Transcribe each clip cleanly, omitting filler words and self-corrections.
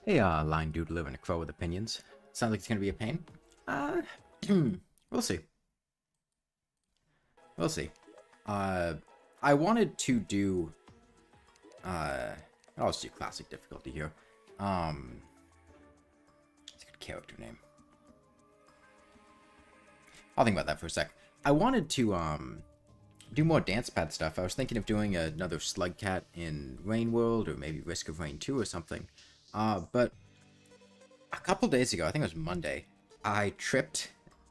Hey, line dude living a crow with opinions. Sounds like it's gonna be a pain. Uh, we'll see. We'll see. Uh, I wanted to do, I'll just do classic difficulty here. Um, it's a good character name. I'll think about that for a sec. I wanted to, do more dance pad stuff. I was thinking of doing another Slug Cat in Rain World, or maybe Risk of Rain 2 or something. But a couple days ago, I think it was Monday, I tripped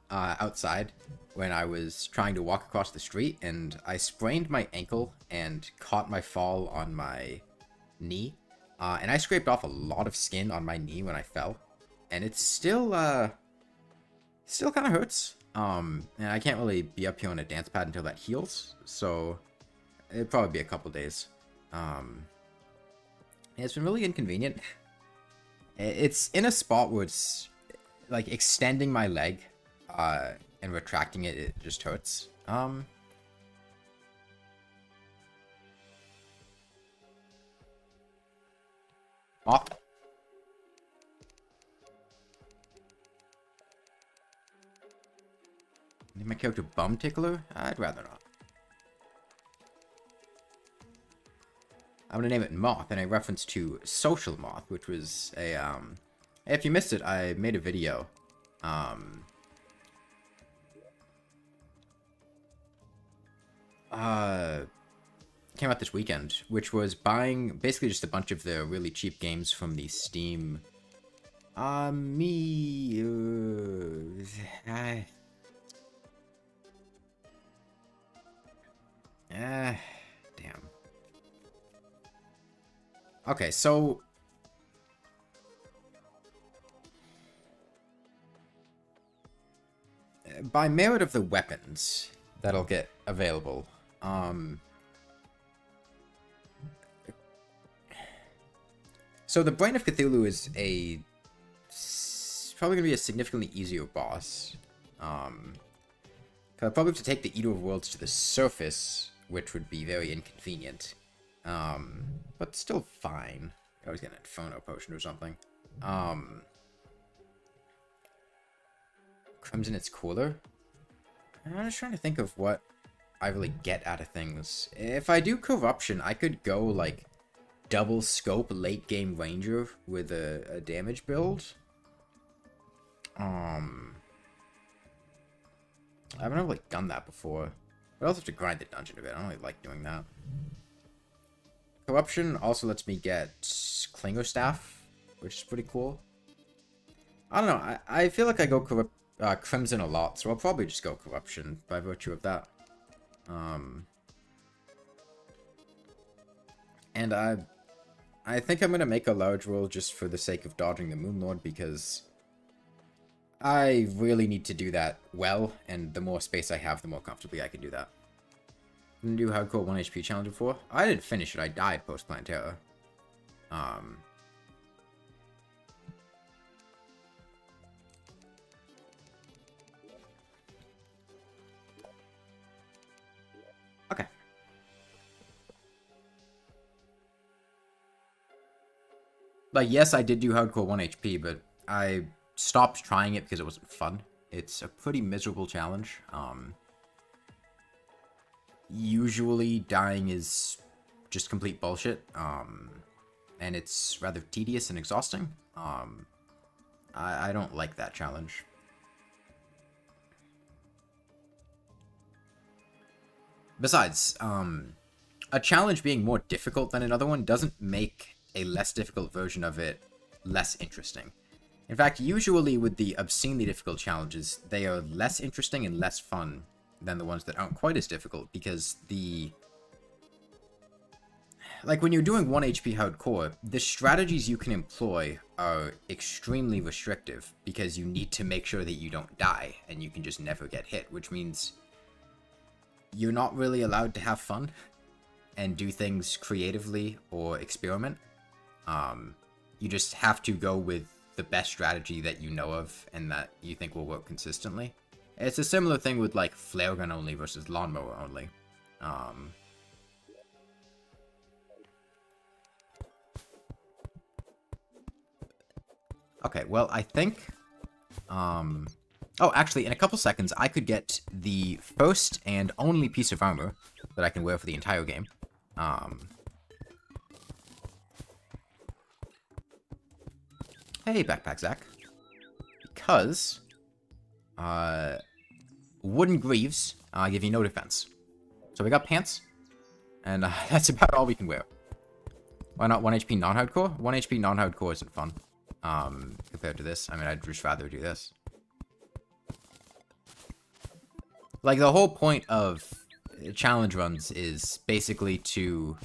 outside when I was trying to walk across the street, and I sprained my ankle and caught my fall on my knee. And I scraped off a lot of skin on my knee when I fell, and it's still kind of hurts. And I can't really be up here on a dance pad until that heals, so it'd probably be a couple days. It's been really inconvenient. It's in a spot where it's like extending my leg and retracting it, it just hurts. Off. Name my character Bum Tickler? I'd rather not. I'm gonna name it Moth, in a reference to Social Moth, which was a, if you missed it, I made a video, came out this weekend, which was buying basically just a bunch of the really cheap games from the Steam, damn. Okay, so by merit of the weapons that'll get available, so the Brain of Cthulhu is probably gonna be a significantly easier boss. 'Cause I'll probably have to take the Eater of Worlds to the surface, which would be very inconvenient. But still fine. I was getting an Inferno potion or something. Crimson, it's cooler. I'm just trying to think of what I really get out of things. If I do Corruption, I could go, like, double scope late game Ranger with a damage build. I've never, like, done that before. But I also have to grind the dungeon a bit. I don't really like doing that. Corruption also lets me get Klinger Staff, which is pretty cool. I don't know. I feel like I go Crimson a lot, so I'll probably just go Corruption by virtue of that. And I think I'm gonna make a large roll just for the sake of dodging the Moonlord, because I really need to do that well, and the more space I have, the more comfortably I can do that. Didn't do hardcore 1 HP challenge before. I didn't finish it, I died post Plantera. Okay. Like, yes, I did do hardcore 1 HP, but I stopped trying it because it wasn't fun. It's a pretty miserable challenge. Usually dying is just complete bullshit, and it's rather tedious and exhausting. I don't like that challenge. Besides, a challenge being more difficult than another one doesn't make a less difficult version of it less interesting. In fact, usually with the obscenely difficult challenges, they are less interesting and less fun than the ones that aren't quite as difficult, because like, when you're doing 1 HP hardcore, the strategies you can employ are extremely restrictive, because you need to make sure that you don't die, and you can just never get hit, which means you're not really allowed to have fun and do things creatively or experiment. You just have to go with the best strategy that you know of and that you think will work consistently. It's a similar thing with, like, flare gun only versus lawnmower only. Okay, well, I think... Oh, actually, in a couple seconds, I could get the first and only piece of armor that I can wear for the entire game. Hey, Backpack Zach. Because... wooden greaves give you no defense. So we got pants, and that's about all we can wear. Why not 1 HP non-hardcore? 1 HP non-hardcore isn't fun, compared to this. I mean, I'd just rather do this. Like, the whole point of challenge runs is basically to,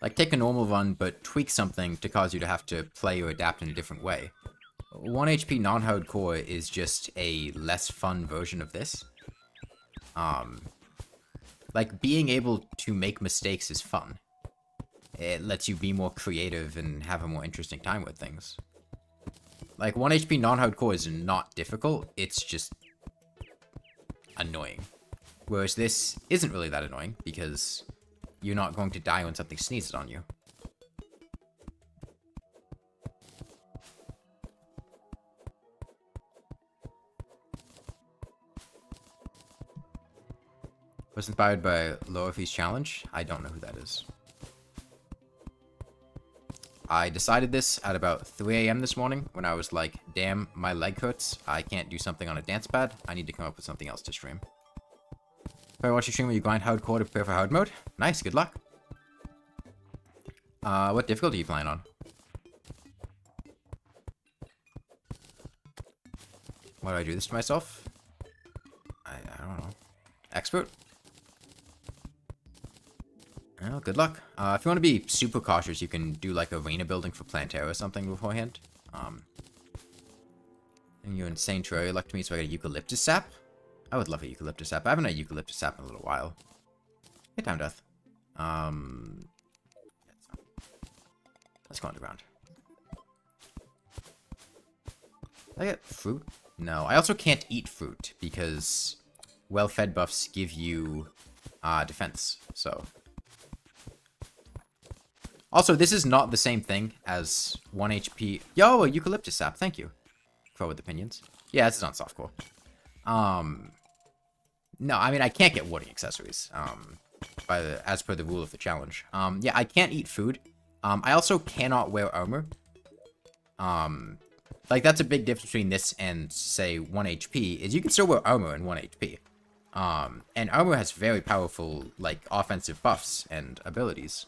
like, take a normal run, but tweak something to cause you to have to play or adapt in a different way. 1 HP non-hardcore is just a less fun version of this. Like, being able to make mistakes is fun. It lets you be more creative and have a more interesting time with things. Like, 1 HP non-hardcore is not difficult, it's just annoying. Whereas this isn't really that annoying, because you're not going to die when something sneezes on you. Was inspired by Lowerfee's challenge? I don't know who that is. I decided this at about 3 AM this morning when I was like, damn, my leg hurts. I can't do something on a dance pad. I need to come up with something else to stream. If I watch your stream where you grind hardcore to prepare for hard mode? Nice, good luck. What difficulty are you playing on? Why do I do this to myself? I don't know. Expert? Well, good luck. If you want to be super cautious, you can do like arena building for Plantera or something beforehand. And you insane Terraria luck to me, so I got a eucalyptus sap. I would love a eucalyptus sap. I haven't had a eucalyptus sap in a little while. Hey, Time Death. Let's go underground. Did I get fruit? No. I also can't eat fruit because well-fed buffs give you defense, so... Also, this is not the same thing as 1 HP. Yo, a eucalyptus sap. Thank you. Crow with opinions. Yeah, this is on softcore. No, I mean, I can't get warding accessories. As per the rule of the challenge. Yeah, I can't eat food. I also cannot wear armor. Like, that's a big difference between this and, say, 1 HP, is you can still wear armor in 1 HP. And armor has very powerful, like, offensive buffs and abilities.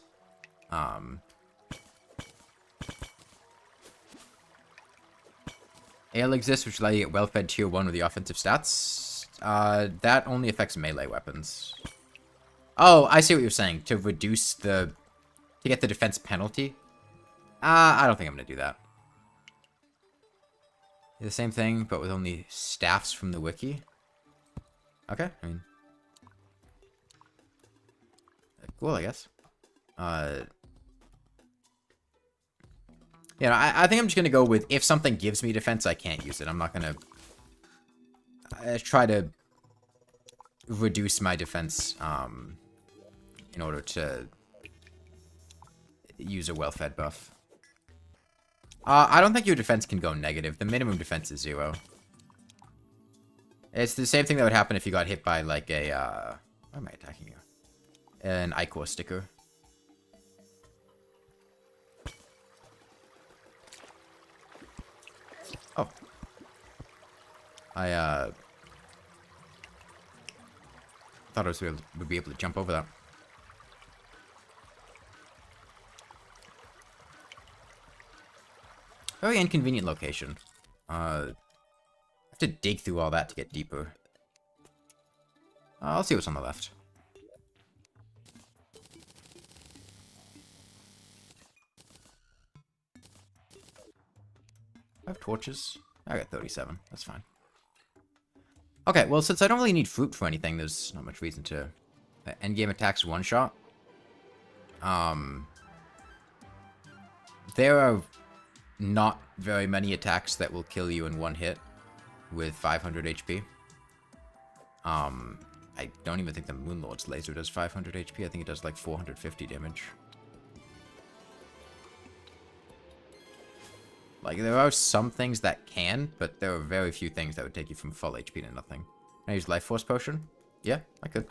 Ale exists, which allows you to get well-fed tier 1 with the offensive stats. That only affects melee weapons. Oh, I see what you're saying. To reduce the... to get the defense penalty? I don't think I'm gonna do that. The same thing, but with only staffs from the wiki. Okay, I mean... cool, I guess. Yeah, I think I'm just gonna go with, if something gives me defense, I can't use it. I'm not gonna try to reduce my defense in order to use a well-fed buff. I don't think your defense can go negative. The minimum defense is 0. It's the same thing that would happen if you got hit by, like, a, why am I attacking you? An Ichor sticker. Oh. I, thought I would be able to jump over that. Very inconvenient location. I have to dig through all that to get deeper. I'll see what's on the left. I have torches. I got 37. That's fine. Okay, well, since I don't really need fruit for anything, there's not much reason to... endgame attacks one-shot. There are not very many attacks that will kill you in one hit with 500 HP. I don't even think the Moonlord's laser does 500 HP. I think it does like 450 damage. Like, there are some things that can, but there are very few things that would take you from full HP to nothing. Can I use Life Force Potion? Yeah, I could.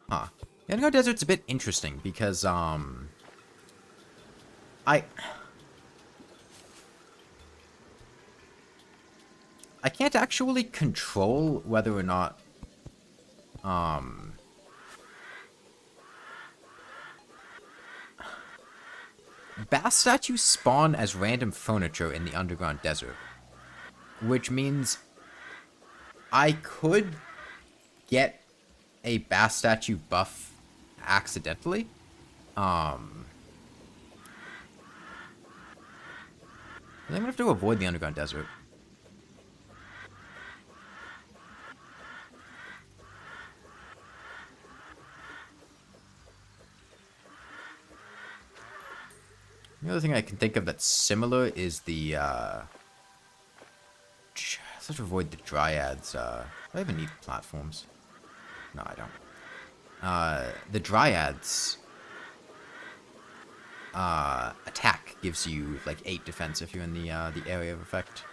Huh. The Underground Desert's a bit interesting because, I can't actually control whether or not, bass statues spawn as random furniture in the Underground Desert. Which means I could get a bass statue buff accidentally. I think I'm gonna have to avoid the Underground Desert. The other thing I can think of that's similar is the, let's have to avoid the Dryads. Do I even need platforms? No, I don't. The Dryads, attack gives you, like, 8 defense if you're in the area of effect.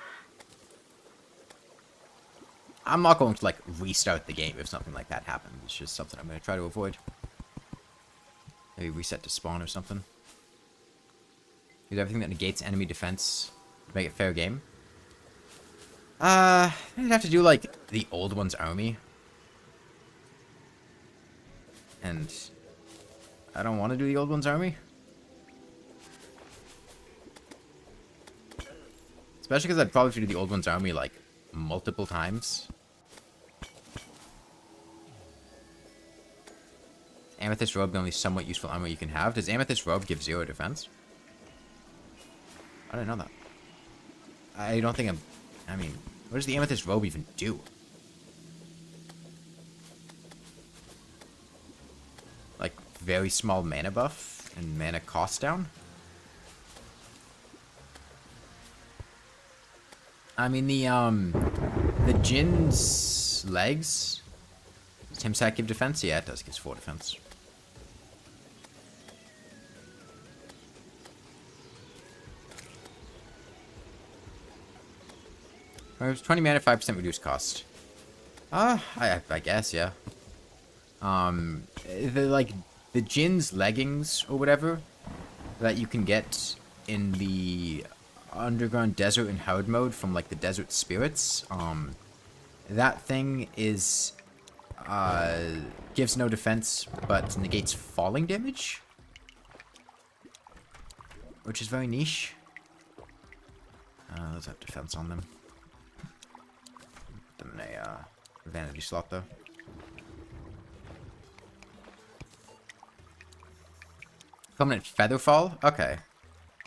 I'm not going to, like, restart the game if something like that happens. It's just something I'm going to try to avoid. Maybe reset to spawn or something. Use everything that negates enemy defense to make it fair game. I'd have to do, like, the old one's army. And I don't want to do the old one's army. Especially because I'd probably have to do the old one's army, like, multiple times. Amethyst Robe, the only somewhat useful armor you can have. Does Amethyst Robe give 0 defense? I didn't know that. I don't think I mean, what does the Amethyst Robe even do? Like, very small mana buff and mana cost down? I mean, the Jin's legs. Does Timsack give defense? Yeah, it does. Gives 4 defense. It was 20 mana, 5% reduced cost. I guess, yeah. The Jin's leggings or whatever that you can get in the Underground Desert in hard mode from, like, the Desert Spirits, that thing is, gives no defense, but negates falling damage, which is very niche. Those have defense on them. Put them in a, vanity slot, though. Permanent Featherfall? Okay.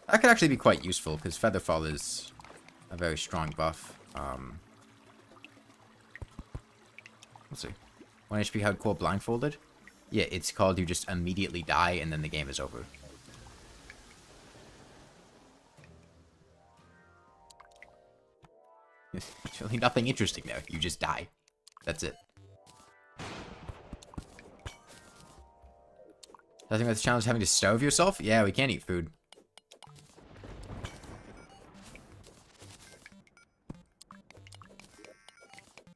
That could actually be quite useful, because Featherfall is a very strong buff. Let's see. 1 HP hardcore blindfolded? Yeah, it's called you just immediately die, and then the game is over. There's really nothing interesting there. You just die. That's it. I think that's the challenge, having to starve yourself? Yeah, we can't eat food.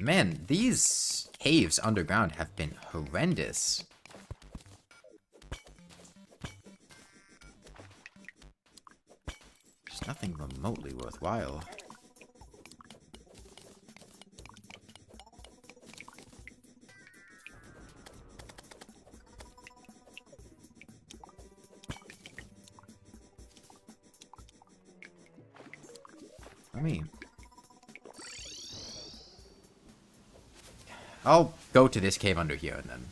Man, these caves underground have been horrendous. There's nothing remotely worthwhile. I'll go to this cave under here, and then...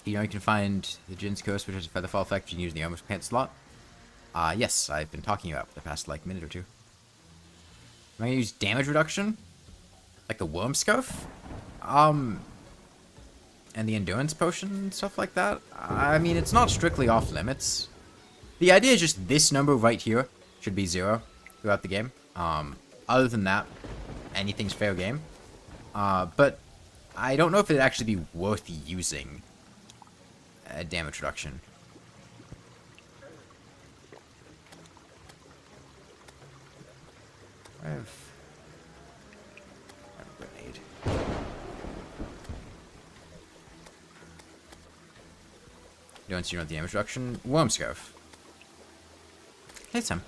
You know, you can find the Jin's Curse, which has a Featherfall effect you can use in the Armor Pant slot. Yes, I've been talking about it for the past, like, minute or two. Am I gonna use damage reduction? Like the Worm Scarf? And the Endurance Potion and stuff like that? I mean, it's not strictly off limits. The idea is just this number right here should be 0 throughout the game. Other than that, anything's fair game. But I don't know if it'd actually be worth using a damage reduction. I have a grenade. You don't see no damage reduction. Worm Scarf. Hey, Sam.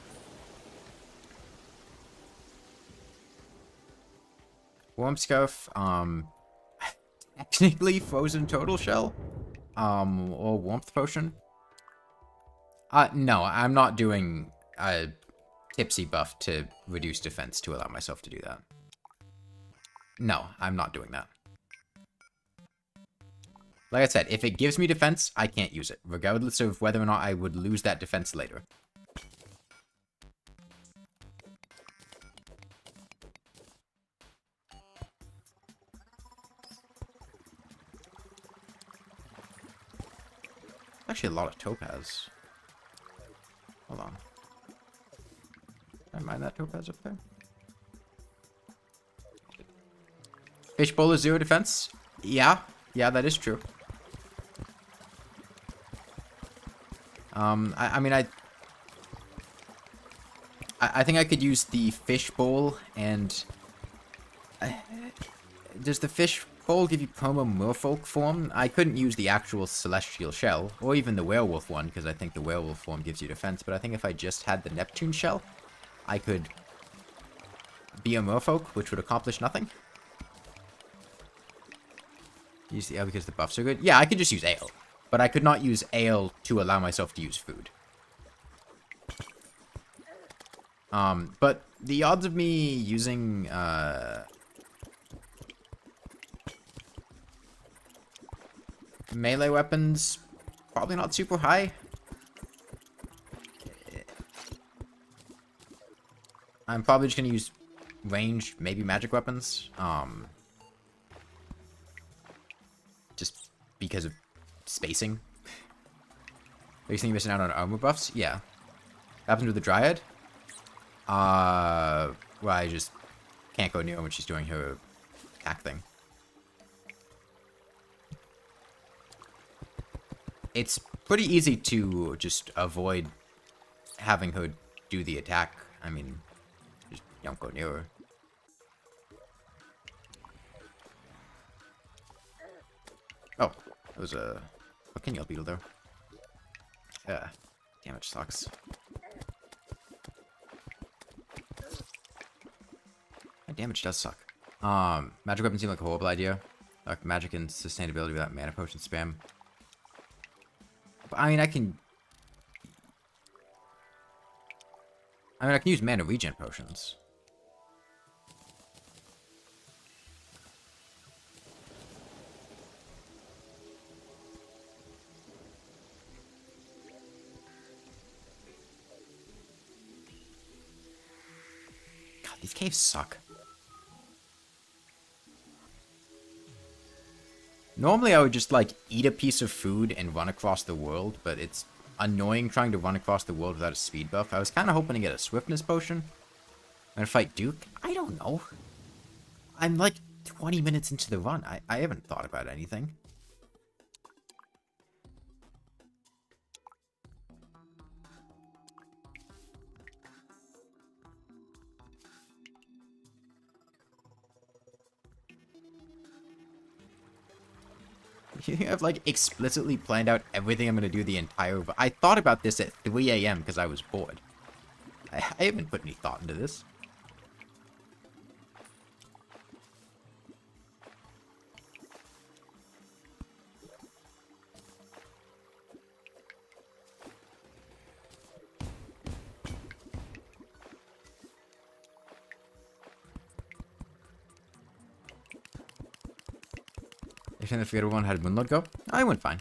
Worm Scarf, technically Frozen Turtle Shell, or Warmth Potion. No, I'm not doing a Tipsy buff to reduce defense to allow myself to do that. No, I'm not doing that. Like I said, if it gives me defense, I can't use it, regardless of whether or not I would lose that defense later. Actually, a lot of topaz. Hold on. Never mind that topaz up there. Fishbowl is 0 defense? Yeah, that is true. I mean, I think I could use the fishbowl and... does the fishbowl give you promo merfolk form? I couldn't use the actual celestial shell, or even the werewolf one, because I think the werewolf form gives you defense, but I think if I just had the Neptune shell, I could be a merfolk, which would accomplish nothing. Use the ale because the buffs are good? Yeah, I could just use ale. But I could not use ale to allow myself to use food. But the odds of me using, melee weapons, probably not super high. I'm probably just gonna use ranged, maybe magic weapons. Just because of spacing. Are you thinking you're missing out on armor buffs? Yeah. What happens with the Dryad? Well, I just can't go near her when she's doing her attack thing. It's pretty easy to just avoid having her do the attack. I mean, just don't go near her. Oh, there was a fucking yellow beetle there. Yeah, damage sucks. That damage does suck. Magic weapons seem like a horrible idea. Like magic and sustainability without mana potion spam. But I mean, I can use mana regen potions. God, these caves suck. Normally I would just, like, eat a piece of food and run across the world, but it's annoying trying to run across the world without a speed buff. I was kind of hoping to get a swiftness potion. I'm gonna fight Duke? I don't know. I'm, like, 20 minutes into the run. I haven't thought about anything. You think I've, like, explicitly planned out everything I'm gonna do the entire... I thought about this at 3 a.m. because I was bored. I haven't put any thought into this. You think the theater one had Moonlight go? I went fine.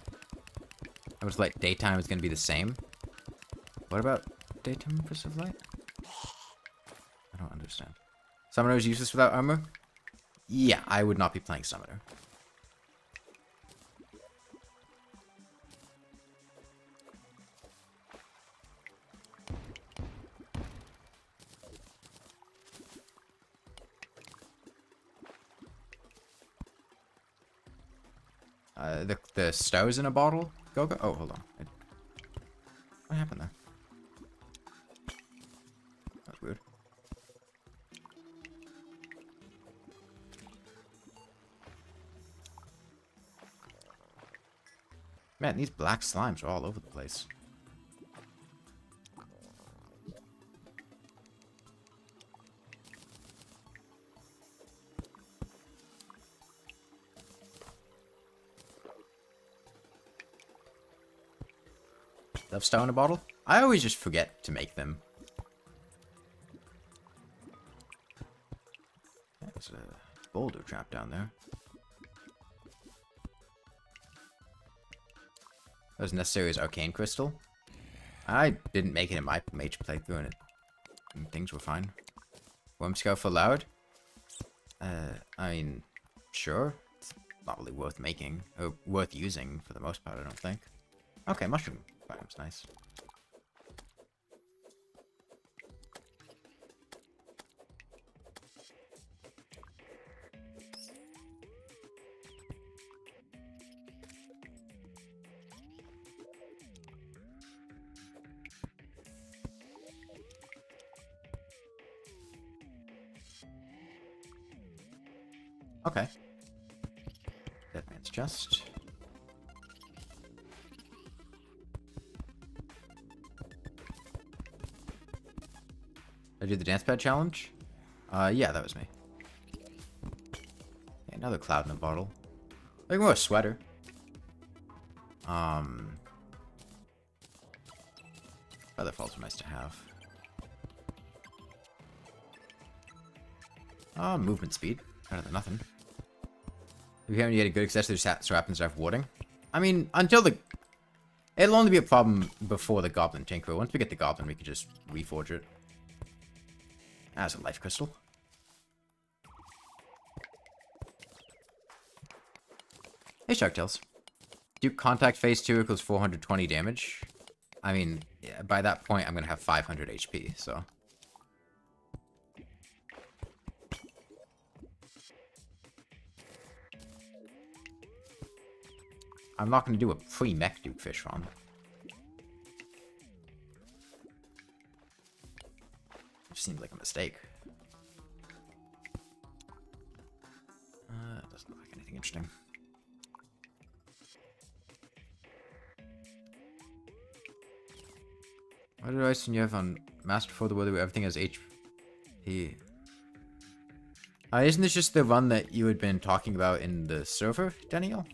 I was like, daytime is going to be the same. What about daytime versus light? I don't understand. Summoner is useless without armor? Yeah, I would not be playing Summoner. The stow's in a bottle? Go. Oh, hold on. What happened there? That's weird. Man, these black slimes are all over the place. Love stone in a bottle? I always just forget to make them. There's a boulder trap down there. That was necessary as arcane crystal. I didn't make it in my mage playthrough and things were fine. Worm scale for loud? I mean, sure. It's not really worth making, or worth using for the most part, I don't think. Okay, mushroom biome's nice. Okay. Dead man's chest. I did the dance pad challenge? Yeah, that was me. Okay, another cloud in a bottle. Like more a sweater. Feather falls are nice to have. Movement speed. Better than nothing. If you haven't get a good accessory so happens to have warding. I mean, until the... It'll only be a problem before the Goblin Tinkerer. Once we get the Goblin, we can just reforge it. As a life crystal. Hey, Sharktails. Do contact phase 2 equals 420 damage. I mean, yeah, by that point, I'm going to have 500 HP, so... I'm not going to do a pre-mech Duke Fish run. It seems like a mistake. Doesn't look like anything interesting. What advice can you have on Master for the Weather where everything has HP? Isn't this just the run that you had been talking about in the server, Daniel?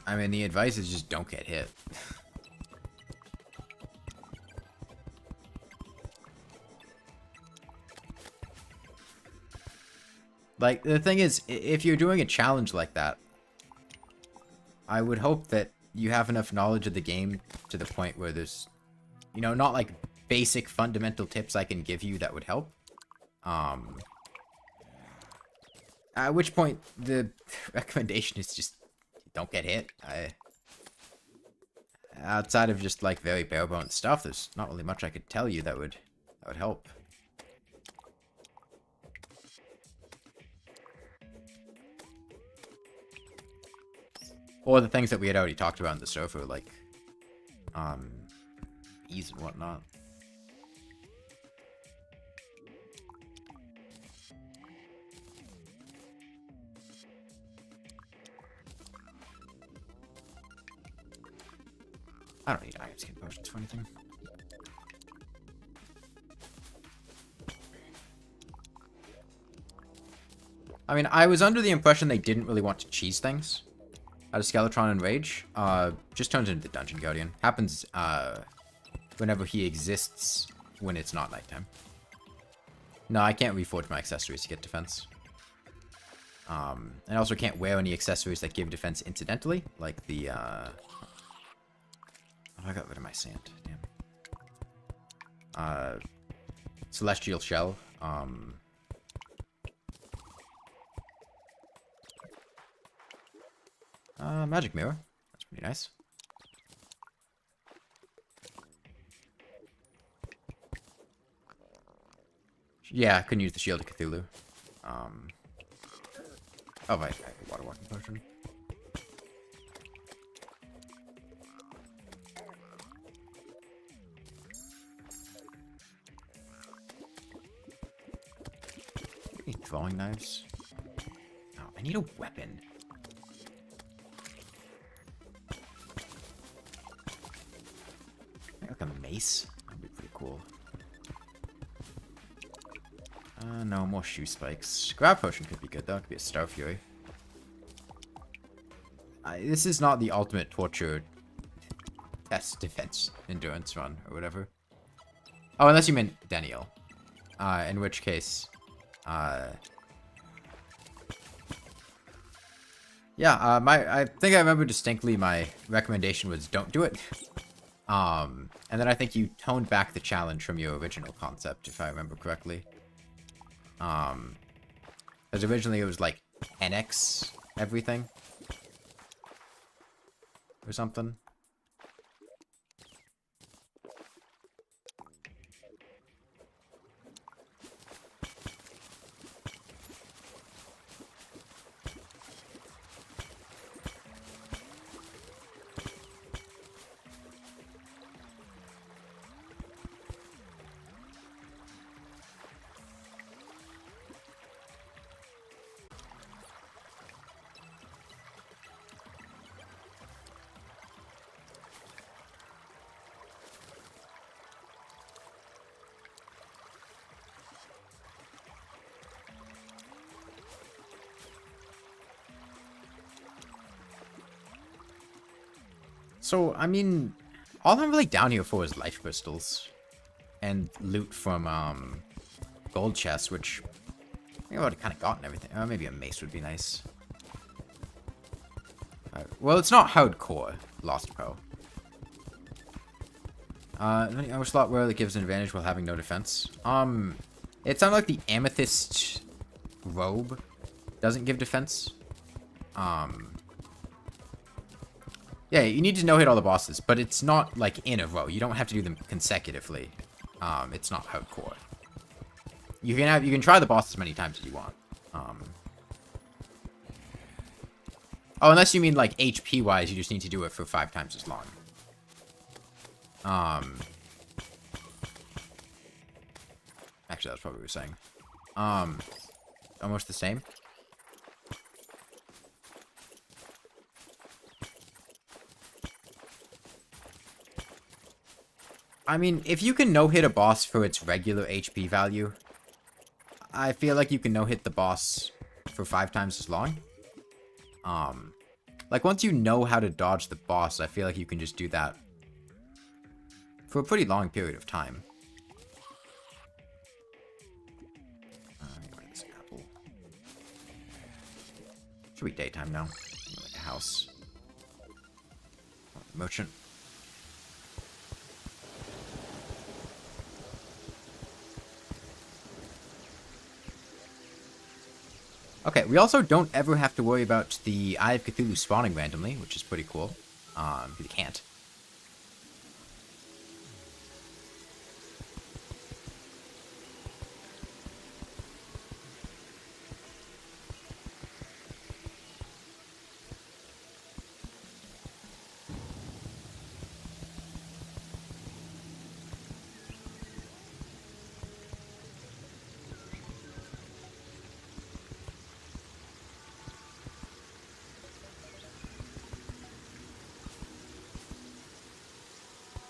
I mean, the advice is just don't get hit. Like, the thing is, if you're doing a challenge like that, I would hope that you have enough knowledge of the game to the point where there's, you know, not like basic fundamental tips I can give you that would help. At which point, the recommendation is just don't get hit. Outside of just like very bare bones stuff, there's not really much I could tell you that would help. Or the things that we had already talked about in the server, like ease and whatnot. I don't need iron skin potions for anything. I mean, I was under the impression they didn't really want to cheese things out of Skeletron and Rage. Just turns into the Dungeon Guardian. Happens whenever he exists when it's not nighttime. No, I can't reforge my accessories to get defense. I also can't wear any accessories that give defense incidentally, like the Oh, I got rid of my sand. Damn. Celestial Shell. Magic Mirror. That's pretty nice. Yeah, I couldn't use the Shield of Cthulhu. Oh, right, water walking potion. Any throwing knives? No, I need a weapon. Like a mace? That'd be pretty cool. No, more shoe spikes. Grab potion could be good though. It could be a Star Fury. This is not the ultimate torture test defense endurance run or whatever. Oh, unless you meant Daniel. In which case, yeah, I think I remember distinctly my recommendation was don't do it. And then I think you toned back the challenge from your original concept, if I remember correctly. Because originally it was like 10x everything. Or something. So, I mean, all I'm really down here for is life crystals. And loot from, gold chests, which I think I've already kind of gotten everything. Maybe a mace would be nice. Well, it's not hardcore, Lost Pro. Any other slot where it gives an advantage while having no defense? It sounded like the amethyst robe doesn't give defense. Yeah, you need to no-hit all the bosses, but it's not, like, in a row. You don't have to do them consecutively. It's not hardcore. You can try the boss as many times as you want. Oh, unless you mean, like, HP-wise, you just need to do it for 5 times as long. Actually, that's probably what we were saying. Almost the same. I mean, if you can no-hit a boss for its regular HP value, I feel like you can no-hit the boss for 5 times as long. Like, once you know how to dodge the boss, I feel like you can just do that for a pretty long period of time. This apple. Should be daytime now. Like a house. Merchant. Okay, we also don't ever have to worry about the Eye of Cthulhu spawning randomly, which is pretty cool. You can't.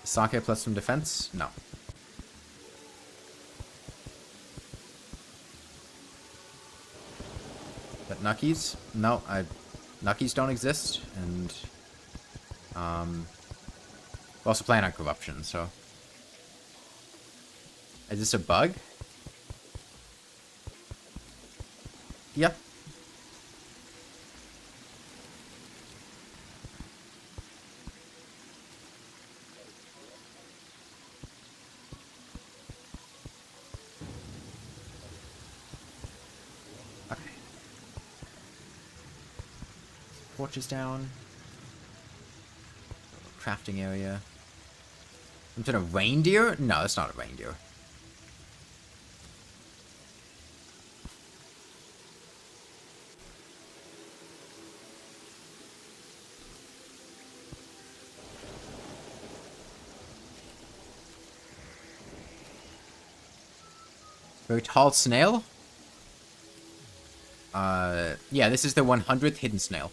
Sake plus some defense? No. But Nuckies? No, Nuckies don't exist, and we're also playing on corruption, so. Is this a bug? Yep. Torches down. Crafting area. I'm doing a reindeer? No, that's not a reindeer. Very tall snail? Yeah, this is the 100th hidden snail.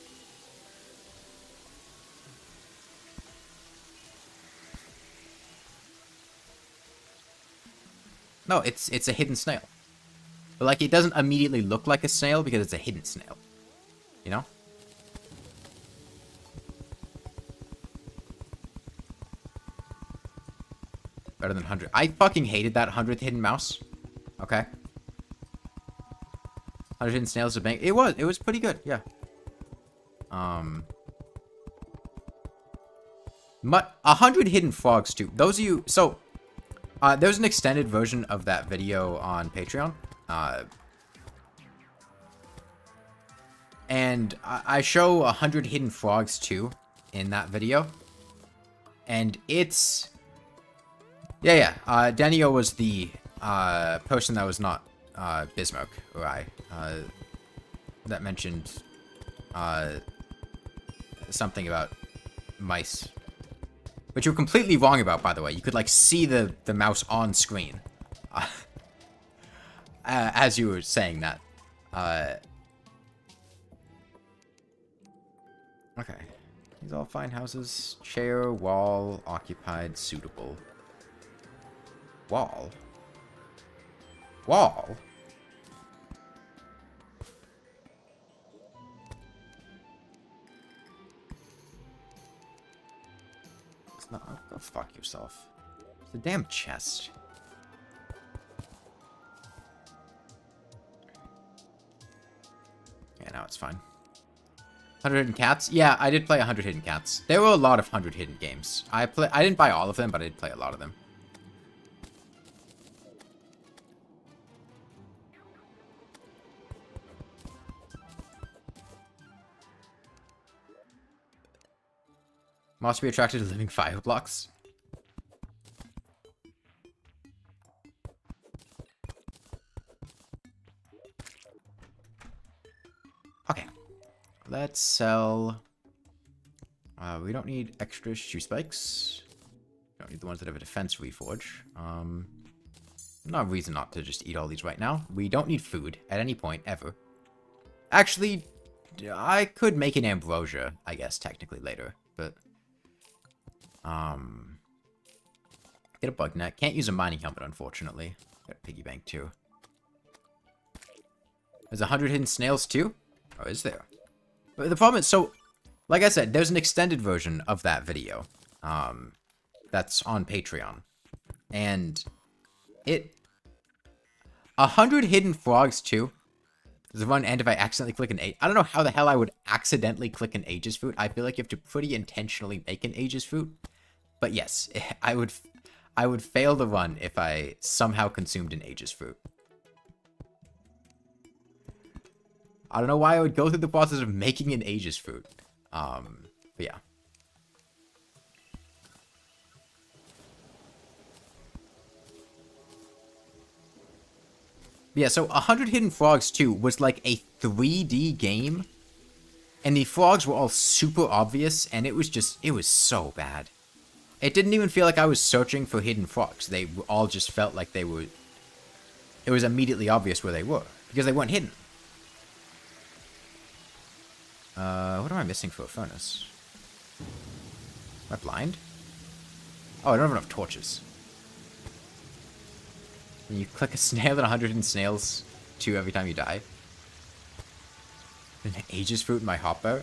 No, it's a hidden snail. But, like, it doesn't immediately look like a snail because it's a hidden snail. You know? Better than 100. I fucking hated that 100th hidden mouse. Okay. 100 hidden snails to bank. It was pretty good, yeah. 100 hidden frogs too. Those of you, so there's an extended version of that video on Patreon. And I show 100 hidden frogs too in that video. And it's yeah. Danio was the person that was not Bismarck or I that mentioned something about mice, which you're completely wrong about, by the way. You could like see the mouse on screen as you were saying that. Okay, these all fine houses. Chair, wall, occupied, suitable. Wall. Wall? It's not. Oh, go fuck yourself. It's a damn chest. Yeah, now it's fine. 100 Hidden Cats? Yeah, I did play 100 Hidden Cats. There were a lot of 100 Hidden games. I didn't buy all of them, but I did play a lot of them. Must be attracted to living fire blocks. Okay. Let's sell... we don't need extra shoe spikes. Don't need the ones that have a defense reforge. No reason not to just eat all these right now. We don't need food at any point, ever. Actually, I could make an ambrosia, I guess, technically later, but... Get a bug net. Can't use a mining helmet, unfortunately. Got a piggy bank, too. There's 100 hidden snails, too? Oh, is there? But the problem is, so, like I said, there's an extended version of that video. That's on Patreon. And 100 hidden frogs, too. Does it run end if I accidentally click an Aegis? I don't know how the hell I would accidentally click an Aegis fruit. I feel like you have to pretty intentionally make an Aegis fruit. But yes, I would fail the run if I somehow consumed an Aegis fruit. I don't know why I would go through the process of making an Aegis fruit. But yeah. Yeah, so 100 Hidden Frogs 2 was like a 3D game. And the frogs were all super obvious, and it was so bad. It didn't even feel like I was searching for hidden frogs. They all just felt like they were... It was immediately obvious where they were, because they weren't hidden. What am I missing for a furnace? Am I blind? Oh, I don't have enough torches. And you click a snail at 100 hidden snails 2 every time you die. An Aegis fruit in my hotbar?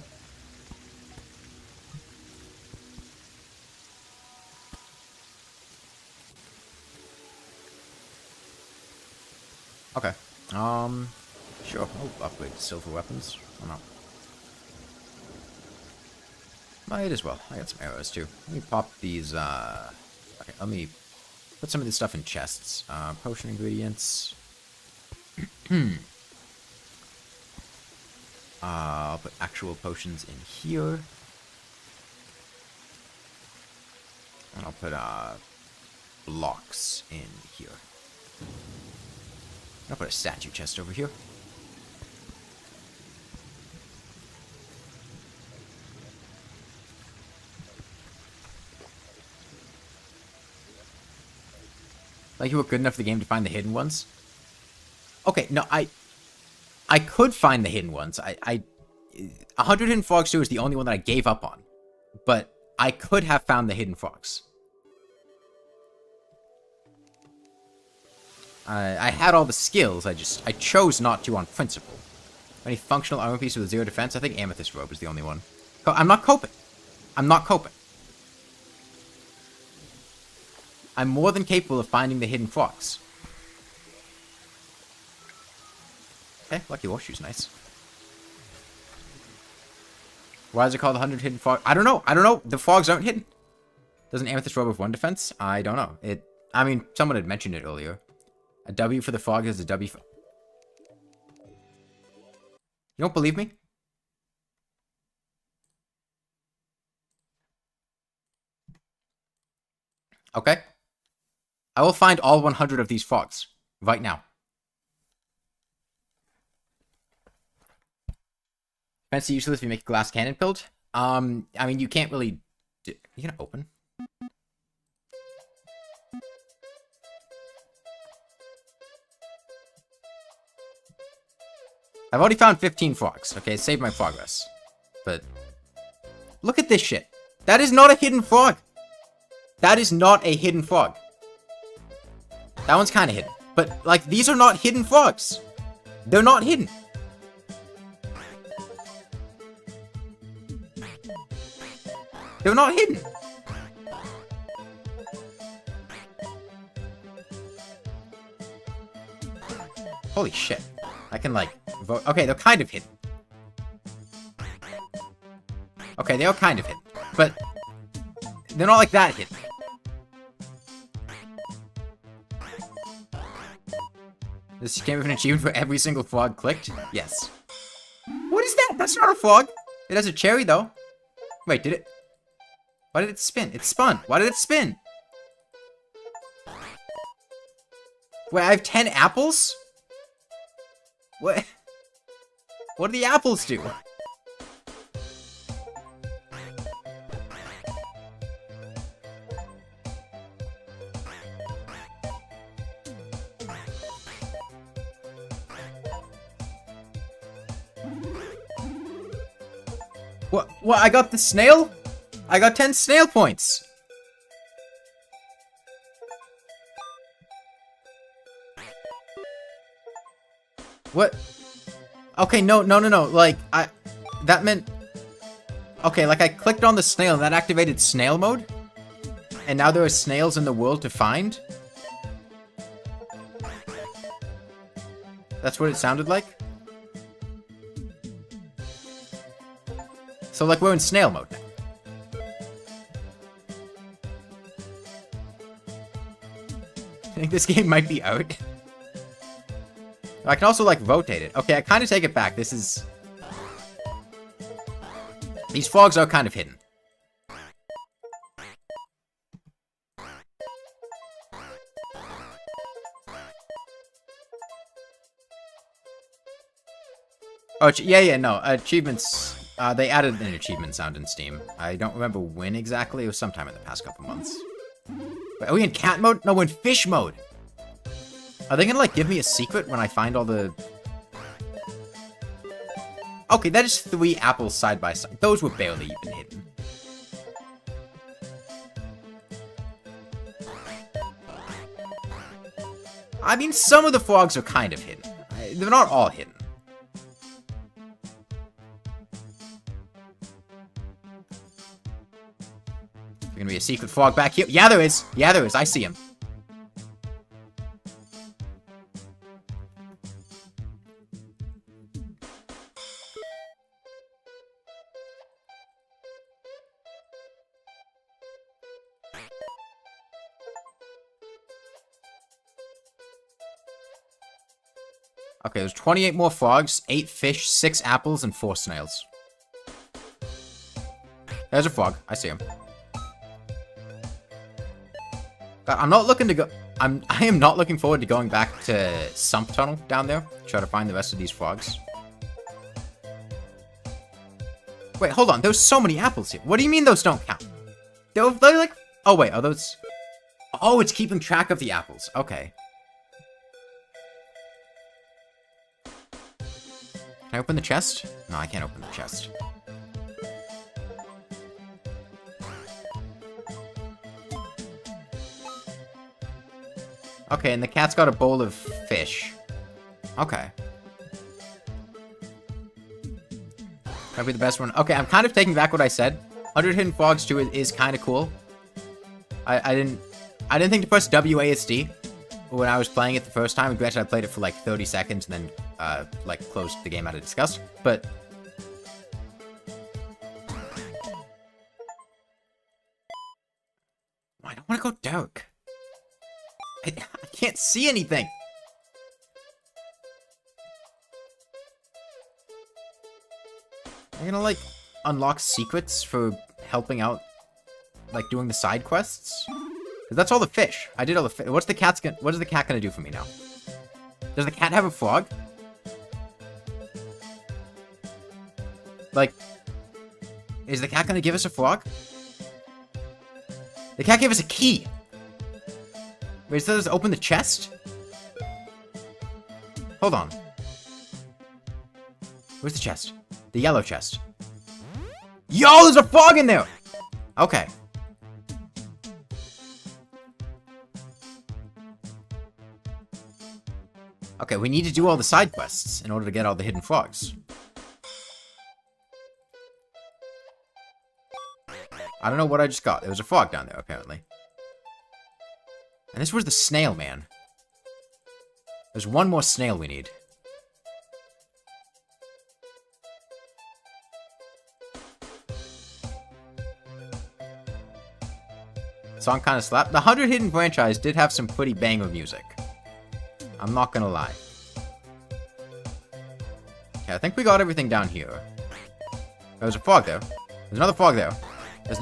Okay. Sure. I'll upgrade to silver weapons. Why not? Might as well. I got some arrows too. Let me pop these, okay, let me put some of this stuff in chests. Potion ingredients. I'll put actual potions in here. And I'll put blocks in here. I'll put a statue chest over here. Like, you were good enough for the game to find the hidden ones? Okay, no, I could find the hidden ones. 100 Hidden Frogs 2 is the only one that I gave up on. But I could have found the hidden frogs. I had all the skills, I chose not to on principle. Any functional armor piece with 0 defense? I think Amethyst Robe is the only one. I'm not coping. I'm not coping. I'm more than capable of finding the hidden frogs. Okay, Lucky Horseshoe's nice. Why is it called 100 Hidden Frogs? I don't know. I don't know. The frogs aren't hidden. Does an Amethyst Robe have 1 defense? I don't know. I mean, someone had mentioned it earlier. A W for the frog is a W for... You don't believe me? Okay. I will find all 100 of these frogs. Right now. Fancy useless if you make a glass cannon build. I mean, you can't really... You gonna open? I've already found 15 frogs. Okay, save my progress. But... Look at this shit. That is not a hidden frog. That is not a hidden frog. That one's kind of hidden. But, like, these are not hidden frogs. They're not hidden. They're not hidden. Holy shit. I can, like, vote. Okay, they're kind of hidden. Okay, they are kind of hidden. But they're not, like, that hidden. This came with an achievement for every single frog clicked? Yes. What is that? That's not a frog. It has a cherry, though. Wait, did it? Why did it spin? It spun. Why did it spin? Wait, I have 10 apples? What? What do the apples do? What? I got the snail? I got 10 snail points. What? Okay, no. Like, that meant... Okay, like, I clicked on the snail and that activated snail mode? And now there are snails in the world to find? That's what it sounded like? So, like, we're in snail mode now. I think this game might be out. I can also, like, rotate it. Okay, I kind of take it back. This is... These frogs are kind of hidden. Oh, yeah, no. Achievements... they added an achievement sound in Steam. I don't remember when exactly. It was sometime in the past couple months. Wait, are we in cat mode? No, we're in fish mode. Are they gonna, like, give me a secret when I find all the... Okay, that is 3 apples side by side. Those were barely even hidden. I mean, some of the frogs are kind of hidden. They're not all hidden. There's gonna be a secret frog back here. Yeah, there is. Yeah, there is. I see him. Okay, there's 28 more frogs, 8 fish, 6 apples, and 4 snails. There's a frog. I see him. God, I'm not looking to go... I am not looking forward to going back to Sump Tunnel down there. Try to find the rest of these frogs. Wait, hold on. There's so many apples here. What do you mean those don't count? They're like... Oh, wait. Are those... Oh, it's keeping track of the apples. Okay. Can I open the chest? No, I can't open the chest. Okay, and the cat's got a bowl of fish. Okay. That'd be the best one. Okay, I'm kind of taking back what I said. 100 Hidden Frogs 2 is kind of cool. I didn't think to press WASD when I was playing it the first time. Granted, I played it for like 30 seconds and then like closed the game out of disgust. But I don't want to go dark. I can't see anything. I'm gonna like unlock secrets for helping out, like doing the side quests. 'Cause that's all the fish. I did all the fish. What is the cat gonna do for me now? Does the cat have a frog? Like, is the cat gonna give us a frog? The cat gave us a key. Wait, so does it open the chest? Hold on. Where's the chest? The yellow chest. Yo, there's a frog in there! Okay. Okay, we need to do all the side quests in order to get all the hidden frogs. I don't know what I just got. There was a frog down there, apparently. And this was the snail, man. There's one more snail we need. Song kind of slapped. The 100 Hidden franchise did have some pretty banger music. I'm not gonna lie. Okay, I think we got everything down here. There's a frog there. There's another frog there.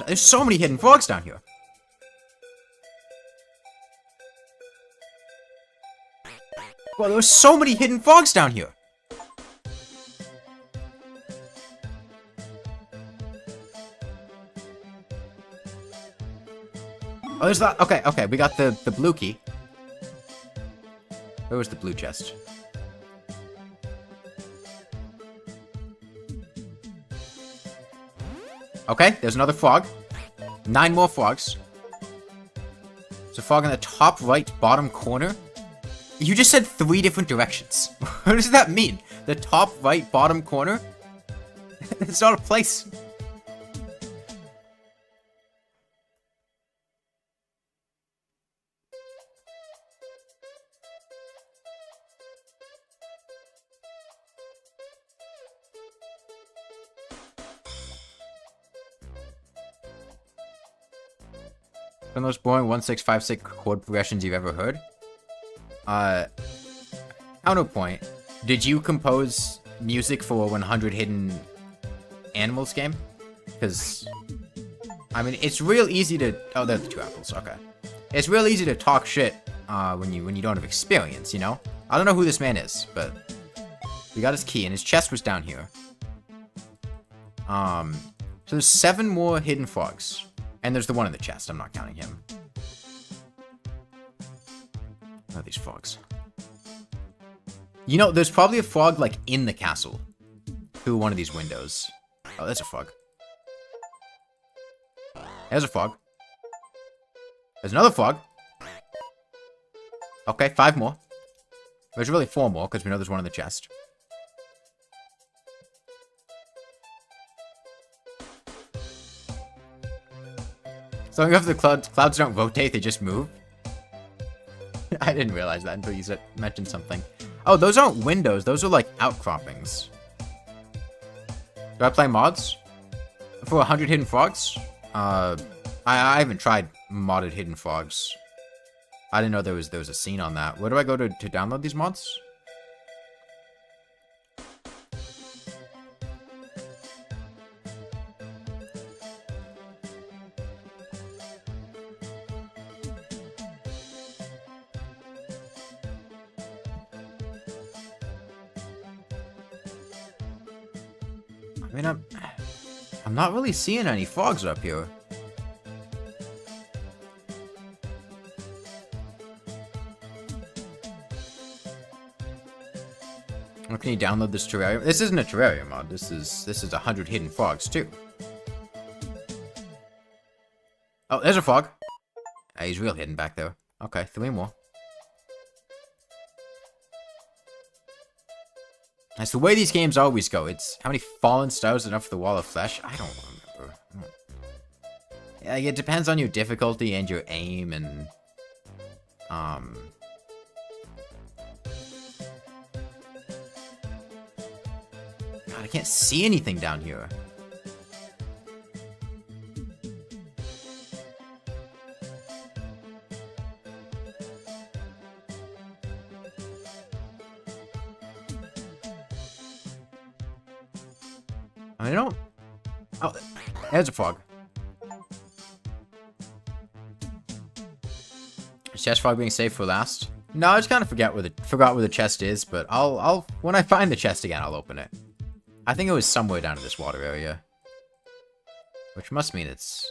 There's so many hidden frogs down here. Well, there's so many hidden frogs down here. Oh, there's that. Okay, okay, we got the blue key. Where was the blue chest? Okay, there's another frog. 9 more frogs. There's a frog in the top right bottom corner. You just said 3 different directions. What does that mean? The top right bottom corner? It's not a place. One of the most boring 1656 chord progressions you've ever heard. Counterpoint. Did you compose music for a 100 Hidden Animals game? Because, I mean, it's real easy to... Oh, they're the 2 apples. Okay. It's real easy to talk shit when you don't have experience, you know? I don't know who this man is, but we got his key, and his chest was down here. So there's 7 more hidden frogs. And there's the one in the chest. I'm not counting him. Oh, these frogs. You know, there's probably a frog, like, in the castle. Through one of these windows. Oh, there's a frog. There's a frog. There's another frog. Okay, 5 more. There's really 4 more, because we know there's one in the chest. So if the clouds don't rotate, they just move. I didn't realize that until you mentioned something. Oh, those aren't windows. Those are like outcroppings. Do I play mods? For 100 Hidden Frogs? I haven't tried modded Hidden Frogs. I didn't know there was a scene on that. Where do I go to download these mods? I mean, I'm not really seeing any frogs up here. Or can you download this terrarium? This isn't a terrarium mod. This is 100 hidden frogs too. Oh, there's a frog. He's real hidden back there. Okay, 3 more. That's the way these games always go. It's how many fallen stars enough for the wall of flesh? I don't remember. Yeah, it depends on your difficulty and your aim and God, I can't see anything down here. I don't... Oh, there's a frog. Is chest frog being saved for last? No, I just kind of forgot where the chest is, but I'll when I find the chest again, I'll open it. I think it was somewhere down in this water area, which must mean it's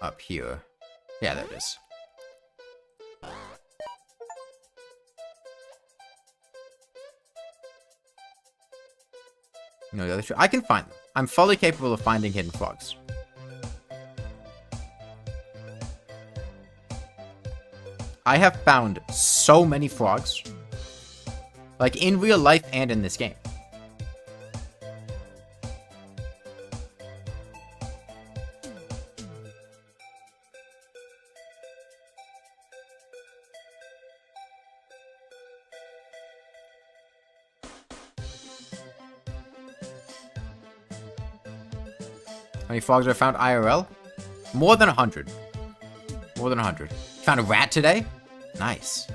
up here. Yeah, there it is. No, the other I can find them. I'm fully capable of finding hidden frogs. I have found so many frogs. Like, in real life and in this game. How many frogs have I found IRL? More than 100. More than 100. Found a rat today? Nice.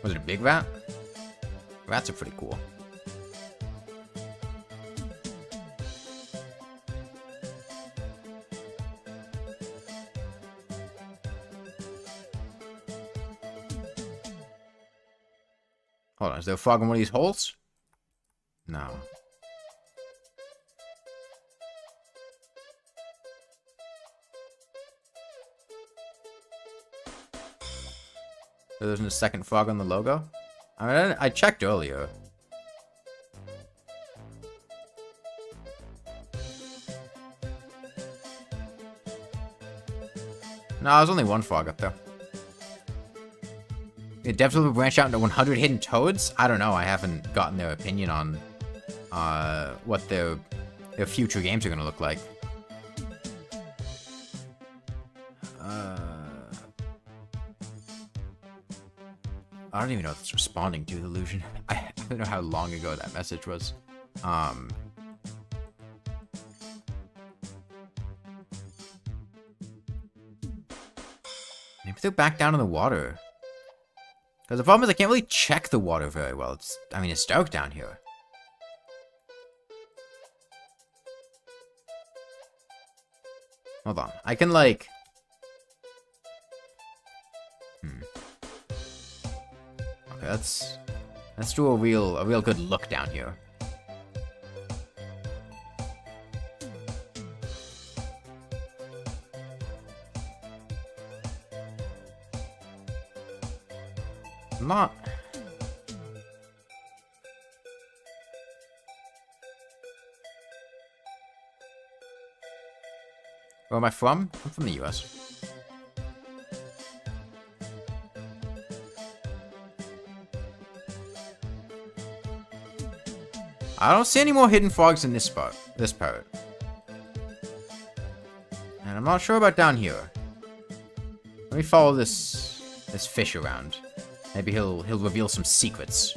Was it a big rat? Rats are pretty cool. Hold on, is there a frog in one of these holes? No. There isn't a second frog on the logo? I mean, I checked earlier. No, there's only one frog up there. It definitely branch out into 100 hidden toads? I don't know. I haven't gotten their opinion on what their future games are going to look like. I don't even know if it's responding to Illusion. I don't know how long ago that message was. Maybe they're back down in the water. Because the problem is I can't really check the water very well. I mean, it's dark down here. Hold on. I can, like... Okay, let's do a real good look down here. Not... Where am I from? I'm from the US. I don't see any more hidden frogs in this part. And I'm not sure about down here. Let me follow this fish around. Maybe he'll reveal some secrets.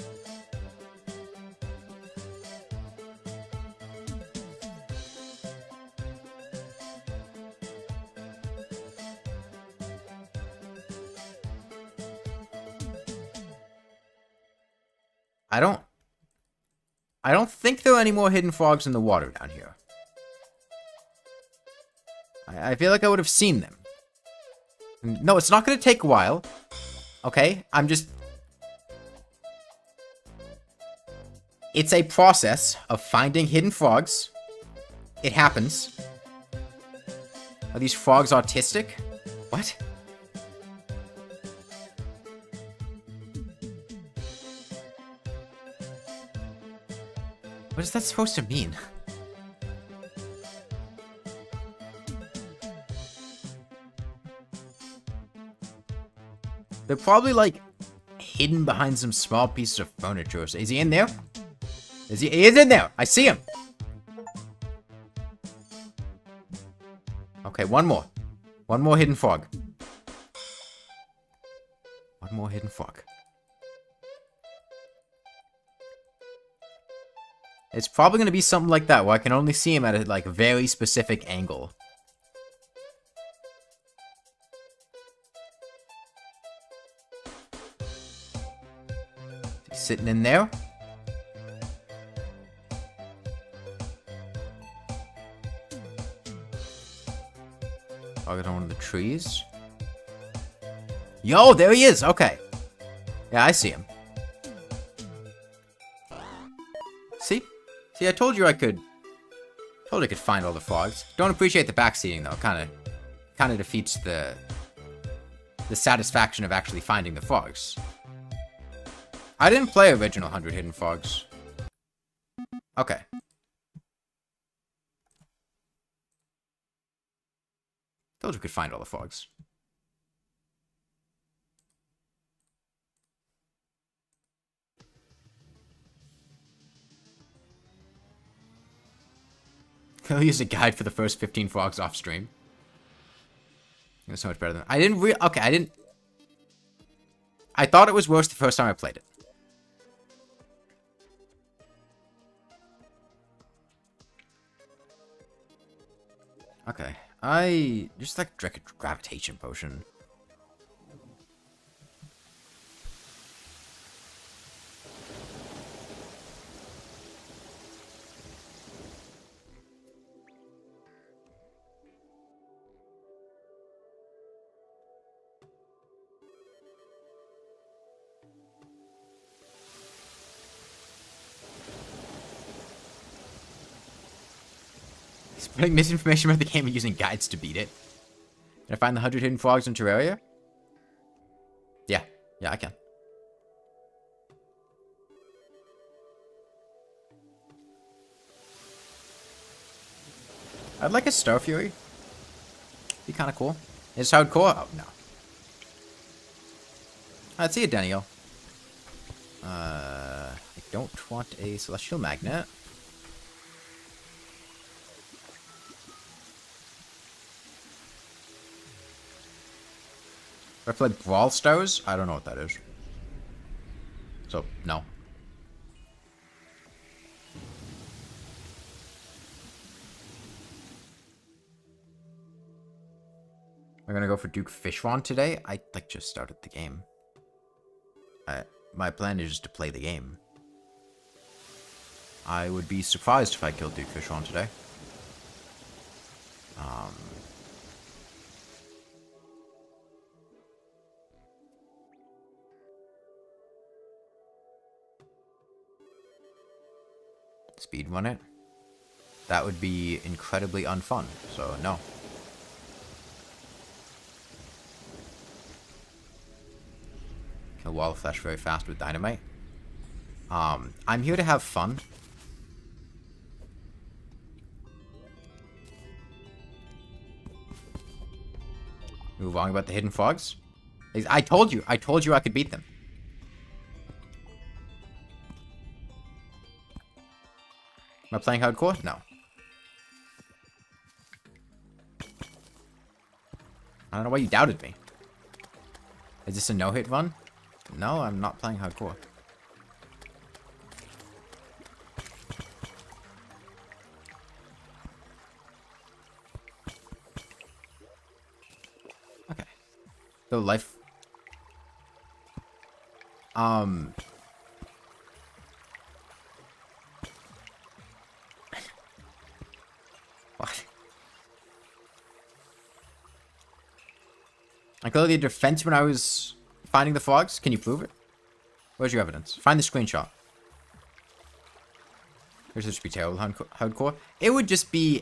I don't think there are any more hidden frogs in the water down here. I feel like I would have seen them. No, it's not going to take a while. Okay? I'm just... It's a process of finding hidden frogs. It happens. Are these frogs autistic? What? What is that supposed to mean? They're probably, like, hidden behind some small pieces of furniture. Is he in there? He is in there! I see him! Okay, one more. One more hidden frog. One more hidden frog. It's probably going to be something like that, where I can only see him at a, like, very specific angle. He's sitting in there. Target on one of the trees. Yo, there he is! Okay. Yeah, I see him. See? See, I told you I could... Told I could find all the frogs. Don't appreciate the backseating, though. Kinda defeats the satisfaction of actually finding the frogs. I didn't play original 100 Hidden Frogs. Okay. Told you we could find all the frogs. I'll use a guide for the first 15 frogs off stream. It was so much better than... I thought it was worse the first time I played it. Okay. I just like drink a gravitation potion. Spreading misinformation about the game and using guides to beat it. Can I find the 100 hidden frogs in Terraria? Yeah. Yeah, I can. I'd like a Star Fury. Be kind of cool. Is hardcore? Oh, no. Let's see it, Daniel. I don't want a Celestial Magnet. I played Brawl Stars? I don't know what that is. So, no. We're gonna go for Duke Fishron today? I, like, just started the game. My plan is just to play the game. I would be surprised if I killed Duke Fishron today. Speedrun it? That would be incredibly unfun, so no. Kill Wall of Flesh very fast with dynamite. I'm here to have fun. You were wrong about the hidden frogs? I told you I could beat them. Am I playing hardcore? No. I don't know why you doubted me. Is this a no-hit run? No, I'm not playing hardcore. Okay. So life... What? I clearly had defense when I was finding the frogs. Can you prove it? Where's your evidence? Find the screenshot. This would just be terrible hardcore. It would just be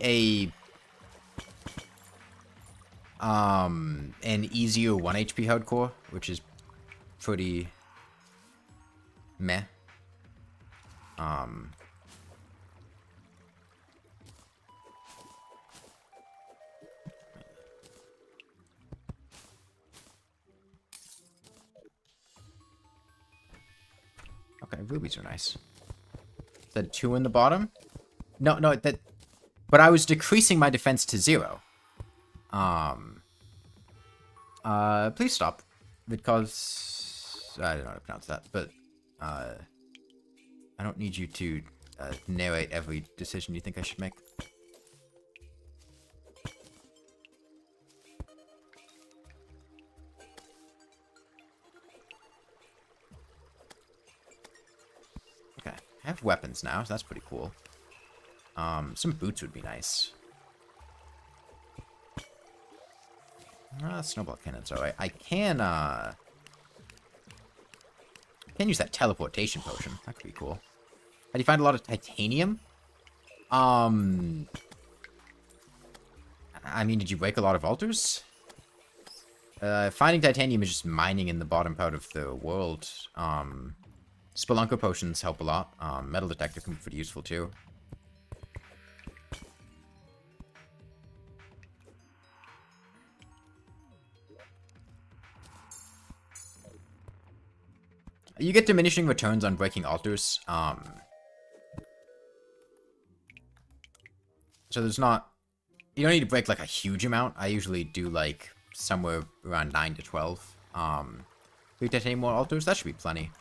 an easier 1 HP hardcore, which is pretty meh. Okay, rubies are nice. Is that 2 in the bottom? No, that... But I was decreasing my defense to 0. Please stop. Because... I don't know how to pronounce that, but... I don't need you to narrate every decision you think I should make. Okay, I have weapons now, so that's pretty cool. Some boots would be nice. Snowball cannon's alright. I can use that teleportation potion. That could be cool. How do you find a lot of titanium? I mean, did you break a lot of altars? Finding titanium is just mining in the bottom part of the world. Spelunker potions help a lot. Metal detector can be pretty useful too. You get diminishing returns on breaking altars. So there's not... You don't need to break, like, a huge amount. I usually do, like, somewhere around 9 to 12. 3 titanium more altars? That should be plenty.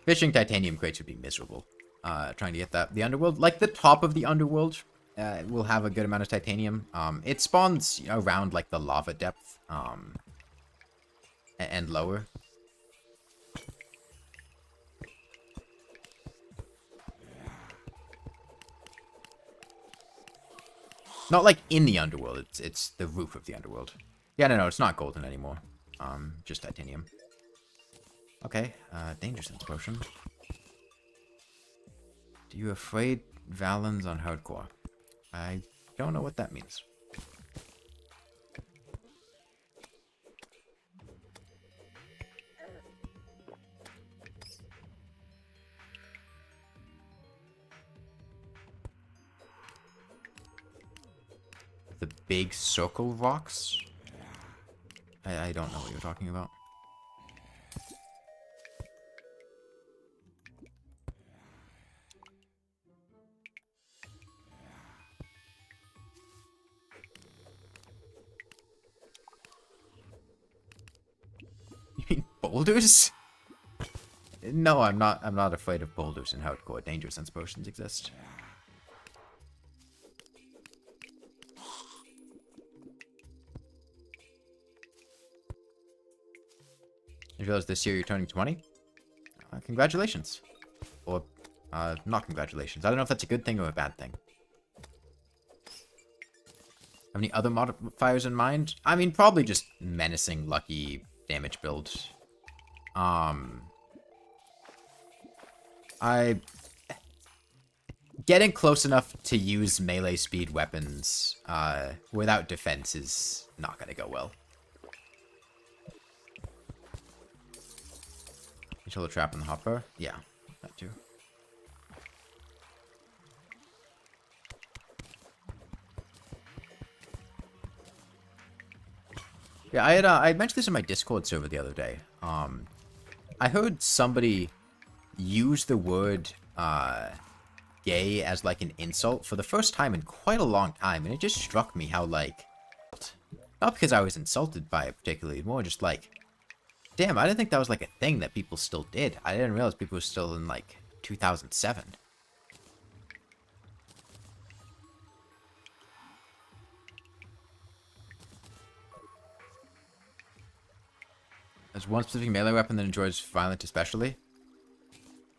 Fishing titanium crates would be miserable. Trying to get that. The underworld, like the top of the underworld, will have a good amount of titanium. It spawns around like the lava depth, and lower. Not like in the underworld. It's the roof of the underworld. Yeah, no, it's not golden anymore. Just titanium. Okay, danger sense potion. Do you afraid Valens on hardcore? I don't know what that means. The big circle rocks? I don't know what you're talking about. Boulders? No, I'm not afraid of boulders in hardcore. Danger sense potions exist. You realize this year you're turning 20? Congratulations. Or, not congratulations. I don't know if that's a good thing or a bad thing. Have any other modifiers in mind? I mean, probably just menacing, lucky damage build. Getting close enough to use melee speed weapons without defense is not gonna go well. Control the trap in the hopper? Yeah, that too. Yeah, I mentioned this in my Discord server the other day. I heard somebody use the word gay as like an insult for the first time in quite a long time, and it just struck me how, like, not because I was insulted by it particularly, more just like, damn, I didn't think that was like a thing that people still did. I didn't realize people were still in like 2007. There's one specific melee weapon that enjoys violent especially.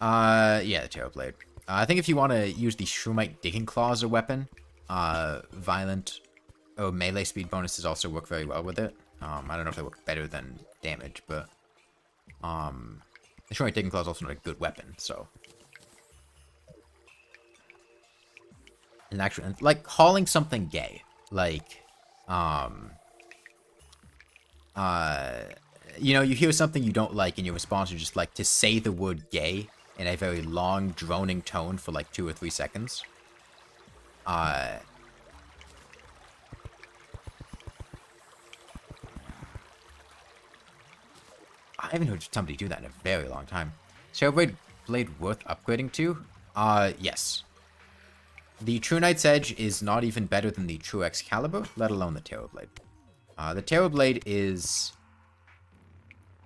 Yeah, the Terror Blade. I think if you want to use the Shroomite Digging Claw as a weapon, violent or melee speed bonuses also work very well with it. I don't know if they work better than damage, but the Shroomite Digging Claw is also not a good weapon, so. And actually, like calling something gay, like, you know, you hear something you don't like, and your response is just like to say the word gay in a very long, droning tone for like 2 or 3 seconds. I haven't heard somebody do that in a very long time. Terrorblade Blade worth upgrading to? Yes. The True Knight's Edge is not even better than the True Excalibur, let alone the Terrorblade. The Terrorblade is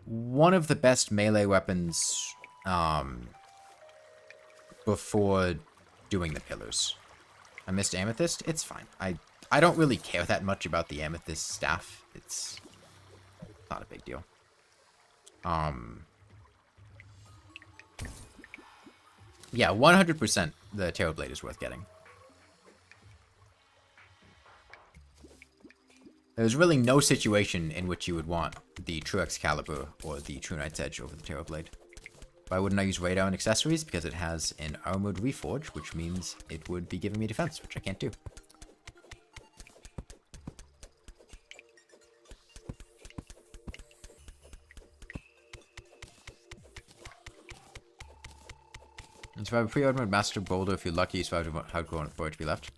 one of the best melee weapons before doing the pillars. I missed Amethyst? It's fine. I don't really care that much about the Amethyst staff. It's not a big deal. Yeah, 100% the Terrorblade is worth getting. There's really no situation in which you would want the True Excalibur or the True Knight's Edge over the Terrorblade. Why wouldn't I use radar and accessories? Because it has an armored reforge, which means it would be giving me defense, which I can't do. And survive a pre-order Master Boulder if you're lucky, you survive hardcore and 4 HP left.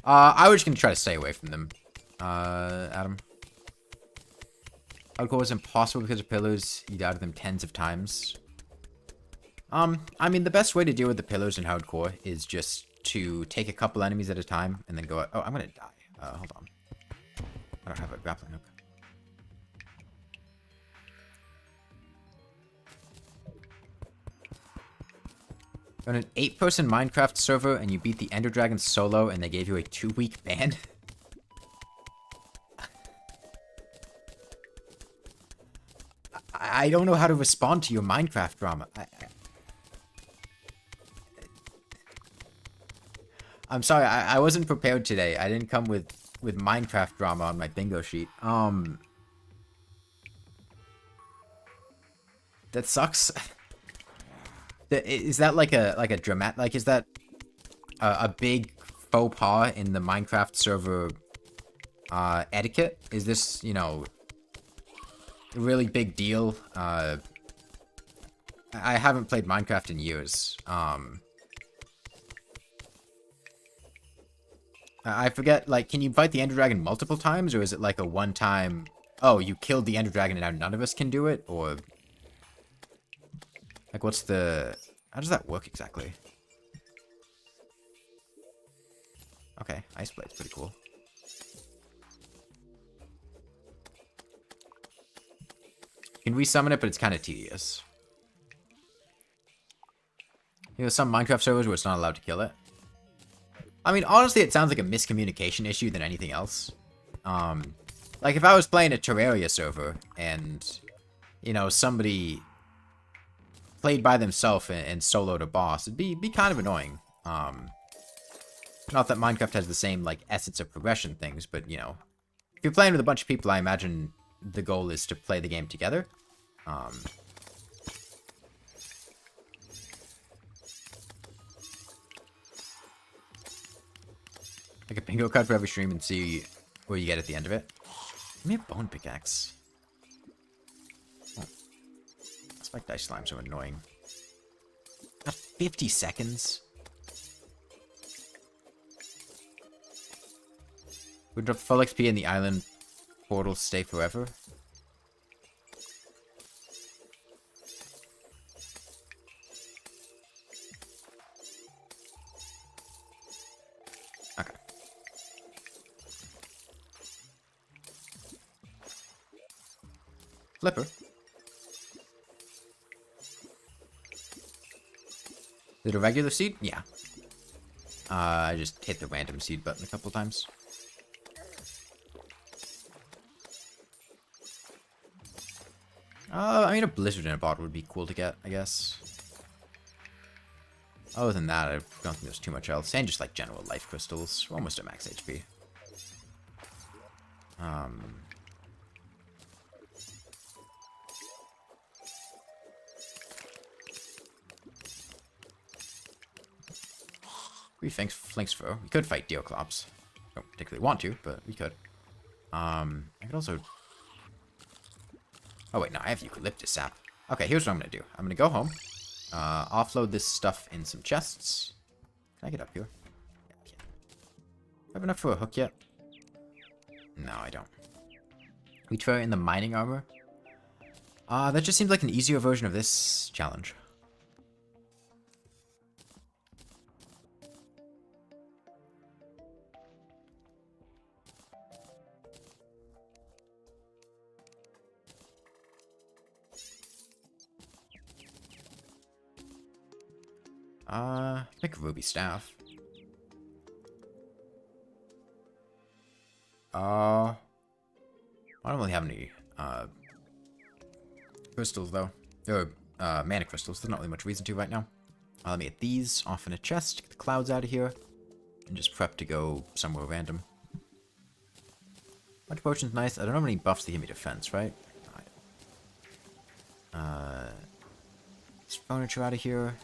I was just gonna try to stay away from them, Adam. Hardcore is impossible because of pillars. You die to them tens of times. I mean, the best way to deal with the pillars in hardcore is just to take a couple enemies at a time and then go. Oh, I'm gonna die. Hold on. I don't have a grappling hook. On an 8-person Minecraft server and you beat the Ender Dragon solo and they gave you a 2-week ban? I don't know how to respond to your Minecraft drama. I'm sorry, I wasn't prepared today. I didn't come with Minecraft drama on my bingo sheet. That sucks. Is that like a dramatic, like, is that a big faux pas in the Minecraft server etiquette? Is this, you know, a really big deal? I haven't played Minecraft in years. I forget, like, can you fight the Ender Dragon multiple times, or is it like a one-time, oh, you killed the Ender Dragon and now none of us can do it, or... Like, what's the... How does that work exactly? Okay, Ice Blade's pretty cool. You can resummon it, but it's kind of tedious. You know, some Minecraft servers where it's not allowed to kill it. I mean, honestly, it sounds like a miscommunication issue than anything else. Like, if I was playing a Terraria server, and, you know, somebody... played by themselves and soloed a boss, it'd be kind of annoying. Not that Minecraft has the same, like, essence of progression things, but, you know, if you're playing with a bunch of people, I imagine the goal is to play the game together. Like a bingo card for every stream and see where you get at the end of it. Give me a bone pickaxe. Oh. Spike dice slimes are annoying. 50 seconds? Would drop full XP and the island portals stay forever? Okay. Flipper. Is it a regular seed? Yeah. I just hit the random seed button a couple times. I mean, a blizzard in a bottle would be cool to get, I guess. Other than that, I don't think there's too much else. And just like general life crystals. We're almost at max HP. We think flanks for. We could fight Deoclops. Don't particularly want to, but we could. I could also. Oh wait, no, I have eucalyptus sap. Okay, here's what I'm gonna do. I'm gonna go home. Offload this stuff in some chests. Can I get up here? Yeah, I can. Do I have enough for a hook yet? No, I don't. We try in the mining armor. That just seems like an easier version of this challenge. Make a ruby staff. I don't really have any, crystals, though. Or, mana crystals. There's not really much reason to right now. Let me get these off in a chest, get the clouds out of here, and just prep to go somewhere random. Bunch of potions, nice. I don't have any buffs to give me defense, right? This furniture out of here.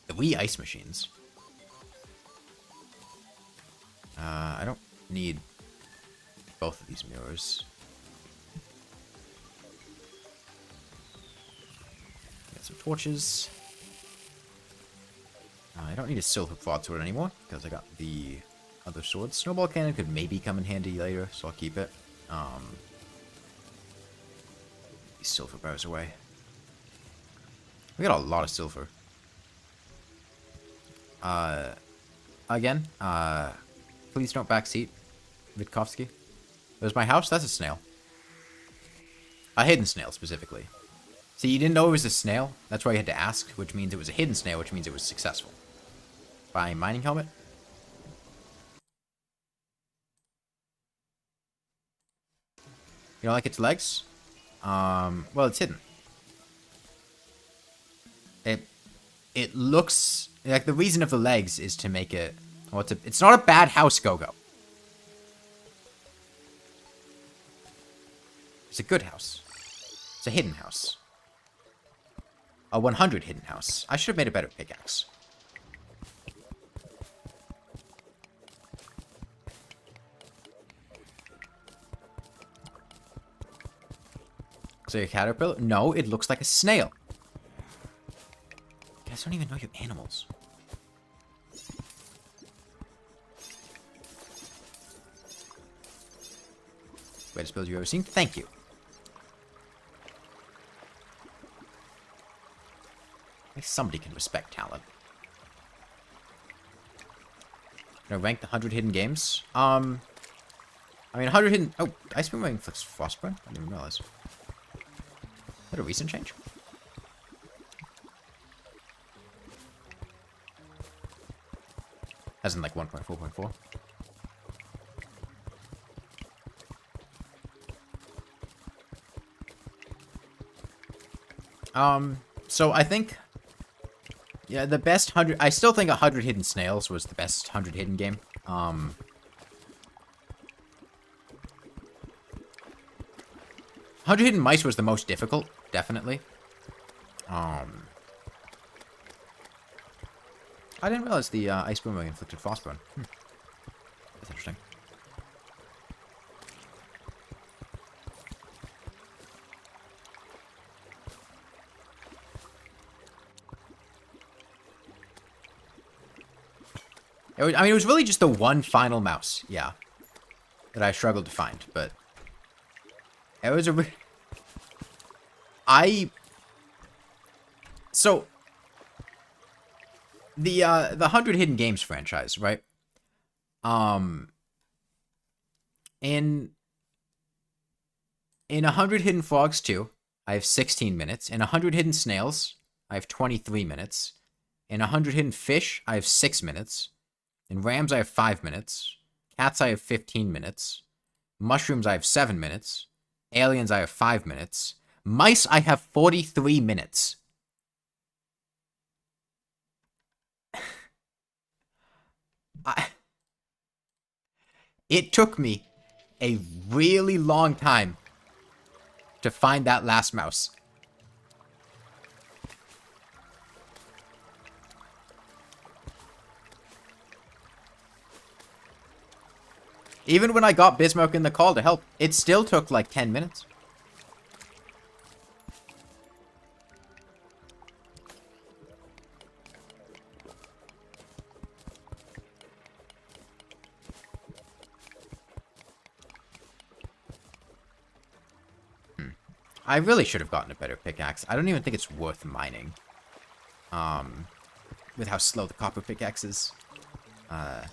3 ice machines. I don't need both of these mirrors. Get some torches. I don't need a silver broadsword anymore, because I got the other sword. Snowball cannon could maybe come in handy later, so I'll keep it. These silver bars away. We got a lot of silver. Again, please don't backseat, Vitkovsky. There's my house? That's a snail. A hidden snail, specifically. See, you didn't know it was a snail? That's why you had to ask, which means it was a hidden snail, which means it was successful. Buy mining helmet. You don't like its legs? Well, it's hidden. It looks like the reason of the legs is to make it. Well, it's not a bad house, Go-Go. It's a good house. It's a hidden house. A 100 hidden house. I should have made a better pickaxe. So a caterpillar? No, it looks like a snail. You guys don't even know your animals. Greatest build you've ever seen? Thank you. At least somebody can respect talent. Gonna rank the 100 hidden games. I mean, 100 hidden. Oh, Ice Beam inflicts Frostburn? I didn't even realize. Is that a recent change? As in like 1.4.4. So I think, yeah, the best 100, I still think 100 Hidden Snails was the best 100 Hidden game. 100 Hidden Mice was the most difficult, definitely. I didn't realize the Ice Boomerang inflicted Frostburn. That's interesting. I mean, it was really just the one final mouse, yeah, that I struggled to find, but it was a... So, the 100 Hidden Games franchise, right? In 100 Hidden Frogs 2, I have 16 minutes. In 100 Hidden Snails, I have 23 minutes. In 100 Hidden Fish, I have 6 minutes. In Rams, I have 5 minutes. Cats, I have 15 minutes. Mushrooms, I have 7 minutes. Aliens, I have 5 minutes. Mice, I have 43 minutes. It took me a really long time to find that last mouse. Even when I got Bismarck in the call to help, it still took like 10 minutes. I really should have gotten a better pickaxe. I don't even think it's worth mining. With how slow the copper pickaxe is. Got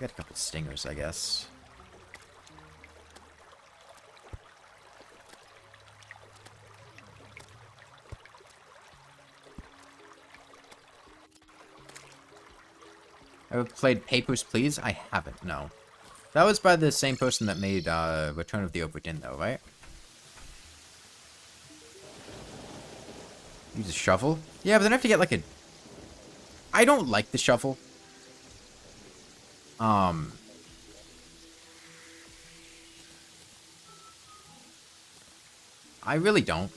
a couple stingers, I guess. Ever played Papers, Please? I haven't, no. That was by the same person that made Return of the Obra Dinn, though, right? Use a shovel? Yeah, but then I have to get like a... I don't like the shovel. I really don't.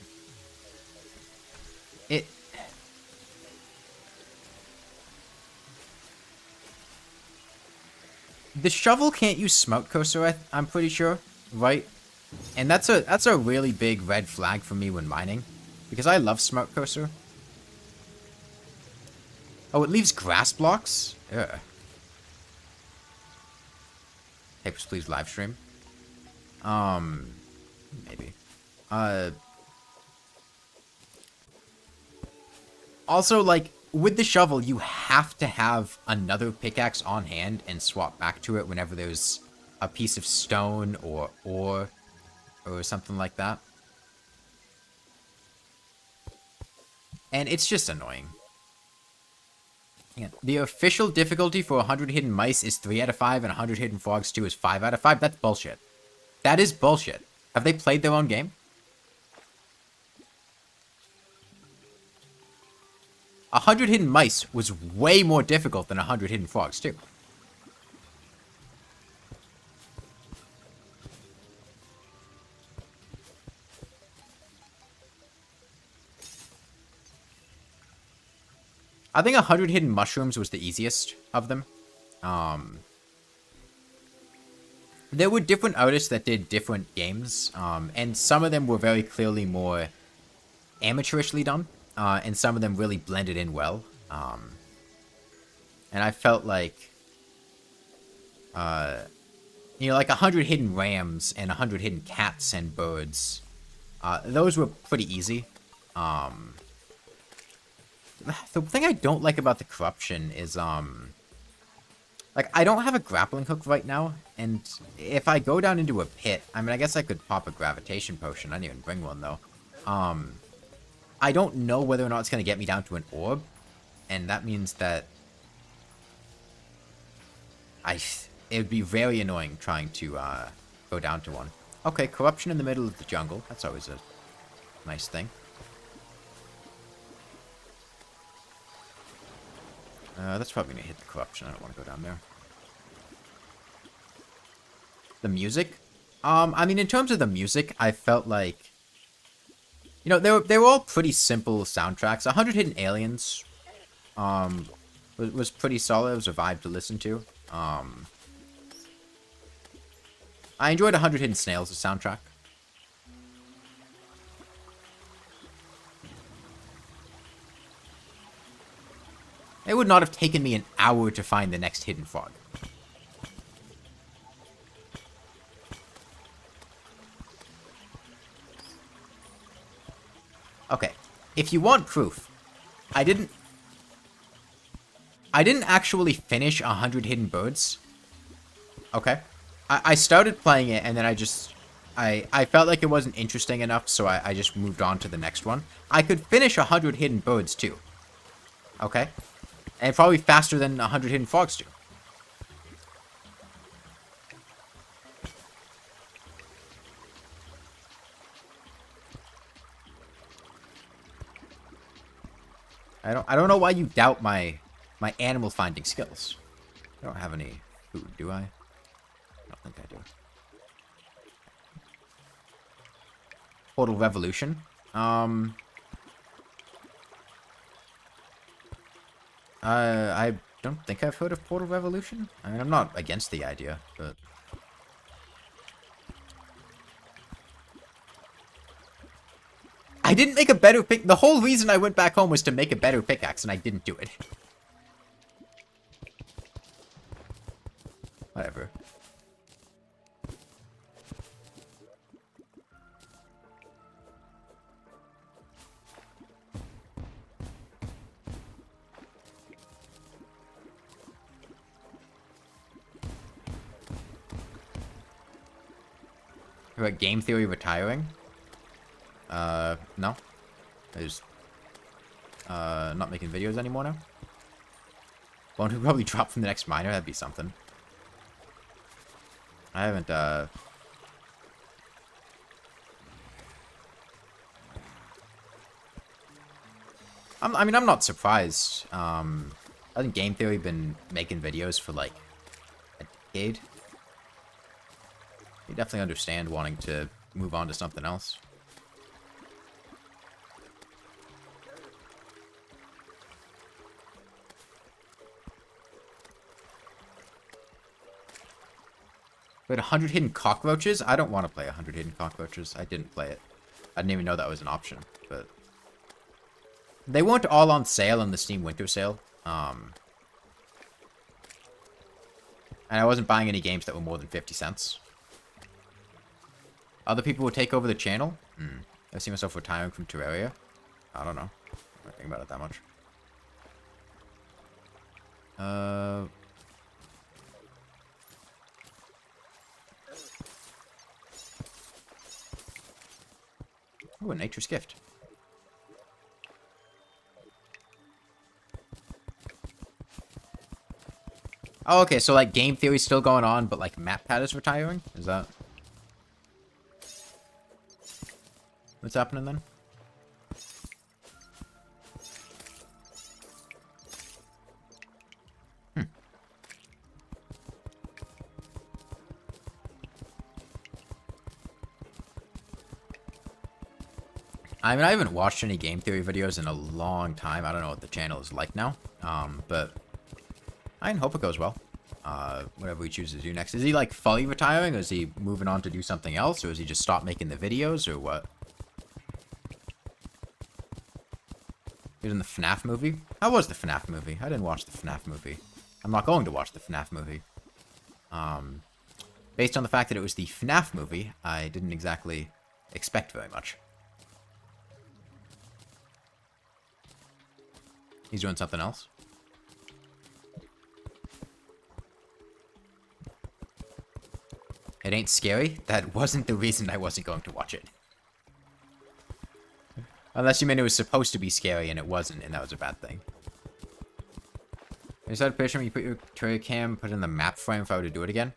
The shovel can't use Smoke Coaster, I'm pretty sure, right? And that's a really big red flag for me when mining, because I love Smoke Coaster. Oh, it leaves grass blocks? Ugh. Papers, Please live stream. Maybe. Also, like, with the shovel, you have to have another pickaxe on hand and swap back to it whenever there's a piece of stone or ore or something like that. And it's just annoying. Yeah. The official difficulty for 100 Hidden Mice is 3 out of 5 and 100 Hidden Frogs 2 is 5 out of 5. That's bullshit. That is bullshit. Have they played their own game? 100 Hidden Mice was way more difficult than 100 Hidden Frogs, too. I think 100 Hidden Mushrooms was the easiest of them. There were different artists that did different games, and some of them were very clearly more amateurishly done. And some of them really blended in well. And I felt like, you know, like 100 Hidden Rams and 100 Hidden Cats and Birds. Those were pretty easy. The thing I don't like about the corruption is, like, I don't have a grappling hook right now. And if I go down into a pit, I mean, I guess I could pop a gravitation potion. I didn't even bring one, though. I don't know whether or not it's going to get me down to an orb, and that means that it would be very annoying trying to go down to one. Okay, corruption in the middle of the jungle. That's always a nice thing. That's probably going to hit the corruption. I don't want to go down there. The music? I mean, in terms of the music, I felt like... You know, they were all pretty simple soundtracks. 100 Hidden Aliens was pretty solid. It was a vibe to listen to. I enjoyed 100 Hidden Snails as soundtrack. It would not have taken me an hour to find the next hidden frog. Okay, if you want proof, I didn't actually finish 100 Hidden Birds. Okay, I started playing it and then I felt like it wasn't interesting enough, so I just moved on to the next one. I could finish 100 Hidden Birds too. Okay, and probably faster than 100 Hidden Frogs too. I don't know why you doubt my animal finding skills. I don't have any food, do I? I don't think I do. Portal Revolution. I don't think I've heard of Portal Revolution. I mean, I'm not against the idea, but... I didn't make a better pick. The whole reason I went back home was to make a better pickaxe, and I didn't do it. Whatever. About game theory retiring? No. I just, not making videos anymore now. Won't we probably drop from the next miner? That'd be something. I haven't, I mean, I'm not surprised. I think Game Theory been making videos for, like, a decade. You definitely understand wanting to move on to something else. Wait, 100 hidden cockroaches? I don't want to play 100 hidden cockroaches. I didn't play it. I didn't even know that was an option, but... They weren't all on sale in the Steam Winter Sale. And I wasn't buying any games that were more than 50 cents. Other people would take over the channel? I see myself retiring from Terraria. I don't know. I don't think about it that much. Ooh, a Nature's Gift. Oh, okay, so, like, game theory's still going on, but, like, MapPad is retiring? Is that... what's happening then? I mean, I haven't watched any game theory videos in a long time. I don't know what the channel is like now. But I hope it goes well. Whatever he chooses to do next. Is he, like, fully retiring? Or is he moving on to do something else? Or is he just stop making the videos? Or what? He was in the FNAF movie? How was the FNAF movie? I didn't watch the FNAF movie. I'm not going to watch the FNAF movie. Based on the fact that it was the FNAF movie, I didn't exactly expect very much. He's doing something else. It ain't scary? That wasn't the reason I wasn't going to watch it. Unless you meant it was supposed to be scary and it wasn't, and that was a bad thing. Is that a picture when you put your tray cam, put it in the map frame if I were to do it again?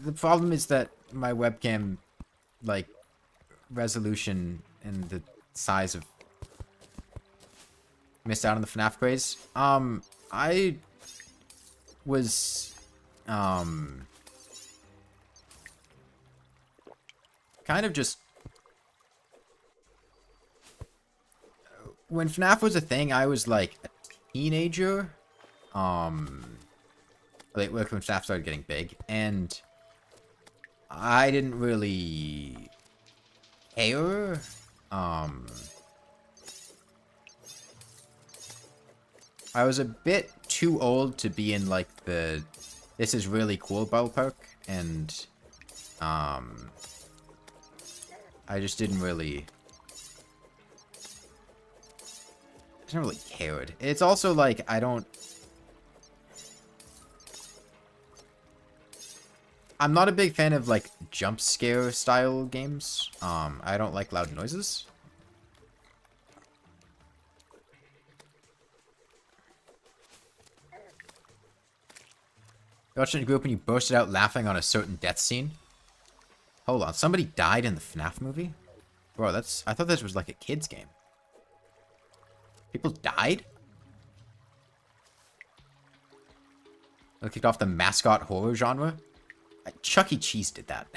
The problem is that my webcam, like, resolution and the size of... missed out on the FNAF craze. I was, kind of just... when FNAF was a thing, I was, like, a teenager. Like, when FNAF started getting big, and I didn't really care. I was a bit too old to be in, like, the this is really cool ballpark, and I just didn't really care. It's also, like, I'm not a big fan of, like, jump scare style games. I don't like loud noises. You watched it in a group and you bursted out laughing on a certain death scene. Hold on, somebody died in the FNAF movie? Bro, I thought this was like a kid's game. People died? They kicked off the mascot horror genre? Chuck E. Cheese did that.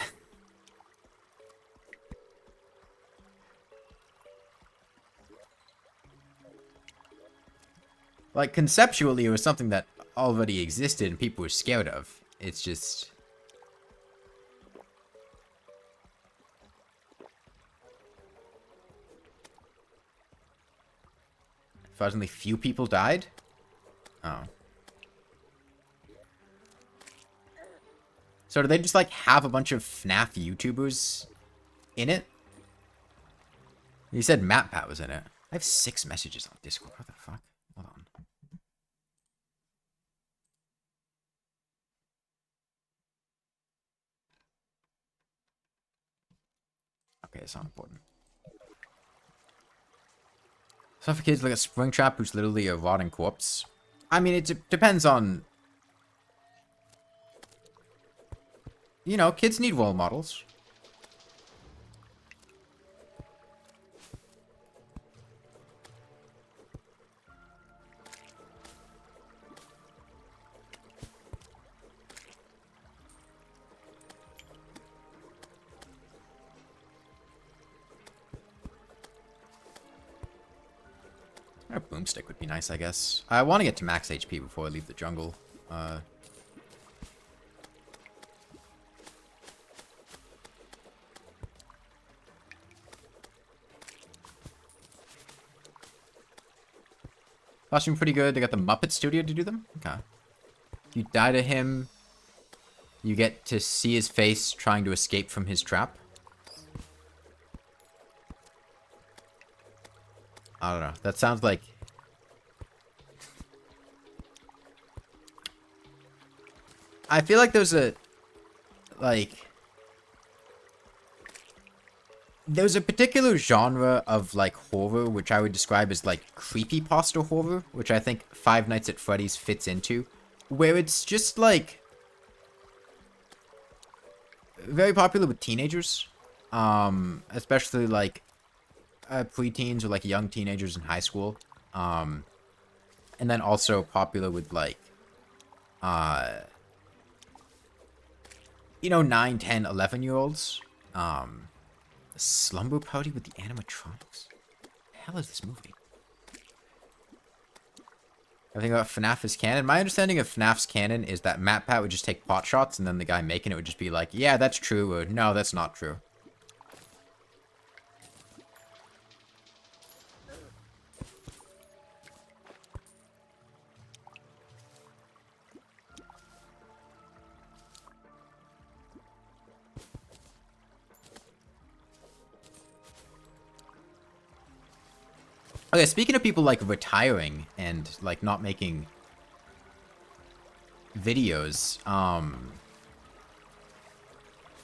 Like, conceptually, it was something that already existed and people were scared of. It's just... Surprisingly few people died? Oh. So do they just, like, have a bunch of FNAF YouTubers in it? You said MatPat was in it. I have 6 messages on Discord. What the fuck? Hold on. Okay, it's not important. Stuff for kids like a Springtrap who's literally a rotting corpse. I mean, it depends on... You know, kids need role models. A boomstick would be nice, I guess. I want to get to max HP before I leave the jungle. Costume pretty good. They got the Muppet Studio to do them? Okay. You die to him. You get to see his face trying to escape from his trap. I don't know. That sounds like... I feel like there's a... Like... There's a particular genre of, like, horror, which I would describe as, like, creepypasta horror, which I think Five Nights at Freddy's fits into, where it's just, like... very popular with teenagers. Especially, like... preteens or like young teenagers in high school, and then also popular with like you know, 9, 10, 11-year-olds. Slumber Party with the animatronics. The hell is this movie? Everything about FNAF is canon. My understanding of FNAF's canon is that MatPat would just take pot shots and then the guy making it would just be like, yeah, that's true, or no, that's not true. Okay, speaking of people, like, retiring and, like, not making videos, and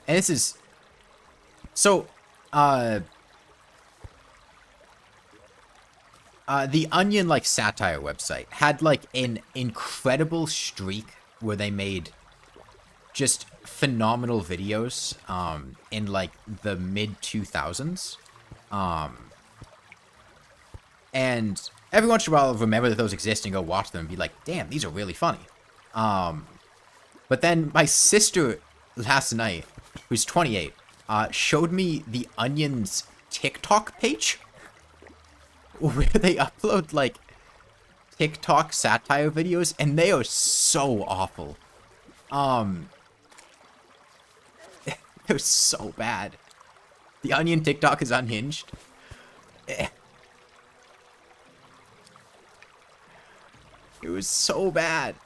this is... So, the Onion, like, satire website had, like, an incredible streak where they made just phenomenal videos, in, like, the mid-2000s, and every once in a while, I'll remember that those exist and go watch them and be like, damn, these are really funny. But then my sister last night, who's 28, showed me the Onion's TikTok page, where they upload, like, TikTok satire videos, and they are so awful. They're so bad. The Onion TikTok is unhinged. It was so bad.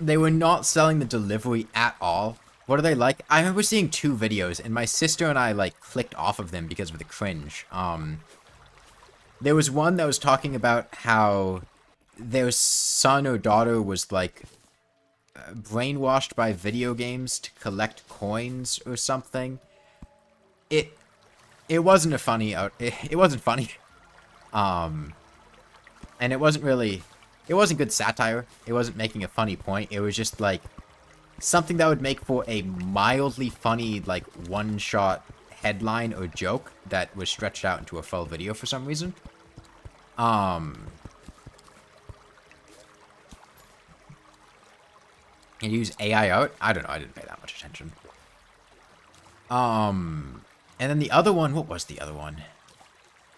They were not selling the delivery at all. What are they like? I remember seeing 2 videos, and my sister and I, like, clicked off of them because of the cringe. There was one that was talking about how their son or daughter was, like, brainwashed by video games to collect coins or something. It wasn't a funny... It wasn't funny. And it wasn't really... It wasn't good satire. It wasn't making a funny point. It was just, like, something that would make for a mildly funny, like, one-shot headline or joke that was stretched out into a full video for some reason. And use AI out? I don't know, I didn't pay that much attention. And then the other one, what was the other one?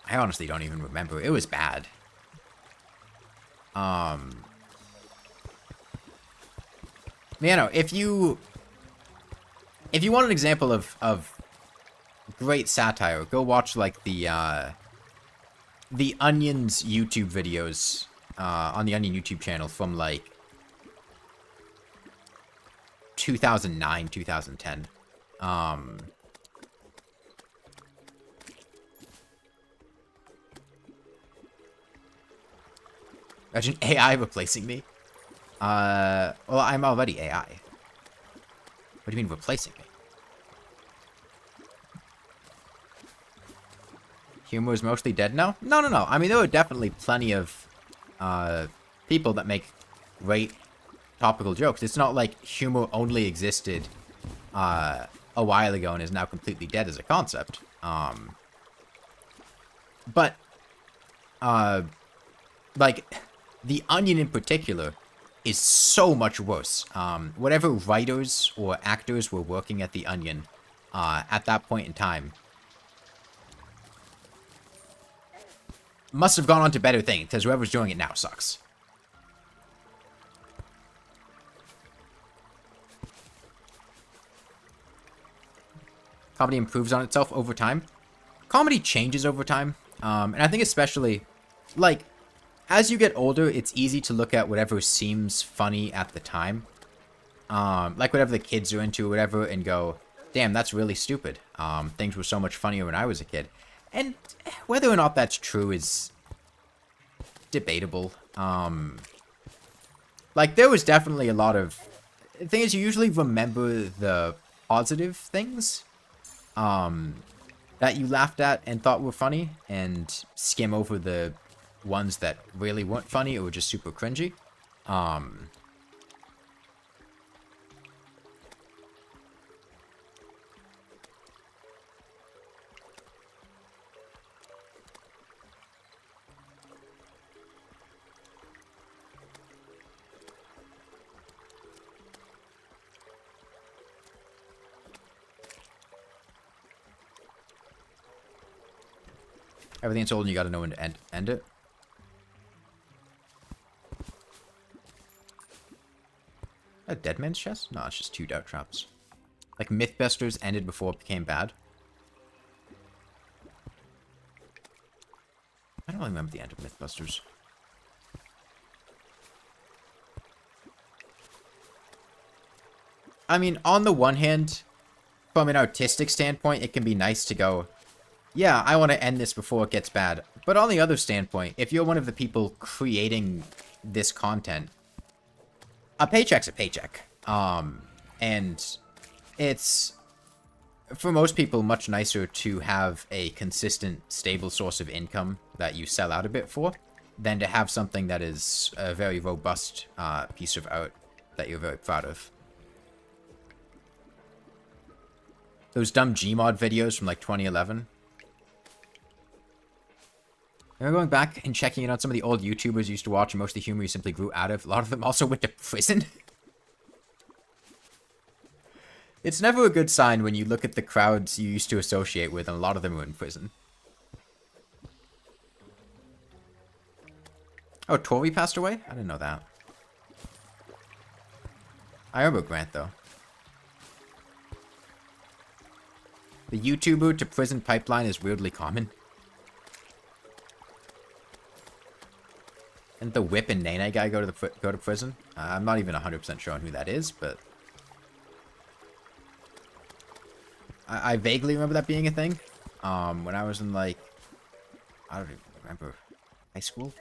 I honestly don't even remember. It was bad. You know, if you want an example of great satire, go watch like the Onion's YouTube videos on the Onion YouTube channel from like 2009, 2010. Imagine AI replacing me. Well, I'm already AI. What do you mean replacing me? Humor is mostly dead now? No. I mean, there are definitely plenty of people that make great topical jokes. It's not like humor only existed a while ago and is now completely dead as a concept. But like, The Onion in particular is so much worse. Whatever writers or actors were working at The Onion at that point in time must have gone on to better things, because whoever's doing it now sucks. Comedy improves on itself over time. Comedy changes over time. And I think especially, like, as you get older, it's easy to look at whatever seems funny at the time. Like whatever the kids are into or whatever, and go, damn, that's really stupid. Things were so much funnier when I was a kid. And whether or not that's true is debatable. Like, there was definitely a lot of... The thing is, you usually remember the positive things that you laughed at and thought were funny, and skim over the ones that really weren't funny or were just super cringy. Everything's old and you gotta know when to end it. A dead man's chest? No, it's just 2 doubt traps. Like, Mythbusters ended before it became bad. I don't really remember the end of Mythbusters. I mean, on the one hand, from an artistic standpoint, it can be nice to go, yeah, I want to end this before it gets bad. But on the other standpoint, if you're one of the people creating this content, a paycheck's a paycheck. And it's, for most people, much nicer to have a consistent, stable source of income that you sell out a bit for, than to have something that is a very robust piece of art that you're very proud of. Those dumb Gmod videos from, like, 2011. Remember going back and checking in on some of the old YouTubers you used to watch and most of the humor you simply grew out of? A lot of them also went to prison. It's never a good sign when you look at the crowds you used to associate with and a lot of them were in prison. Oh, Tori passed away? I didn't know that. I remember Grant, though. The YouTuber to prison pipeline is weirdly common. Didn't the Whip and Nene guy go to prison? I'm not even 100% sure on who that is, but... I vaguely remember that being a thing. When I was in, like... I don't even remember. High school?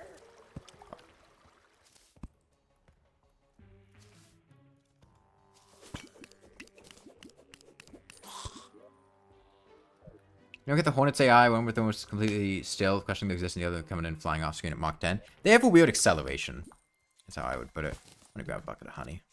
You don't get the Hornets AI, one with them was completely still, questioning their existence, the other coming in flying off screen at Mach 10. They have a weird acceleration. That's how I would put it. I'm gonna grab a bucket of honey.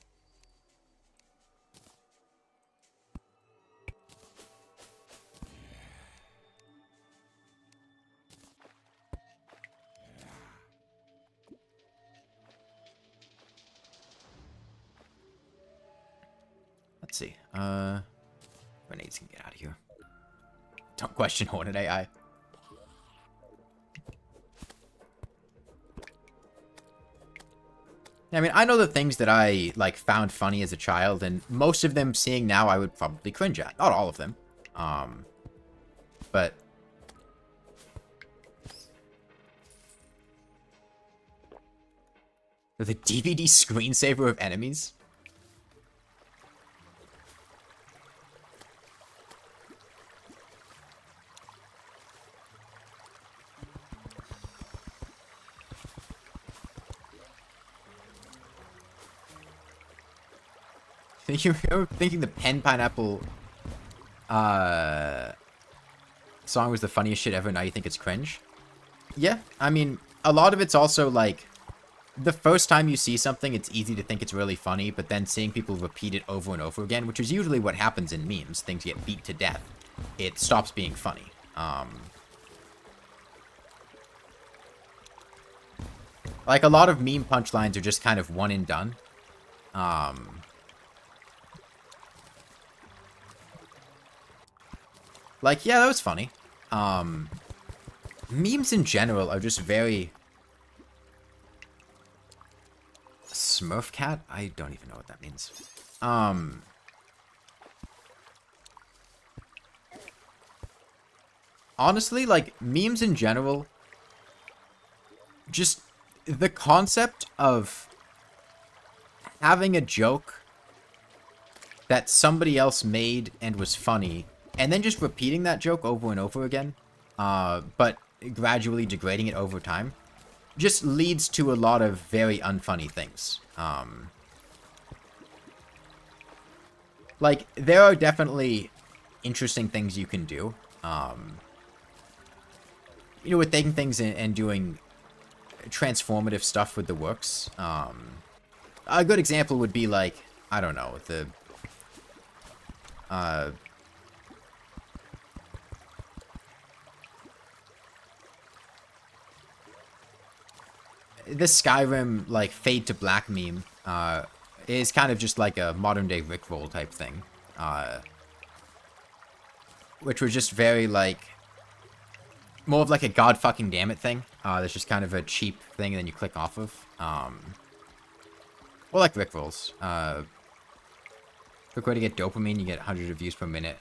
Grenades can get out of here. Don't question Hornet AI. I mean, I know the things that I, like, found funny as a child, and most of them seeing now I would probably cringe at. Not all of them. But... the DVD screensaver of enemies? You remember thinking the Pen Pineapple song was the funniest shit ever, now you think it's cringe? Yeah, I mean, a lot of it's also like, the first time you see something, it's easy to think it's really funny, but then seeing people repeat it over and over again, which is usually what happens in memes, things get beat to death, it stops being funny. Like, a lot of meme punchlines are just kind of one and done. Like, yeah, that was funny. Memes in general are just very... Smurf cat? I don't even know what that means. Honestly, like, memes in general... just the concept of having a joke that somebody else made and was funny... and then just repeating that joke over and over again, but gradually degrading it over time, just leads to a lot of very unfunny things. Like, there are definitely interesting things you can do. You know, with taking things and doing transformative stuff with the works. A good example would be, like, I don't know, this Skyrim, like, fade to black meme, is kind of just like a modern-day Rickroll type thing. Which was just very, like, more of like a god fucking damn it thing. That's just kind of a cheap thing and then you click off of. Or like Rickrolls. Quick way to get dopamine, you get hundreds of views per minute.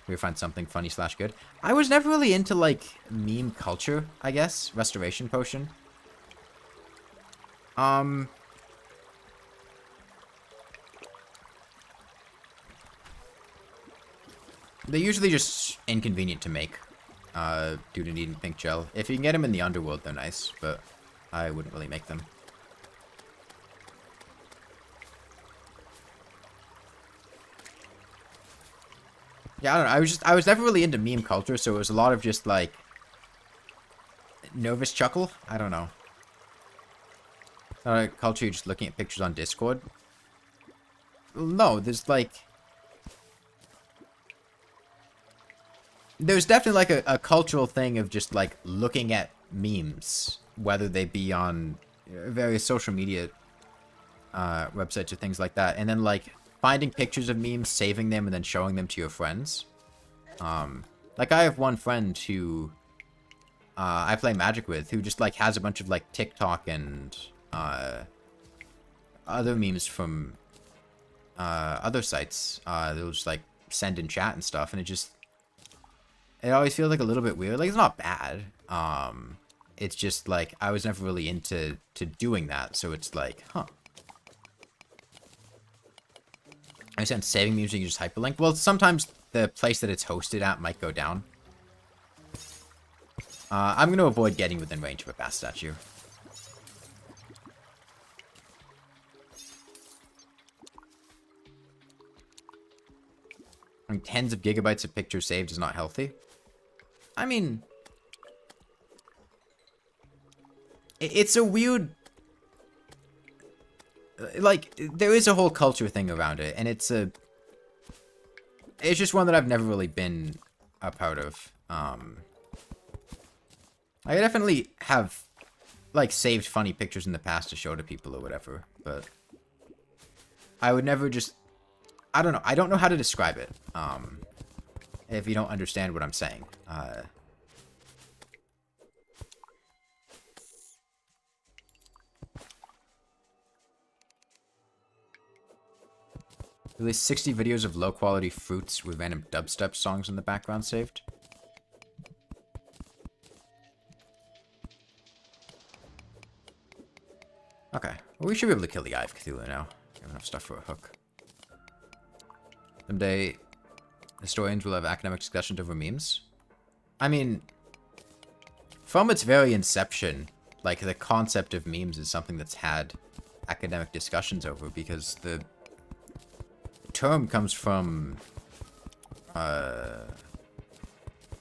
We find something funny / good. I was never really into, like, meme culture, I guess. Restoration Potion. They're usually just inconvenient to make, due to needing pink gel. If you can get them in the underworld, they're nice, but I wouldn't really make them. Yeah, I don't know, I was never really into meme culture, so it was a lot of just, like, nervous chuckle? I don't know. Culture, you're just looking at pictures on Discord? No, there's, like... There's definitely, like, a cultural thing of just, like, looking at memes. Whether they be on various social media websites or things like that. And then, like, finding pictures of memes, saving them, and then showing them to your friends. Like, I have one friend who I play Magic with, who just, like, has a bunch of, like, TikTok and... other memes from other sites. They'll just like send in chat and stuff, and it always feels like a little bit weird. Like, it's not bad. It's just like I was never really into doing that, so it's like, huh. I understand saving music, you just hyperlink. Well, sometimes the place that it's hosted at might go down. I'm gonna avoid getting within range of a bass statue. And tens of gigabytes of pictures saved is not healthy. I mean... It's a weird... Like, there is a whole culture thing around it, and it's just one that I've never really been a part of. I definitely have, like, saved funny pictures in the past to show to people or whatever, but... I would never just I don't know. I don't know how to describe it. If you don't understand what I'm saying. At least 60 videos of low-quality fruits with random dubstep songs in the background saved. Okay. Well, we should be able to kill the Eye of Cthulhu now. We have enough stuff for a hook. Someday, historians will have academic discussions over memes. I mean, from its very inception, like, the concept of memes is something that's had academic discussions over, because the term comes from,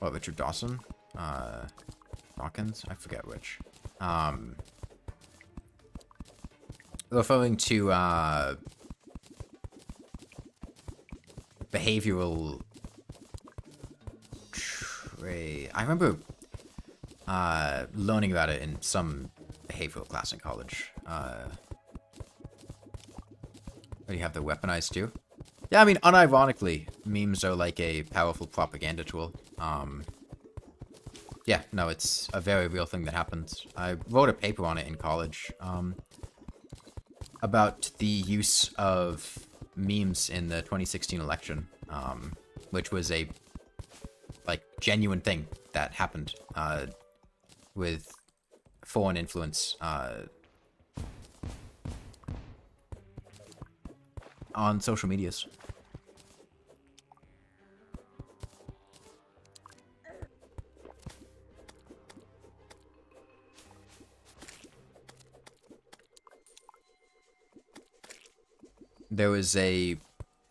Richard Dawson? Dawkins? I forget which. Referring to, behavioral trait. I remember, learning about it in some behavioral class in college. Do you have the weaponized too? Yeah, I mean, unironically, memes are like a powerful propaganda tool. Yeah, no, it's a very real thing that happens. I wrote a paper on it in college, about the use of memes in the 2016 election, which was a, like, genuine thing that happened, with foreign influence, on social medias. There was a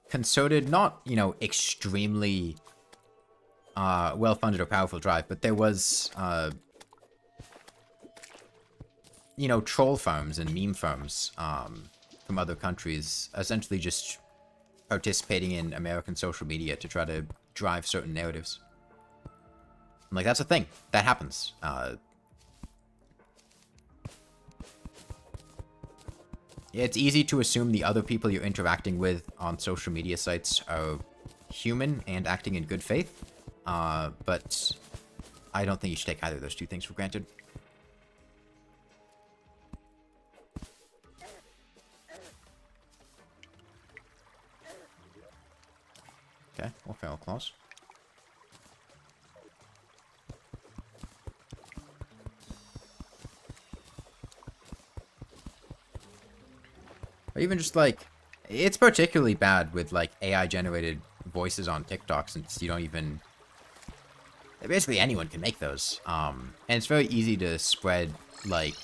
concerted, not, you know, extremely well-funded or powerful drive, but there was, you know, troll farms and meme farms from other countries, essentially just participating in American social media to try to drive certain narratives. Like, that's a thing. That happens. It's easy to assume the other people you're interacting with on social media sites are human and acting in good faith, but I don't think you should take either of those two things for granted. Okay, more feral claws. Or even just, like, it's particularly bad with, like, AI-generated voices on TikTok, since you don't even... Basically, anyone can make those. And it's very easy to spread, like,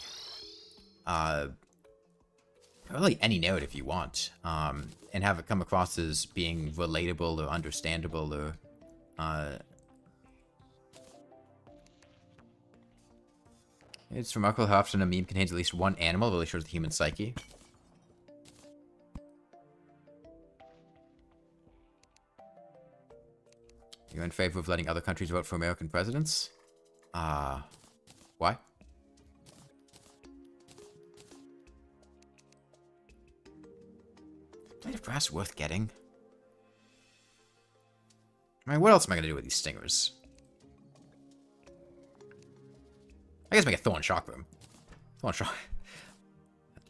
really any narrative you want, and have it come across as being relatable or understandable or, It's remarkable how often a meme contains at least one animal, really shows the human psyche. You're in favor of letting other countries vote for American presidents? Why? Blade of Grass worth getting? I mean, what else am I going to do with these stingers? I guess make a Thorn Chakram. Thorn Chakram.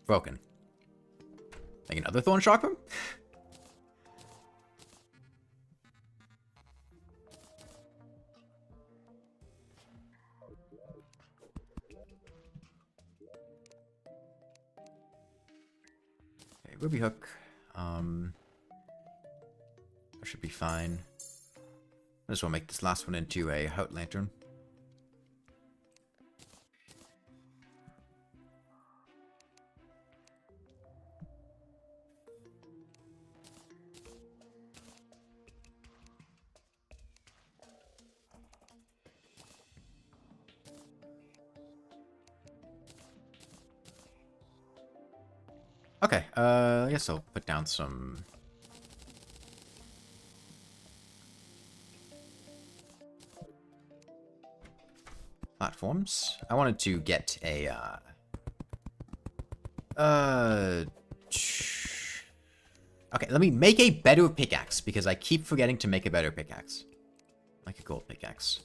Broken. Make another Thorn Chakram? Okay, Ruby Hook. That should be fine. I just want to make this last one into a Hout Lantern. Okay, I guess I'll put down some... platforms. I wanted to get a, Okay, let me make a better pickaxe, because I keep forgetting to make a better pickaxe. Like a gold pickaxe.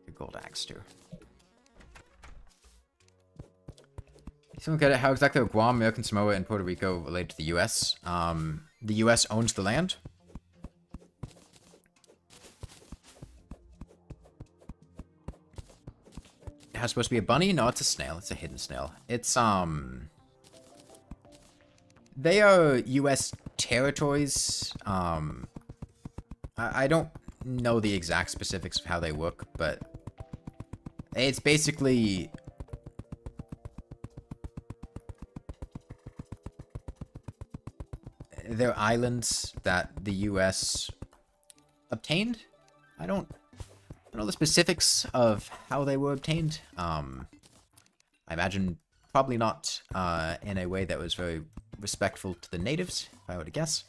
A gold axe, too. Someone get it. How exactly are Guam, American Samoa, and Puerto Rico related to the U.S.? The U.S. owns the land. It has supposed to be a bunny? No, it's a snail. It's a hidden snail. It's, they are U.S. territories. I don't know the exact specifics of how they work, but it's basically... they're islands that the U.S. obtained. I don't know the specifics of how they were obtained. I imagine probably not in a way that was very respectful to the natives, if I were to guess.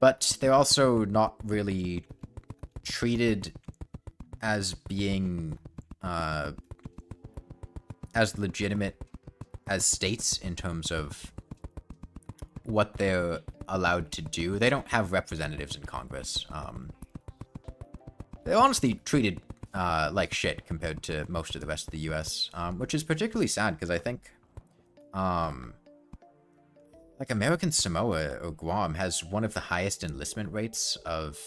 But they're also not really treated as being as legitimate as states in terms of what they're allowed to do. They don't have representatives in Congress. They're honestly treated like shit compared to most of the rest of the U.S., which is particularly sad because I think like American Samoa or Guam has one of the highest enlistment rates of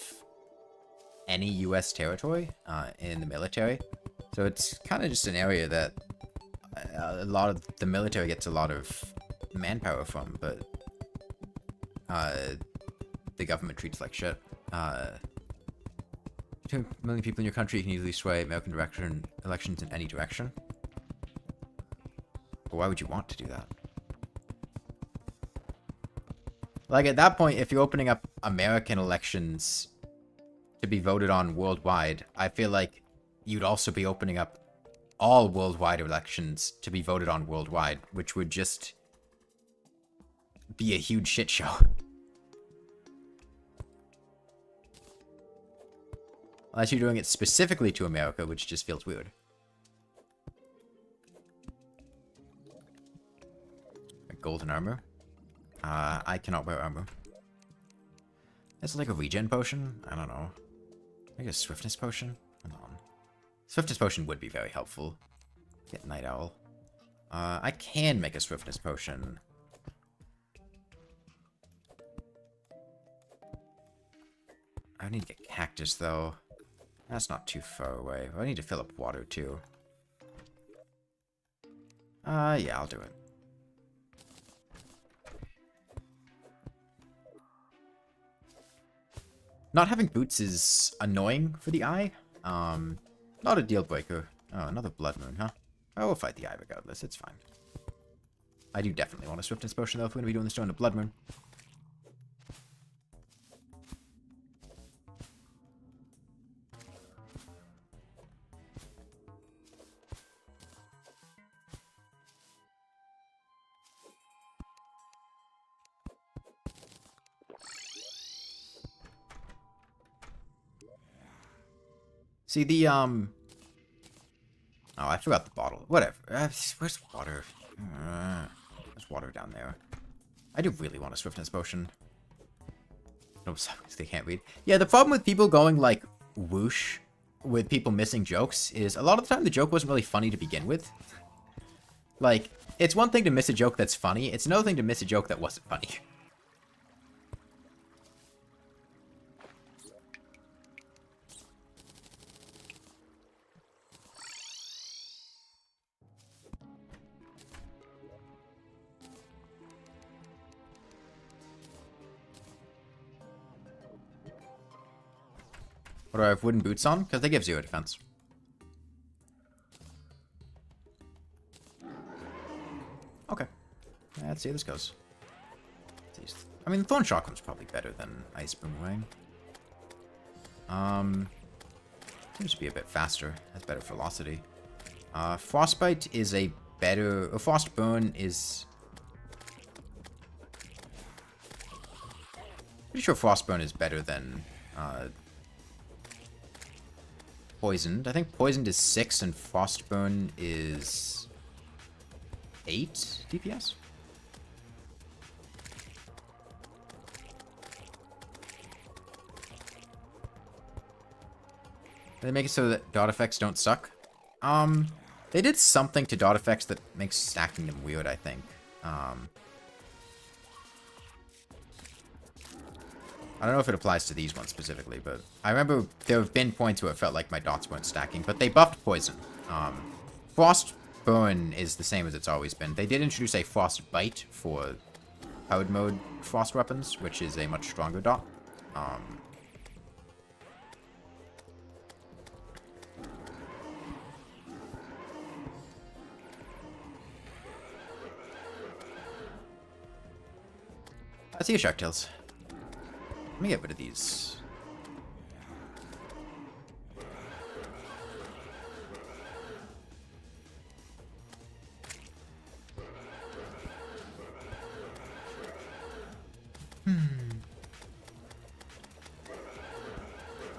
any U.S. territory in the military. So it's kind of just an area that a lot of the military gets a lot of manpower from, but the government treats like shit. 2 million people in your country can easily sway American elections in any direction. But why would you want to do that? Like, at that point, if you're opening up American elections to be voted on worldwide, I feel like you'd also be opening up all worldwide elections to be voted on worldwide, which would just be a huge shit show. Unless you're doing it specifically to America, which just feels weird. Golden armor. I cannot wear armor. It's like a regen potion? I don't know. Maybe a swiftness potion? Hold on. Swiftness potion would be very helpful. Get Night Owl. I can make a swiftness potion. I need to get cactus, though. That's not too far away. I need to fill up water, too. Yeah, I'll do it. Not having boots is annoying for the eye. Not a deal breaker. Oh, another blood moon, huh? I will fight the eye regardless. It's fine. I do definitely want a swiftness potion, though, if we're going to be doing this during the blood moon. See, the, oh, I forgot the bottle. Whatever. Where's water? There's water down there. I do really want a swiftness potion. No, they can't read. Yeah, the problem with people going, like, whoosh with people missing jokes is a lot of the time the joke wasn't really funny to begin with. Like, it's one thing to miss a joke that's funny. It's another thing to miss a joke that wasn't funny. What do I have wooden boots on? Because they give 0 defense. Okay. Let's see how this goes. I mean, Thorn Shotgun's probably better than Ice Boomerang. Seems to be a bit faster. Has better velocity. Frostbite is a better... Frostburn is... Pretty sure Frostburn is better than... Poisoned. I think Poisoned is 6 and Frostburn is 8 DPS. They make it so that dot effects don't suck. They did something to dot effects that makes stacking them weird, I think. I don't know if it applies to these ones specifically, but I remember there have been points where it felt like my dots weren't stacking, but they buffed poison. Frost Burn is the same as it's always been. They did introduce a Frost Bite for powered mode frost weapons, which is a much stronger dot. I see a Shark Tails. Let me get rid of these.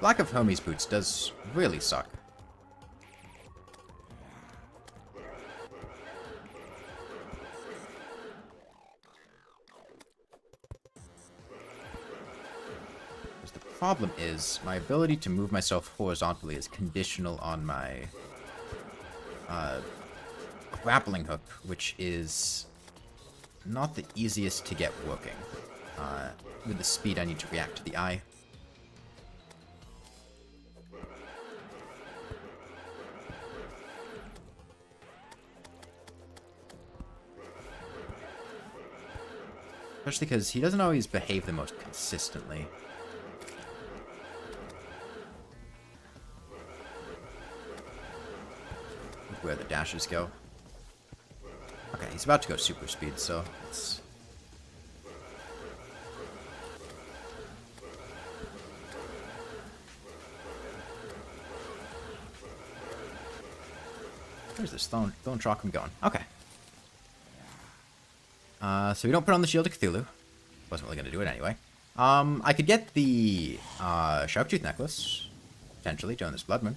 Lack of Hermes boots does really suck. The problem is, my ability to move myself horizontally is conditional on my grappling hook, which is not the easiest to get working. With the speed I need to react to the eye. Especially because he doesn't always behave the most consistently. Where the dashes go. Okay, he's about to go super speed, so let's... Where's this Thorn Chakram going? Okay. So we don't put on the Shield of Cthulhu. Wasn't really going to do it anyway. I could get the Sharptooth Necklace, potentially, during this Blood Moon.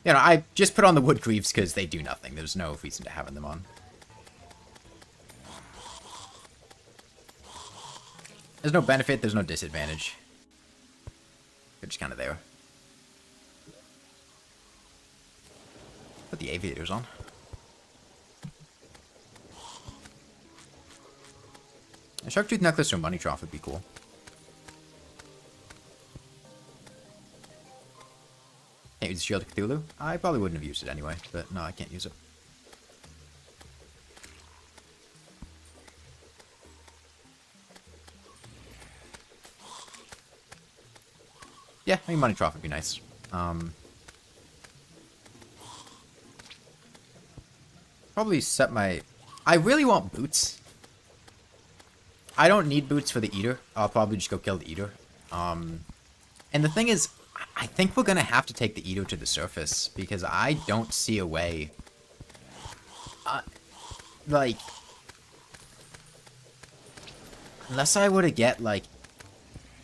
You know, I just put on the Wood Greaves because they do nothing. There's no reason to having them on. There's no benefit, there's no disadvantage. They're just kind of there. Put the aviators on. A Sharptooth Necklace or Money Trough would be cool. Can't use the Shield of Cthulhu? I probably wouldn't have used it anyway, but no, I can't use it. Yeah, I mean, Money Trough would be nice. Probably set my... I really want boots. I don't need boots for the Eater. I'll probably just go kill the Eater. And the thing is, I think we're going to have to take the Eater to the surface, because I don't see a way... like... Unless I were to get, like...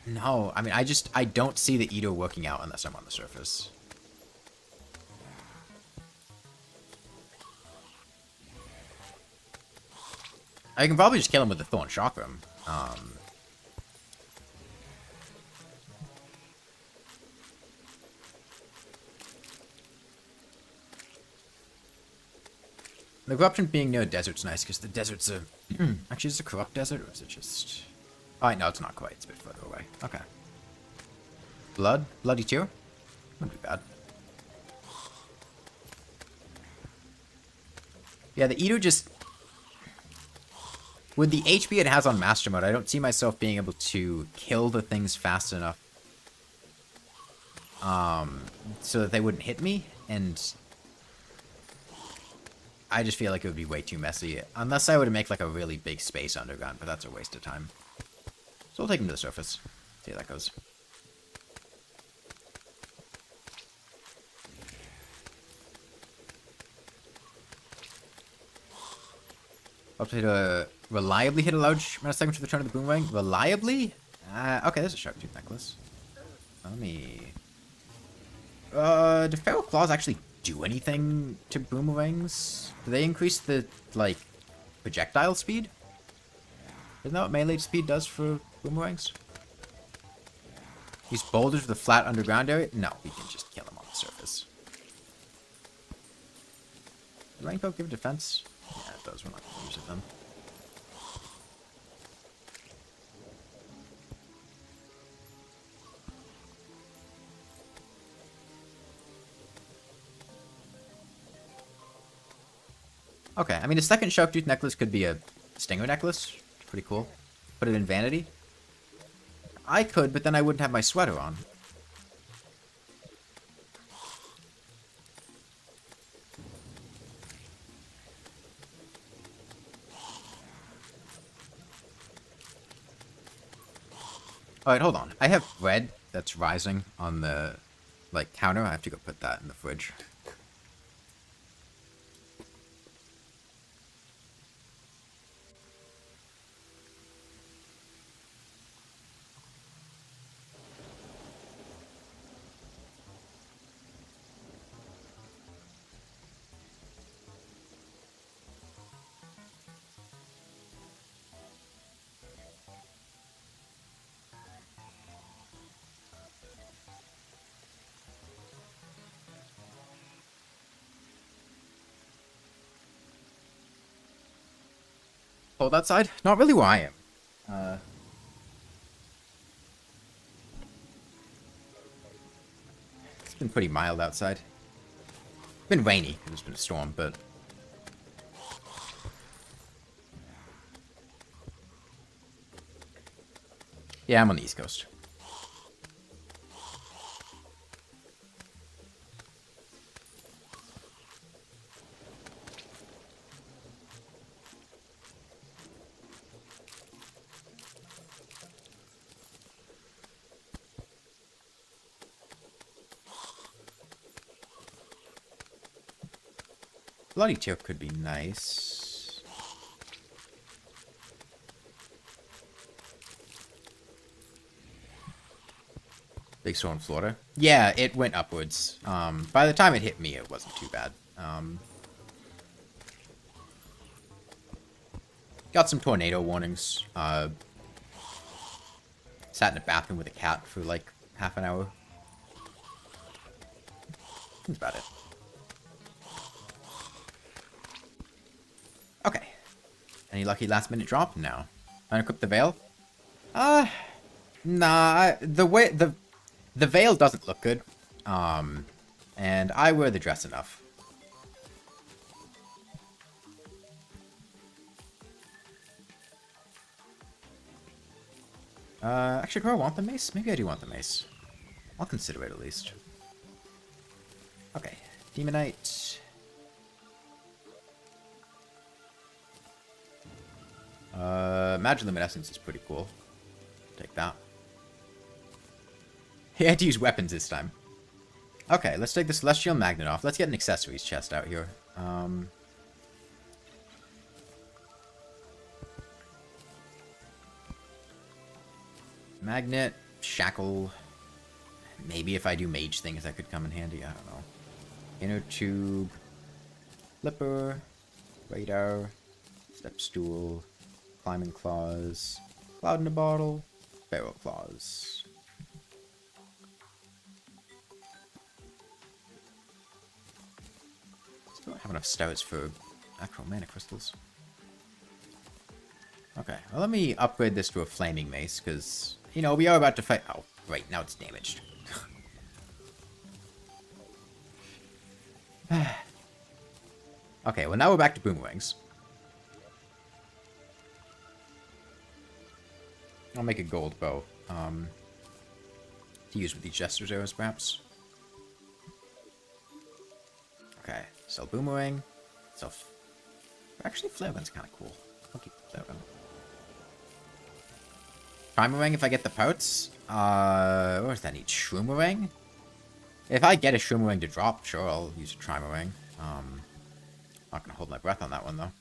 No, I mean, I don't see the Eater working out unless I'm on the surface. I can probably just kill him with the Thorn Chakram. The corruption being near a desert's nice, because the desert's a... Actually, is it a corrupt desert, or is it just... Oh, no, it's not quite. It's a bit further away. Okay. Blood? Bloody Tear? Wouldn't be bad. Yeah, the Eater just... With the HP it has on Master Mode, I don't see myself being able to kill the things fast enough so that they wouldn't hit me, and I just feel like it would be way too messy, unless I were to make like a really big space underground, but that's a waste of time. So we'll take him to the surface, see how that goes. Up to reliably hit a large amount of segments with the turn of the boomerang. Reliably? Okay, there's a Sharptooth Necklace. Let me... do Feral Claws actually do anything to boomerangs? Do they increase the, like, projectile speed? Isn't that what melee speed does for boomerangs? Use boulders with a flat underground area? No, we can just kill them on the surface. Does raincoat give defense? Yeah, it does. We're not going to use it then. Okay, I mean, a second shark tooth necklace could be a stinger necklace. Pretty cool. Put it in vanity. I could, but then I wouldn't have my sweater on. Alright, hold on. I have bread that's rising on the, like, counter. I have to go put that in the fridge. Cold outside? Not really where I am. It's been pretty mild outside. It's been rainy. It's been a storm, but... Yeah, I'm on the East Coast. Bloody tear could be nice. Big storm in Florida. Yeah, it went upwards. By the time it hit me, it wasn't too bad. Got some tornado warnings. Sat in a bathroom with a cat for like half an hour. That's about it. Okay. Any lucky last minute drop? No. Unequip the veil? Nah. The veil doesn't look good. And I wear the dress enough. Actually, do I want the mace? Maybe I do want the mace. I'll consider it at least. Okay. Demonite. Magiluminescence is pretty cool. Take that. He had to use weapons this time. Okay, let's take the Celestial Magnet off. Let's get an accessories chest out here. Magnet, shackle. Maybe if I do mage things that could come in handy. I don't know. Inner tube. Flipper. Radar. Step stool. Climbing claws. Cloud in a bottle. Barrel claws. Still don't have enough stouts for actual mana crystals. Okay, well let me upgrade this to a flaming mace, because, you know, we are about to fight... Oh, right, now it's damaged. Okay, well now we're back to boomerangs. I'll make a gold bow. To use with these Jester's arrows, perhaps. Okay, sell boomerang. Sell... Actually, flare gun's kind of cool. I'll keep the flare gun. Trimarang if I get the parts. What does that need? Shroomerang? If I get a Shroomerang to drop, sure, I'll use a Trimarang. Not gonna hold my breath on that one, though.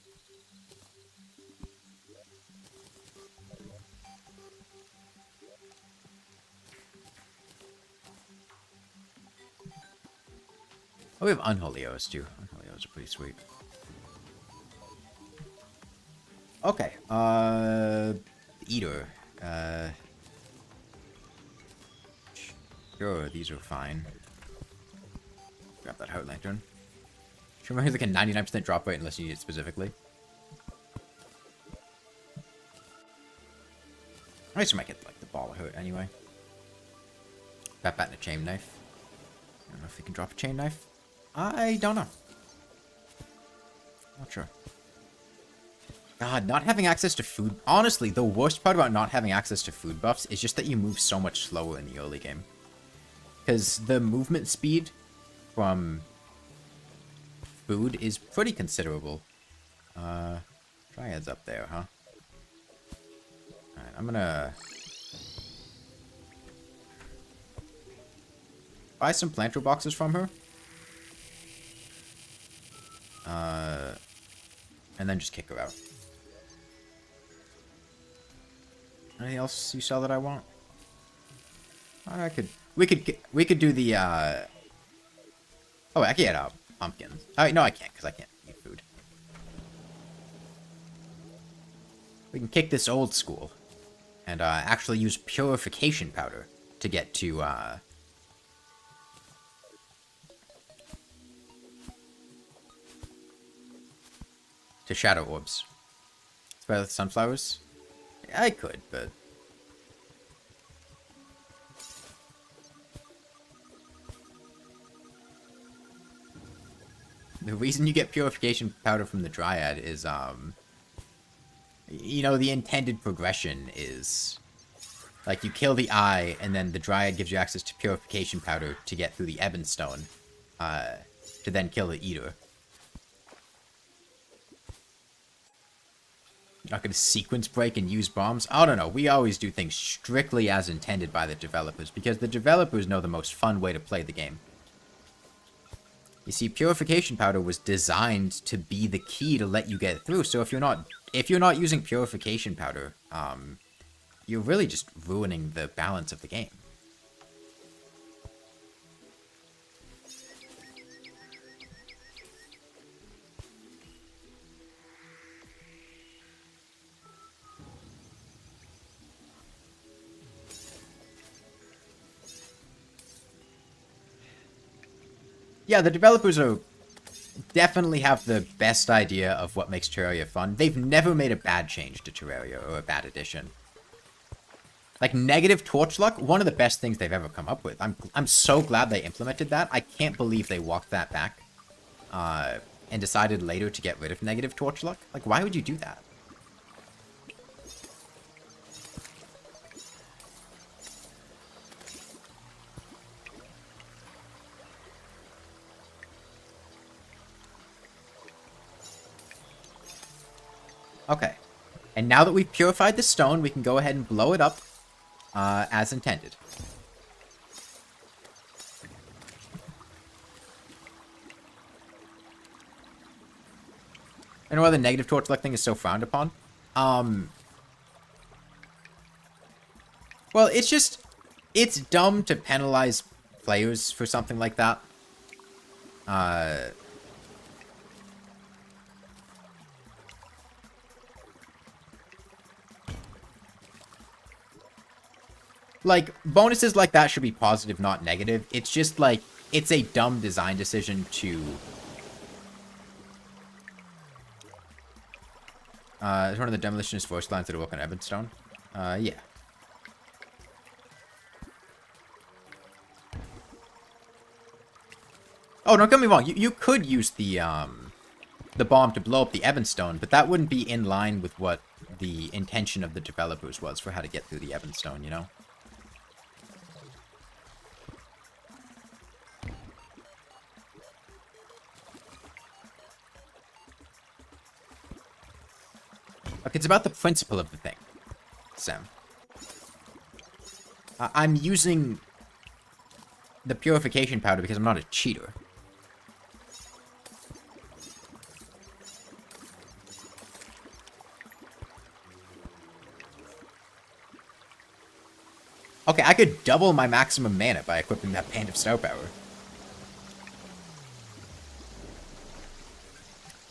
Oh, we have Unholy O's, too. Unholy O's are pretty sweet. Okay, Eater. Sure, these are fine. Grab that Heart Lantern. Remember, like a 99% drop rate unless you need it specifically. I just might get like the ball of hurt anyway. Bat and a chain knife. I don't know if we can drop a chain knife. I don't know. Not sure. God, not having access to food. Honestly, the worst part about not having access to food buffs is just that you move so much slower in the early game. Because the movement speed from food is pretty considerable. Triad's up there, huh? Alright, I'm gonna buy some planter boxes from her. And then just kick her out. Anything else you sell that I want? We could do the, oh, I can get pumpkins. No, I can't, because I can't eat food. We can kick this old school. And, actually use purification powder to get to, shadow orbs. It's better with sunflowers? Yeah, I could, but the reason you get purification powder from the Dryad is, you know, the intended progression is, like, you kill the eye, and then the Dryad gives you access to purification powder to get through the Ebonstone, to then kill the Eater. Not going to sequence break and use bombs? I don't know. We always do things strictly as intended by the developers, because the developers know the most fun way to play the game. You see, purification powder was designed to be the key to let you get through. So if you're not using purification powder, you're really just ruining the balance of the game. Yeah, the developers definitely have the best idea of what makes Terraria fun. They've never made a bad change to Terraria or a bad addition. Like, negative torch luck, one of the best things they've ever come up with. I'm so glad they implemented that. I can't believe they walked that back and decided later to get rid of negative torch luck. Like, why would you do that? Okay, and now that we've purified the stone, we can go ahead and blow it up as intended. I know why the negative torch luck thing is so frowned upon. Well, it's dumb to penalize players for something like that. Like, bonuses like that should be positive, not negative. It's just, like, it's a dumb design decision to... is one of the demolitionist voice lines that work on Ebonstone? Yeah. Oh, don't get me wrong. You could use the bomb to blow up the Ebonstone, but that wouldn't be in line with what the intention of the developers was for how to get through the Ebonstone, you know? Look, it's about the principle of the thing, Sam. I'm using the purification powder because I'm not a cheater. Okay, I could double my maximum mana by equipping that Band of Star Power.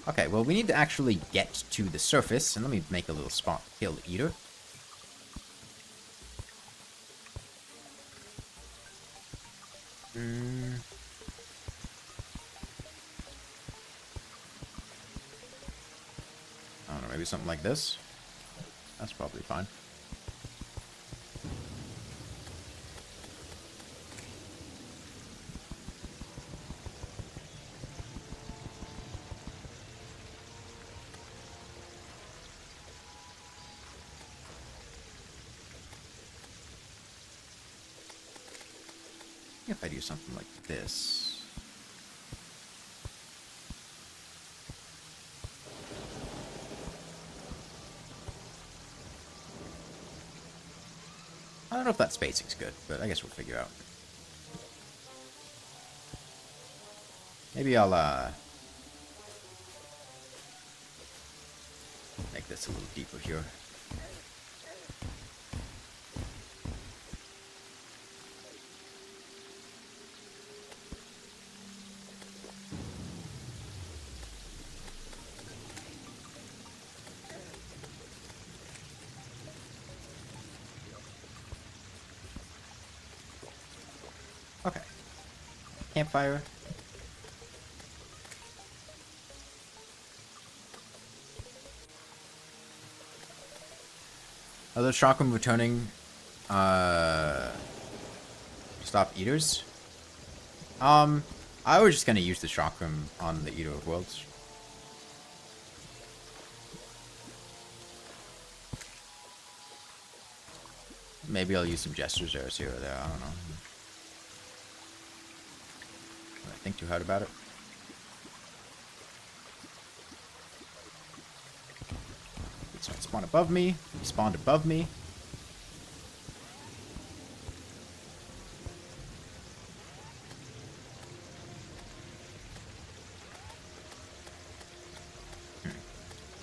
Okay, well, we need to actually get to the surface, and let me make a little spot to kill the Eater. Mm. I don't know, maybe something like this? That's probably fine. If I do something like this. I don't know if that spacing's good, but I guess we'll figure out. Maybe I'll, make this a little deeper here. Okay. Campfire. Are those chakram returning stop eaters? I was just gonna use the chakram on the Eater of Worlds. Maybe I'll use some gestures errors here or there, I don't know. I think too hard about it. It's gonna spawn above me. He spawned above me.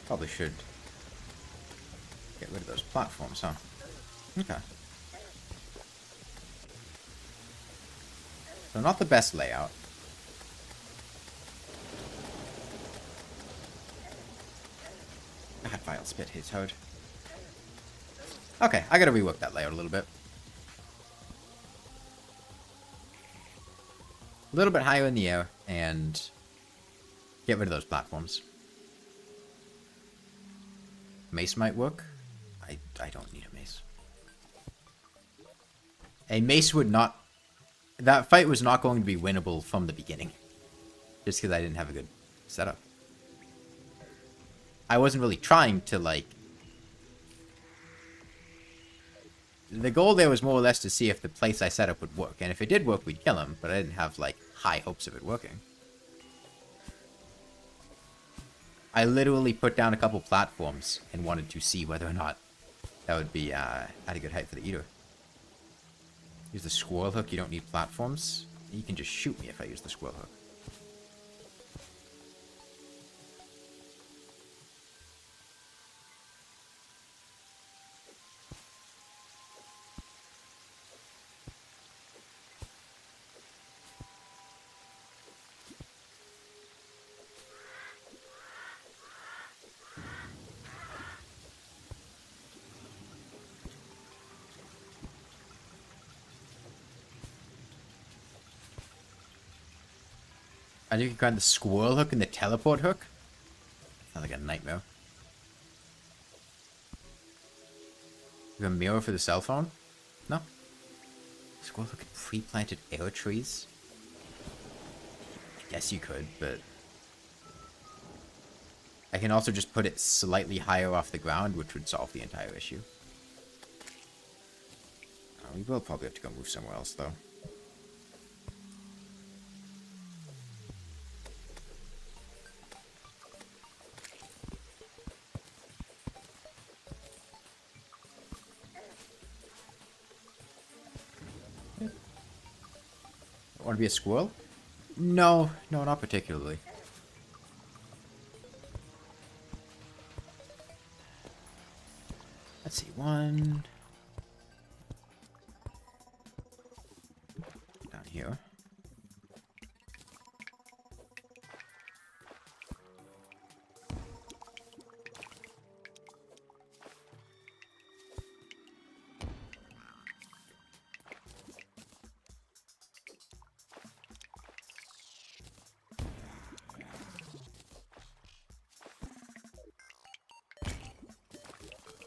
Probably should get rid of those platforms, huh? Okay. So not the best layout. God, Vile Spit hits hard. Okay, I gotta rework that layout a little bit. A little bit higher in the air, and get rid of those platforms. Mace might work. I don't need a mace. A mace would not... That fight was not going to be winnable from the beginning. Just because I didn't have a good setup. I wasn't really trying to, like... The goal there was more or less to see if the place I set up would work. And if it did work, we'd kill him. But I didn't have, like, high hopes of it working. I literally put down a couple platforms and wanted to see whether or not that would be at a good height for the Eater. Use the squirrel hook, you don't need platforms. You can just shoot me if I use the squirrel hook. I think you can grind the squirrel hook and the teleport hook. Sounds like a nightmare. You have a mirror for the cell phone? No. Squirrel hook and pre-planted air trees? I guess you could, but... I can also just put it slightly higher off the ground, which would solve the entire issue. We will probably have to go move somewhere else, though. Want to be a squirrel? No, no, not particularly. Let's see, one... Down here.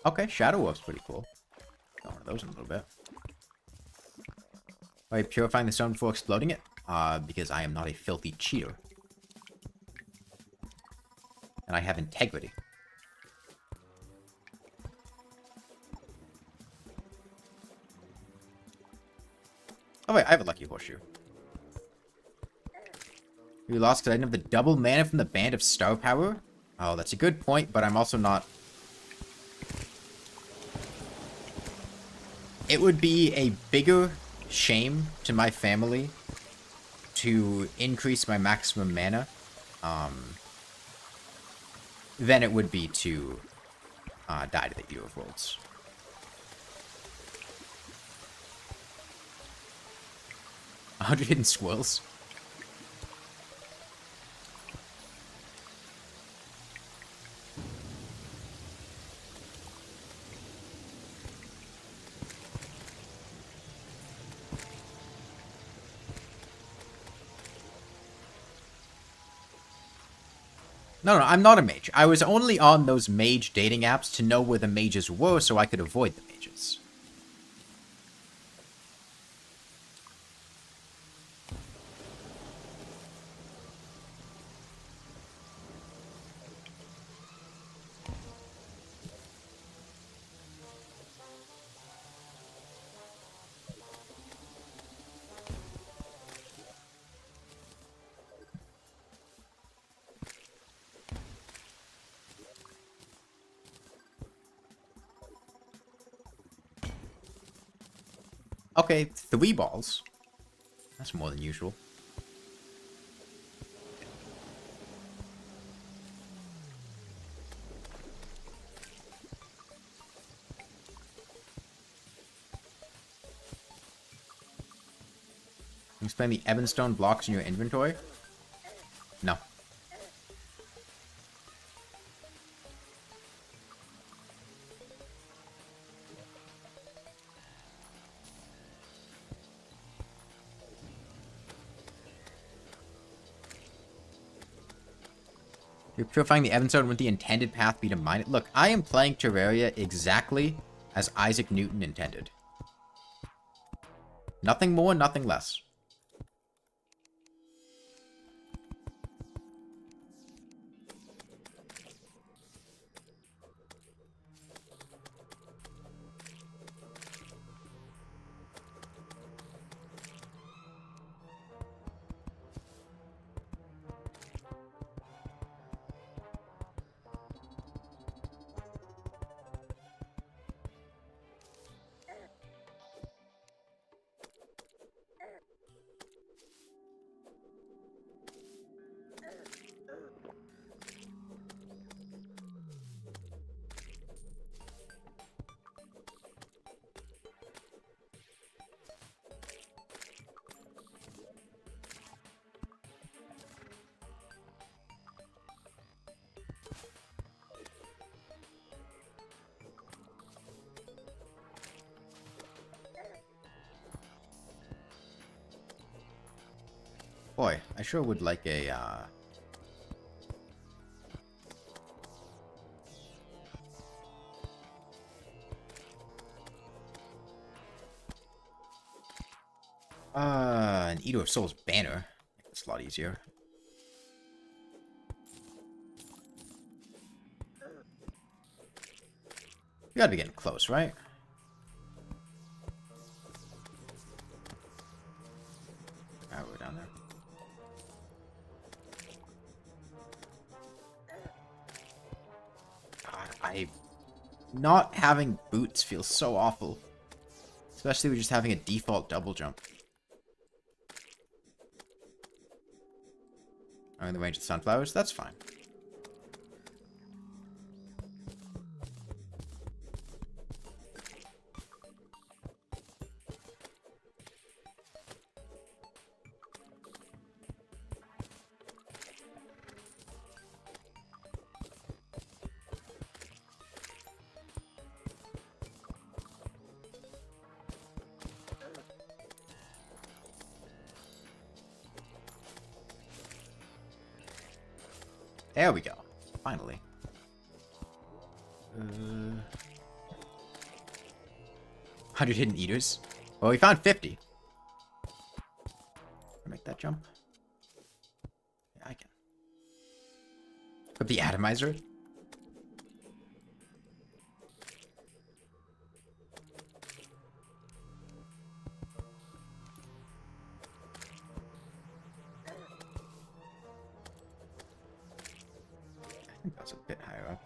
Okay, Shadow Wolf's pretty cool. Got one of those in a little bit. Are you purifying the stone before exploding it? Because I am not a filthy cheater. And I have integrity. Oh wait, I have a lucky horseshoe. You lost because I didn't have the double mana from the Band of Star Power? Oh, that's a good point, but I'm also not... It would be a bigger shame to my family to increase my maximum mana than it would be to die to the Eater of Worlds. A 100 hidden squirrels. No, I'm not a mage. I was only on those mage dating apps to know where the mages were so I could avoid the mages. Okay, 3 balls. That's more than usual. Explain the Ebonstone blocks in your inventory? No. You're purifying the Ebonstone with the intended path be to mine it. Look, I am playing Terraria exactly as Isaac Newton intended. Nothing more, nothing less. Boy, I sure would like a, an Eater of Souls banner. It's a lot easier. You gotta be getting close, right? Alright, we're down there. God, not having boots feels so awful. Especially with just having a default double jump. I'm in the range of sunflowers, that's fine. There we go. Finally. 100 hidden eaters. Well, we found 50. Make that jump. Yeah, I can. Put the atomizer. I think that's a bit higher up.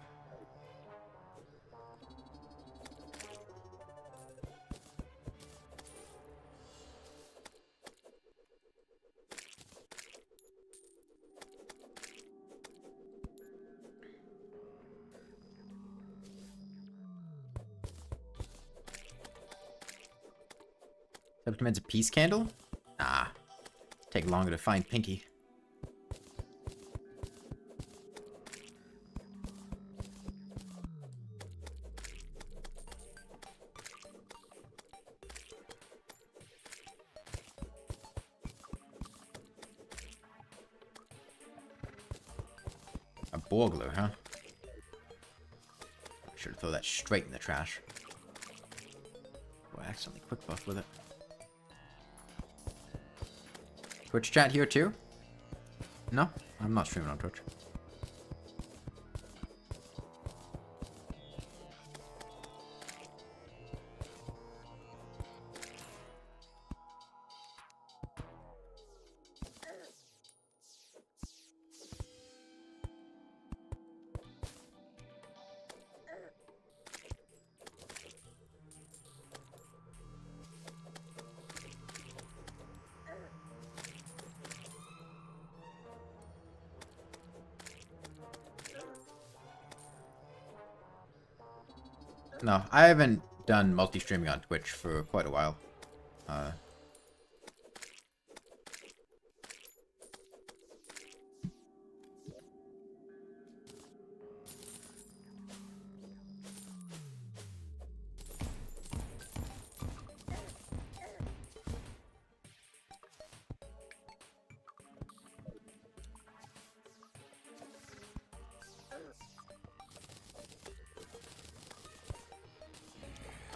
Demands a peace candle? Nah. Take longer to find Pinky. A burglar, huh? Should throw that straight in the trash. Oh, I accidentally quick buff with it. Twitch chat here too? No, I'm not streaming on Twitch. No, I haven't done multi-streaming on Twitch for quite a while.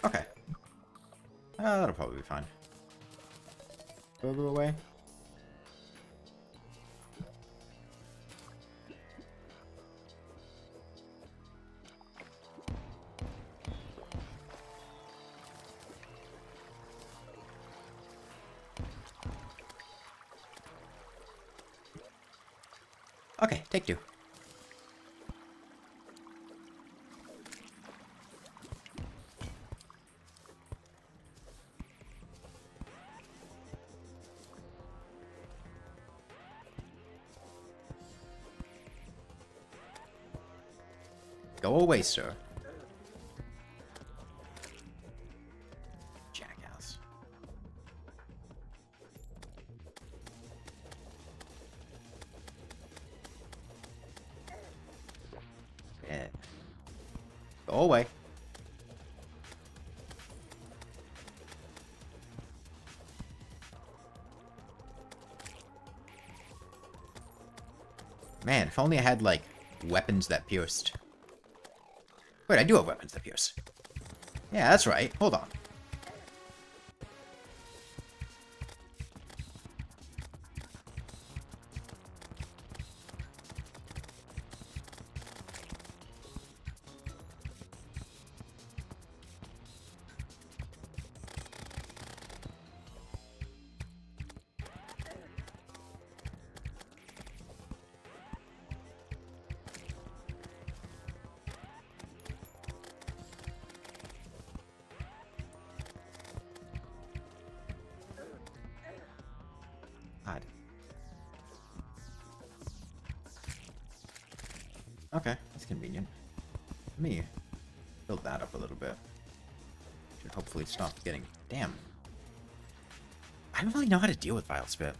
Okay. That'll probably be fine. Further away. Okay, take two. Go away, sir. Jackass. Yeah. Go away. Man, if only I had, like, weapons that pierced. Wait, I do have weapons that pierce. Yeah, that's right. Hold on. God. Okay, that's convenient. Let me build that up a little bit. Should hopefully stop getting... Damn. I don't really know how to deal with Vile Spit.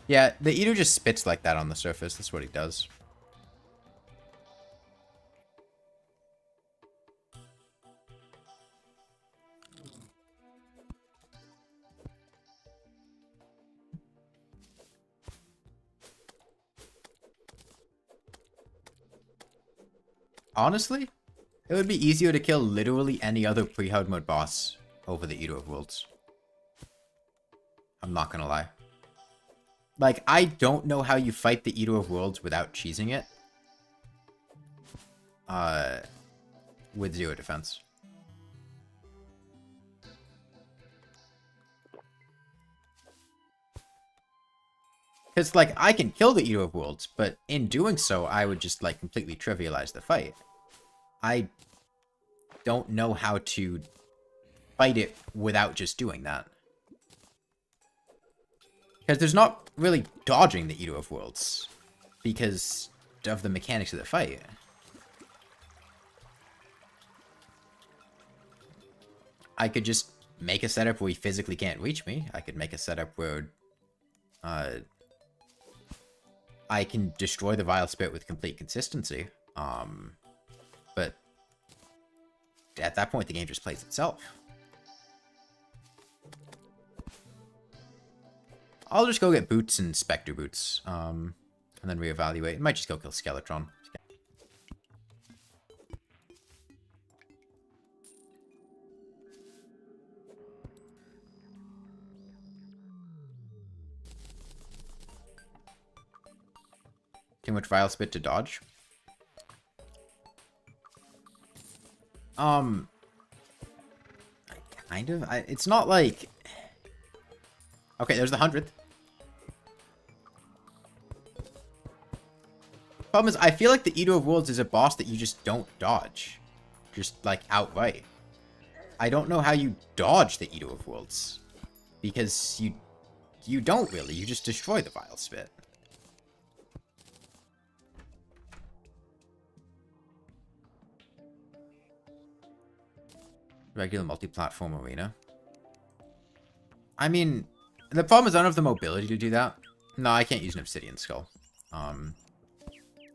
Yeah, the Eater just spits like that on the surface. That's what he does. Honestly, it would be easier to kill literally any other pre-hard mode boss over the Eater of Worlds. I'm not gonna lie. Like, I don't know how you fight the Eater of Worlds without cheesing it. With 0 defense. Because, like, I can kill the Eater of Worlds, but in doing so, I would just, like, completely trivialize the fight. I don't know how to fight it without just doing that. Because there's not really dodging the Eater of Worlds. Because of the mechanics of the fight. I could just make a setup where he physically can't reach me. I could make a setup where I can destroy the Vile Spirit with complete consistency. But at that point, the game just plays itself. I'll just go get boots and Spectre boots, and then reevaluate. I might just go kill Skeletron. Too much Vile Spit to dodge. Kind of. It's not like... Okay, there's the 100th. Problem is, I feel like the Eater of Worlds is a boss that you just don't dodge. Just, like, outright. I don't know how you dodge the Eater of Worlds. Because you don't really. You just destroy the Vile Spit. Regular multi-platform arena. I mean, the problem is I don't have the mobility to do that. No, I can't use an Obsidian Skull. And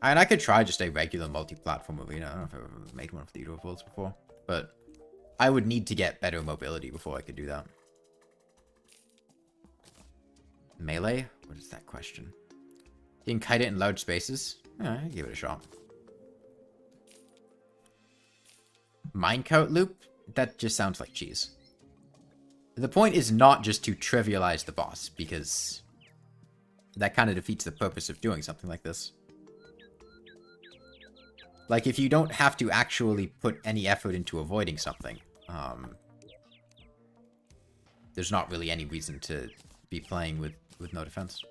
I could try just a regular multi-platform arena. I don't know if I've ever made one for the Eater of Worlds before. But I would need to get better mobility before I could do that. Melee? What is that question? You can kite it in large spaces? Yeah, I'll give it a shot. Minecart loop? That just sounds like cheese. The point is not just to trivialize the boss, because that kind of defeats the purpose of doing something like this. Like, if you don't have to actually put any effort into avoiding something, there's not really any reason to be playing with no defense.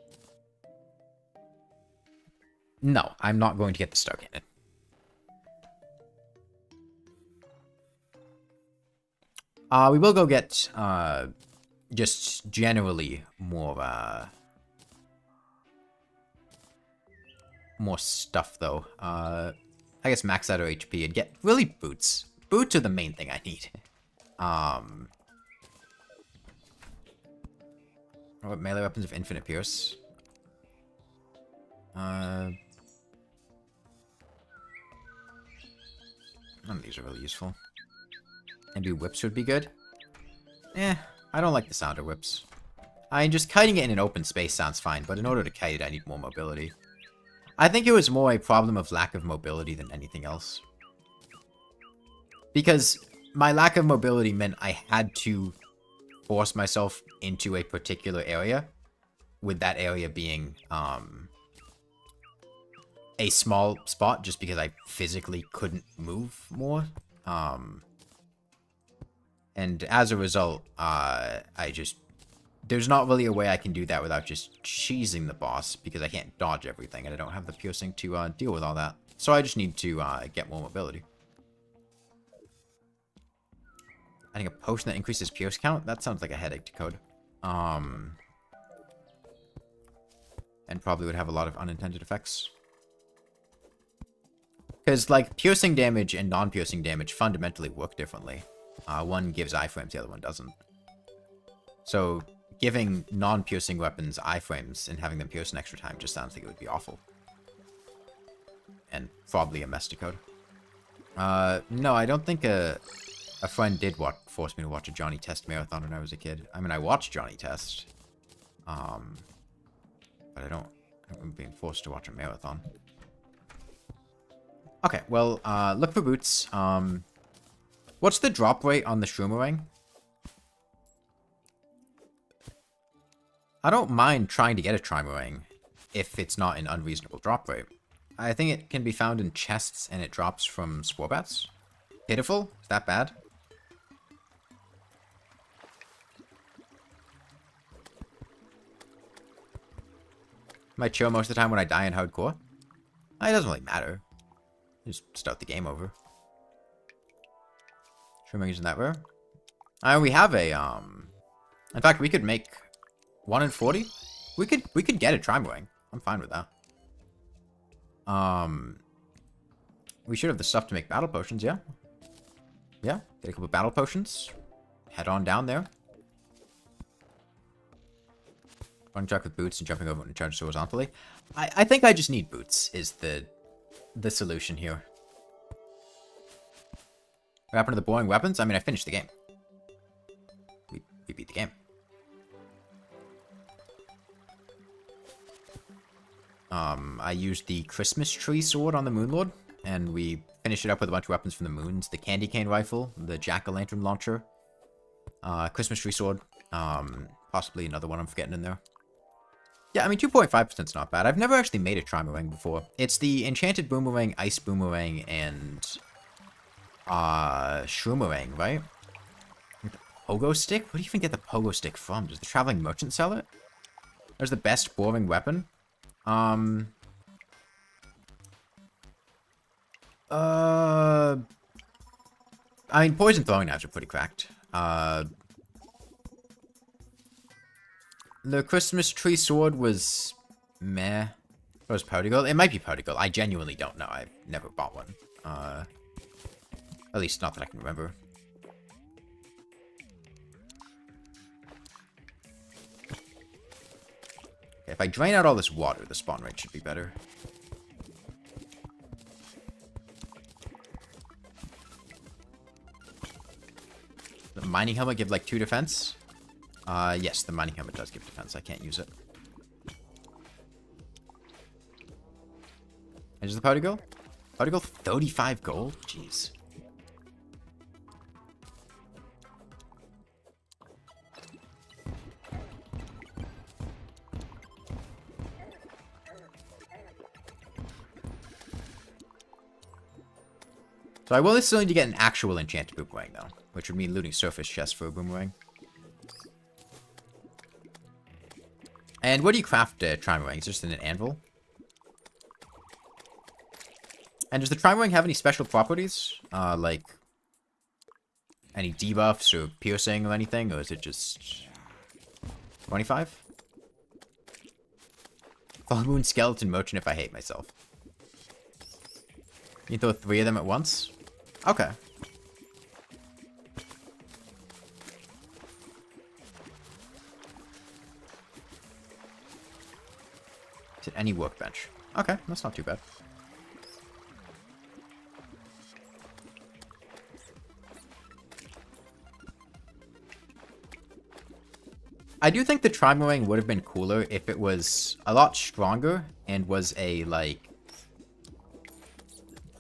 No, I'm not going to get the Star Cannon. We will go get, just generally more stuff, though. I guess max out our HP and get, really, boots. Boots are the main thing I need. What melee weapons of infinite pierce? None of these are really useful. Maybe whips would be good. Eh, I don't like the sound of whips. I mean, just kiting it in an open space sounds fine, but in order to kite it, I need more mobility. I think it was more a problem of lack of mobility than anything else. Because my lack of mobility meant I had to force myself into a particular area, with that area being a small spot, just because I physically couldn't move more. And as a result, there's not really a way I can do that without just cheesing the boss, because I can't dodge everything, and I don't have the piercing to deal with all that. So I just need to get more mobility. I think a potion that increases pierce count? That sounds like a headache to code. And probably would have a lot of unintended effects. Because, like, piercing damage and non-piercing damage fundamentally work differently. One gives iframes, the other one doesn't. So, giving non-piercing weapons iframes and having them pierce an extra time just sounds like it would be awful. And probably a mess to code. No, I don't think a friend did force me to watch a Johnny Test marathon when I was a kid. I mean, I watched Johnny Test. But I don't remember being forced to watch a marathon. Okay, well, look for boots. What's the drop rate on the Shroomerang? I don't mind trying to get a Trimarang if it's not an unreasonable drop rate. I think it can be found in chests and it drops from spore bats. Pitiful? Is that bad? Might chill most of the time when I die in hardcore. It doesn't really matter. Just start the game over. Trimarang isn't that rare? We have a, in fact, we could make 1 in 40. We could get a Trimarang. I'm fine with that. We should have the stuff to make battle potions, yeah? Yeah, get a couple battle potions. Head on down there. Running track with boots and jumping over and charge horizontally. I think I just need boots is the solution here. What happened to the boring weapons? I mean, I finished the game. We beat the game. I used the Christmas tree sword on the Moonlord, and we finished it up with a bunch of weapons from the moons. The candy cane rifle, the jack-o'-lantern launcher, Christmas tree sword, possibly another one I'm forgetting in there. Yeah, I mean, 2.5% is not bad. I've never actually made a Trimarang before. It's the Enchanted Boomerang, Ice Boomerang, and Shroomerang, right? Pogo Stick? Where do you even get the Pogo Stick from? Does the Traveling Merchant sell it? There's the best boring weapon. I mean, poison throwing knives are pretty cracked. The Christmas tree sword was meh. It was Podigal. It might be Podigal. I genuinely don't know. I've never bought one. At least not that I can remember. Okay, if I drain out all this water, the spawn rate should be better. The mining helmet give like 2 defense? Yes, the mining helmet does give defense. I can't use it. And is the powder gold? Powder gold 35 gold? Jeez. So I will still need to get an actual enchanted boomerang though, which would mean looting surface chests for a boomerang. And what do you craft Trimarang? Is it just in an anvil? And does the Trimarang have any special properties? Like any debuffs or piercing or anything? Or is it just 25? Full Moon Skeleton Merchant if I hate myself. You throw 3 of them at once? Okay. Is it any workbench? Okay, that's not too bad. I do think the Trimarang would have been cooler if it was a lot stronger and was a, like,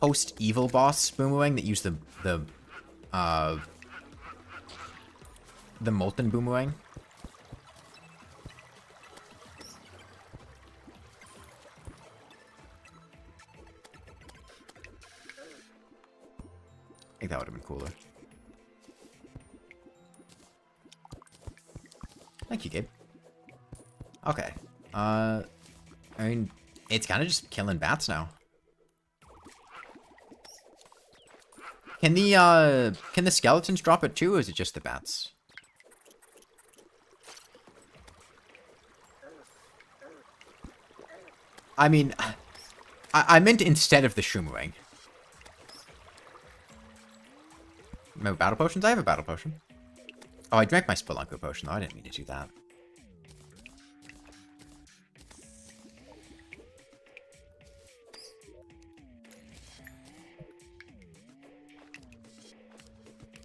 post-evil boss boomerang that used the molten boomerang. I think that would have been cooler. Thank you, Gabe. Okay. I mean, it's kind of just killing bats now. Can the skeletons drop it too, or is it just the bats? I mean, I meant instead of the Shroomerang. No battle potions? I have a battle potion. Oh, I drank my Spelunker potion, though. I didn't mean to do that.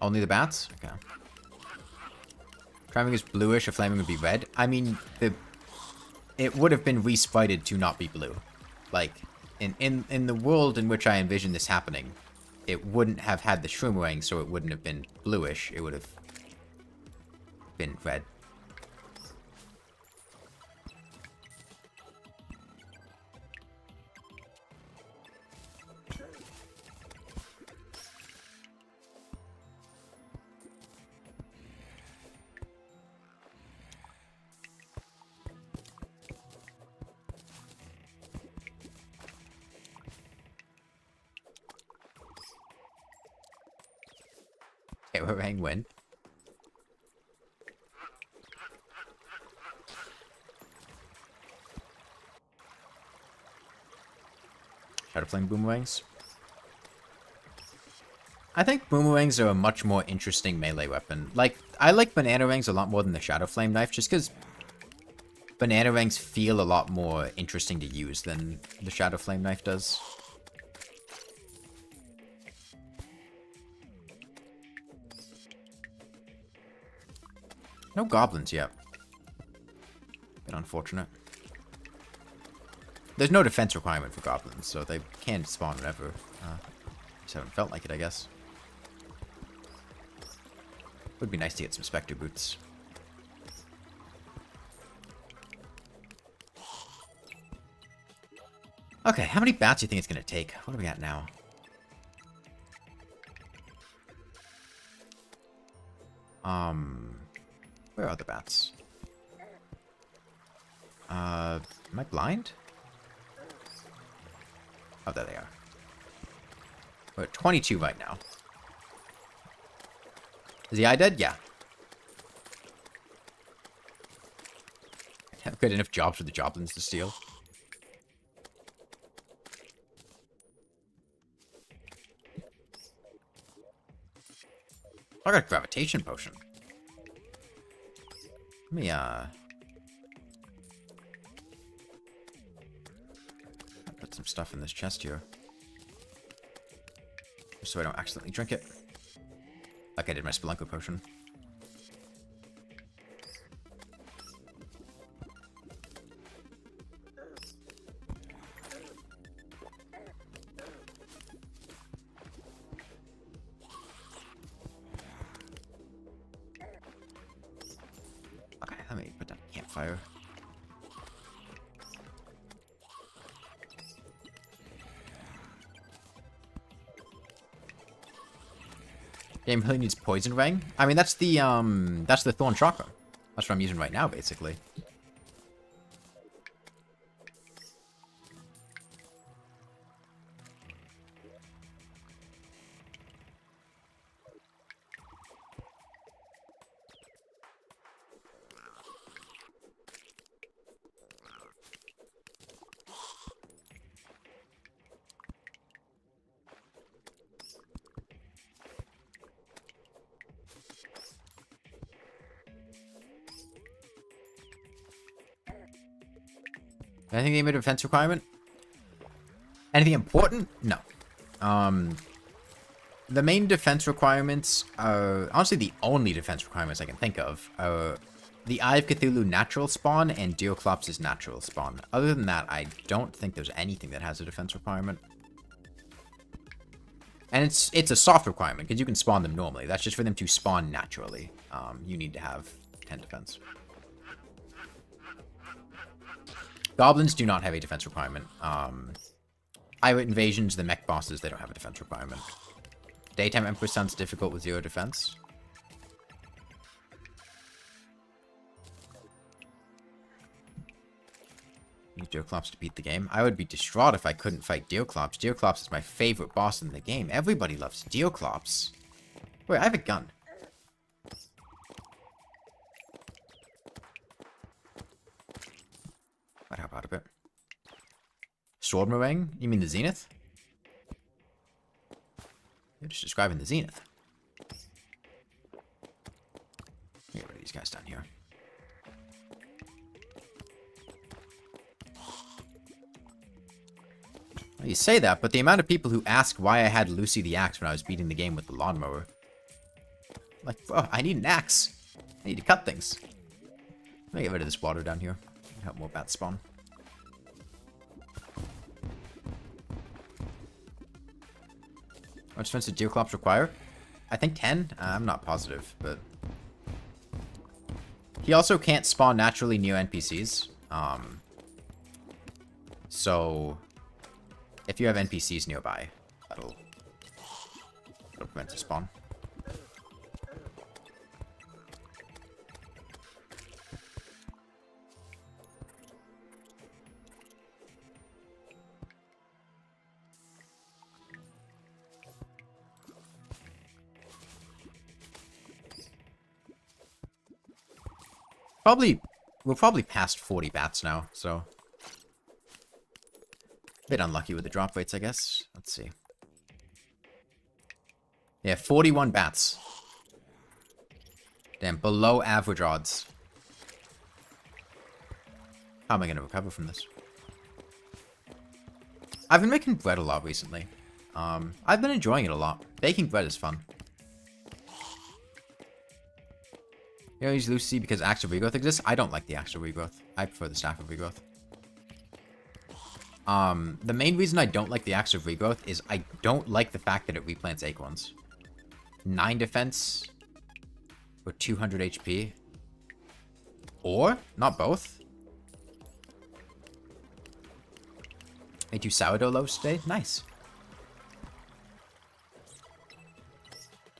Only the bats? Okay. Flaming is bluish, or flaming would be red. I mean, it would have been respited to not be blue. Like, in the world in which I envision this happening, it wouldn't have had the Shroomerang, so it wouldn't have been bluish. It would have been red. Terrorang win. Shadow Flame Boomerangs. I think boomerangs are a much more interesting melee weapon. Like, I like Bananarangs a lot more than the Shadow Flame Knife, just because Bananarangs feel a lot more interesting to use than the Shadow Flame Knife does. No goblins yet. Bit unfortunate. There's no defense requirement for goblins, so they can spawn whenever. Just haven't felt like it, I guess. Would be nice to get some Spectre boots. Okay, how many bats do you think it's going to take? What are we at now? Where are the bats? Am I blind? Oh, there they are. We're at 22 right now. Is the eye dead? Yeah. Have good enough jobs for the joblins to steal. I got a gravitation potion. Let me, put some stuff in this chest here. Just so I don't accidentally drink it. Like I did my Spelunker potion. Okay, let me put down a campfire. Game really needs Poison Ring. I mean, that's the Thorn Chakra. That's what I'm using right now, basically. Anything they made a defense requirement? Anything important? No. The main defense requirements are honestly the only defense requirements I can think of are the Eye of Cthulhu natural spawn and Deoclops' natural spawn. Other than that, I don't think there's anything that has a defense requirement. And it's a soft requirement because you can spawn them normally. That's just for them to spawn naturally. You need to have 10 defense. Goblins do not have a defense requirement. Pirate invasions, the mech bosses, they don't have a defense requirement. Daytime Empress sounds difficult with 0 defense. Need Deoclops to beat the game. I would be distraught if I couldn't fight Deoclops. Deoclops is my favorite boss in the game. Everybody loves Deoclops. Wait, I have a gun. Might help out a bit. Sword Meringue? You mean the Zenith? You're just describing the Zenith. Get rid of these guys down here. Well, you say that, but the amount of people who asked why I had Lucy the Axe when I was beating the game with the lawnmower. Like, oh, I need an axe. I need to cut things. Let me get rid of this water down here. Help more bats spawn. How much defense did Deoclops require? I think 10? I'm not positive, but... He also can't spawn naturally near NPCs. So... If you have NPCs nearby, that'll prevent the spawn. we're probably past 40 bats now, so... Bit unlucky with the drop rates, I guess. Let's see. Yeah, 41 bats. Damn, below average odds. How am I going to recover from this? I've been making bread a lot recently. I've been enjoying it a lot. Baking bread is fun. You know, use Lucy because active regrowth exists. I don't like the active regrowth. I prefer the staff of regrowth. The main reason I don't like the active regrowth is I don't like the fact that it replants acorns. 9 defense for 200 HP. Or, not both. Made 2 sourdough loaves today. Nice.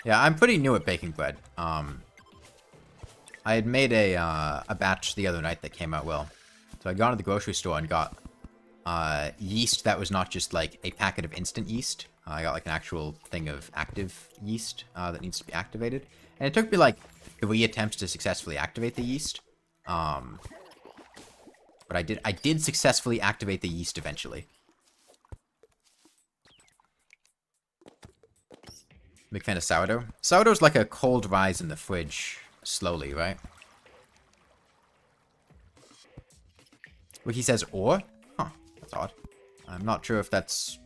Yeah, I'm pretty new at baking bread. I had made a batch the other night that came out well. So I'd gone to the grocery store and got yeast that was not just like a packet of instant yeast. I got like an actual thing of active yeast that needs to be activated. And it took me like 3 attempts to successfully activate the yeast. But I did successfully activate the yeast eventually. Big fan of sourdough. Sourdough's like a cold rise in the fridge. Slowly, right? Wiki says or? Huh, that's odd. I'm not sure if that's...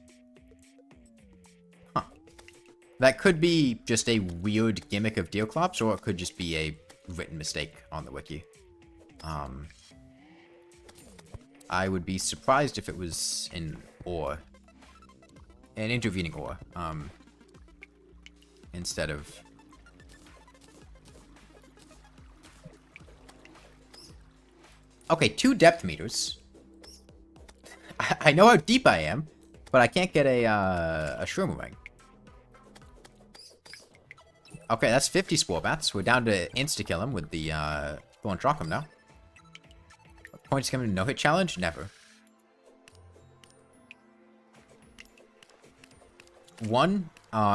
Huh. That could be just a weird gimmick of Deoclops, or it could just be a written mistake on the wiki. I would be surprised if it was an or. An intervening or. Instead of... Okay, 2 depth meters. I know how deep I am, but I can't get a shroom ring. Okay, that's 50 spore bats. We're down to insta-kill him with the Thorn Trockum now. What points coming to no-hit challenge? Never. 1,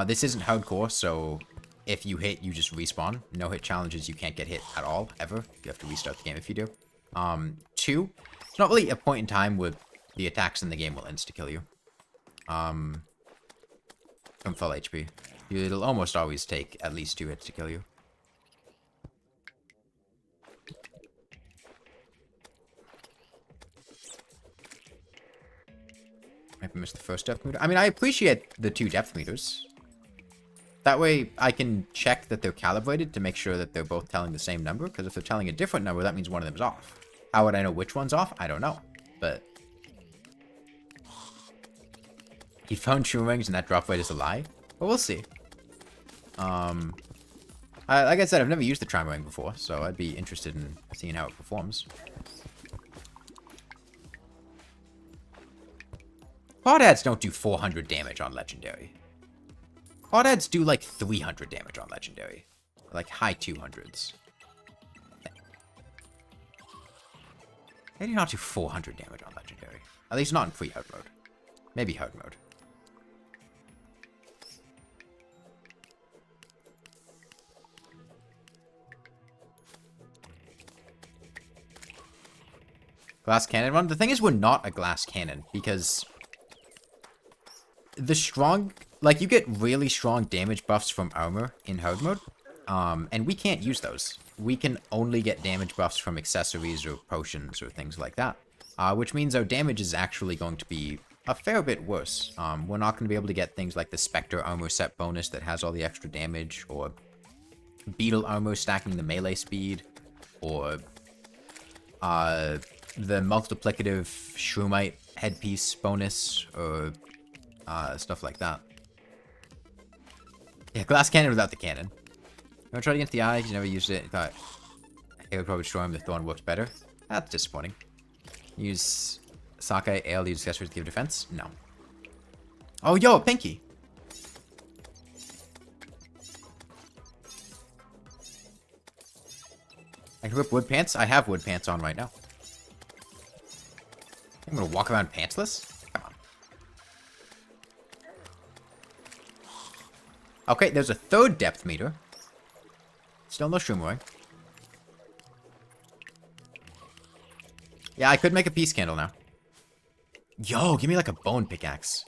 this isn't hardcore, so if you hit, you just respawn. No-hit challenges, you can't get hit at all, ever. You have to restart the game if you do. 2, it's not really a point in time where the attacks in the game will insta-kill you. From full HP. It'll almost always take at least 2 hits to kill you. I missed the first depth meter. I mean, I appreciate the 2 depth meters. That way, I can check that they're calibrated to make sure that they're both telling the same number. Because if they're telling a different number, that means one of them is off. How would I know which one's off? I don't know. But... he found shroom rings and that drop rate is a lie? But we'll see. Like I said, I've never used the Trimer ring before, so I'd be interested in seeing how it performs. Crawdads don't do 400 damage on Legendary. Crawdads do like 300 damage on Legendary. Like high 200s. They do not do 400 damage on Legendary. At least not in pre-hard mode. Maybe hard mode. Glass cannon one? The thing is, we're not a glass cannon, because the strong... like, you get really strong damage buffs from armor in hard mode, and we can't use those. We can only get damage buffs from accessories or potions or things like that, which means our damage is actually going to be a fair bit worse. We're not going to be able to get things like the Spectre armor set bonus that has all the extra damage, or Beetle armor stacking the melee speed, or the multiplicative Shroomite headpiece bonus, or stuff like that. Yeah, glass cannon without the cannon. You want to try it against the eye? Because you never used it. You thought it would probably destroy him. The thorn works better. That's disappointing. Use Sakai Ale, use accessories to give defense? No. Oh, yo, Pinky! I can rip wood pants? I have wood pants on right now. I'm gonna walk around pantsless? Come on. Okay, there's a 3rd depth meter. Still no shroom ring. Yeah, I could make a peace candle now. Yo, give me like a bone pickaxe.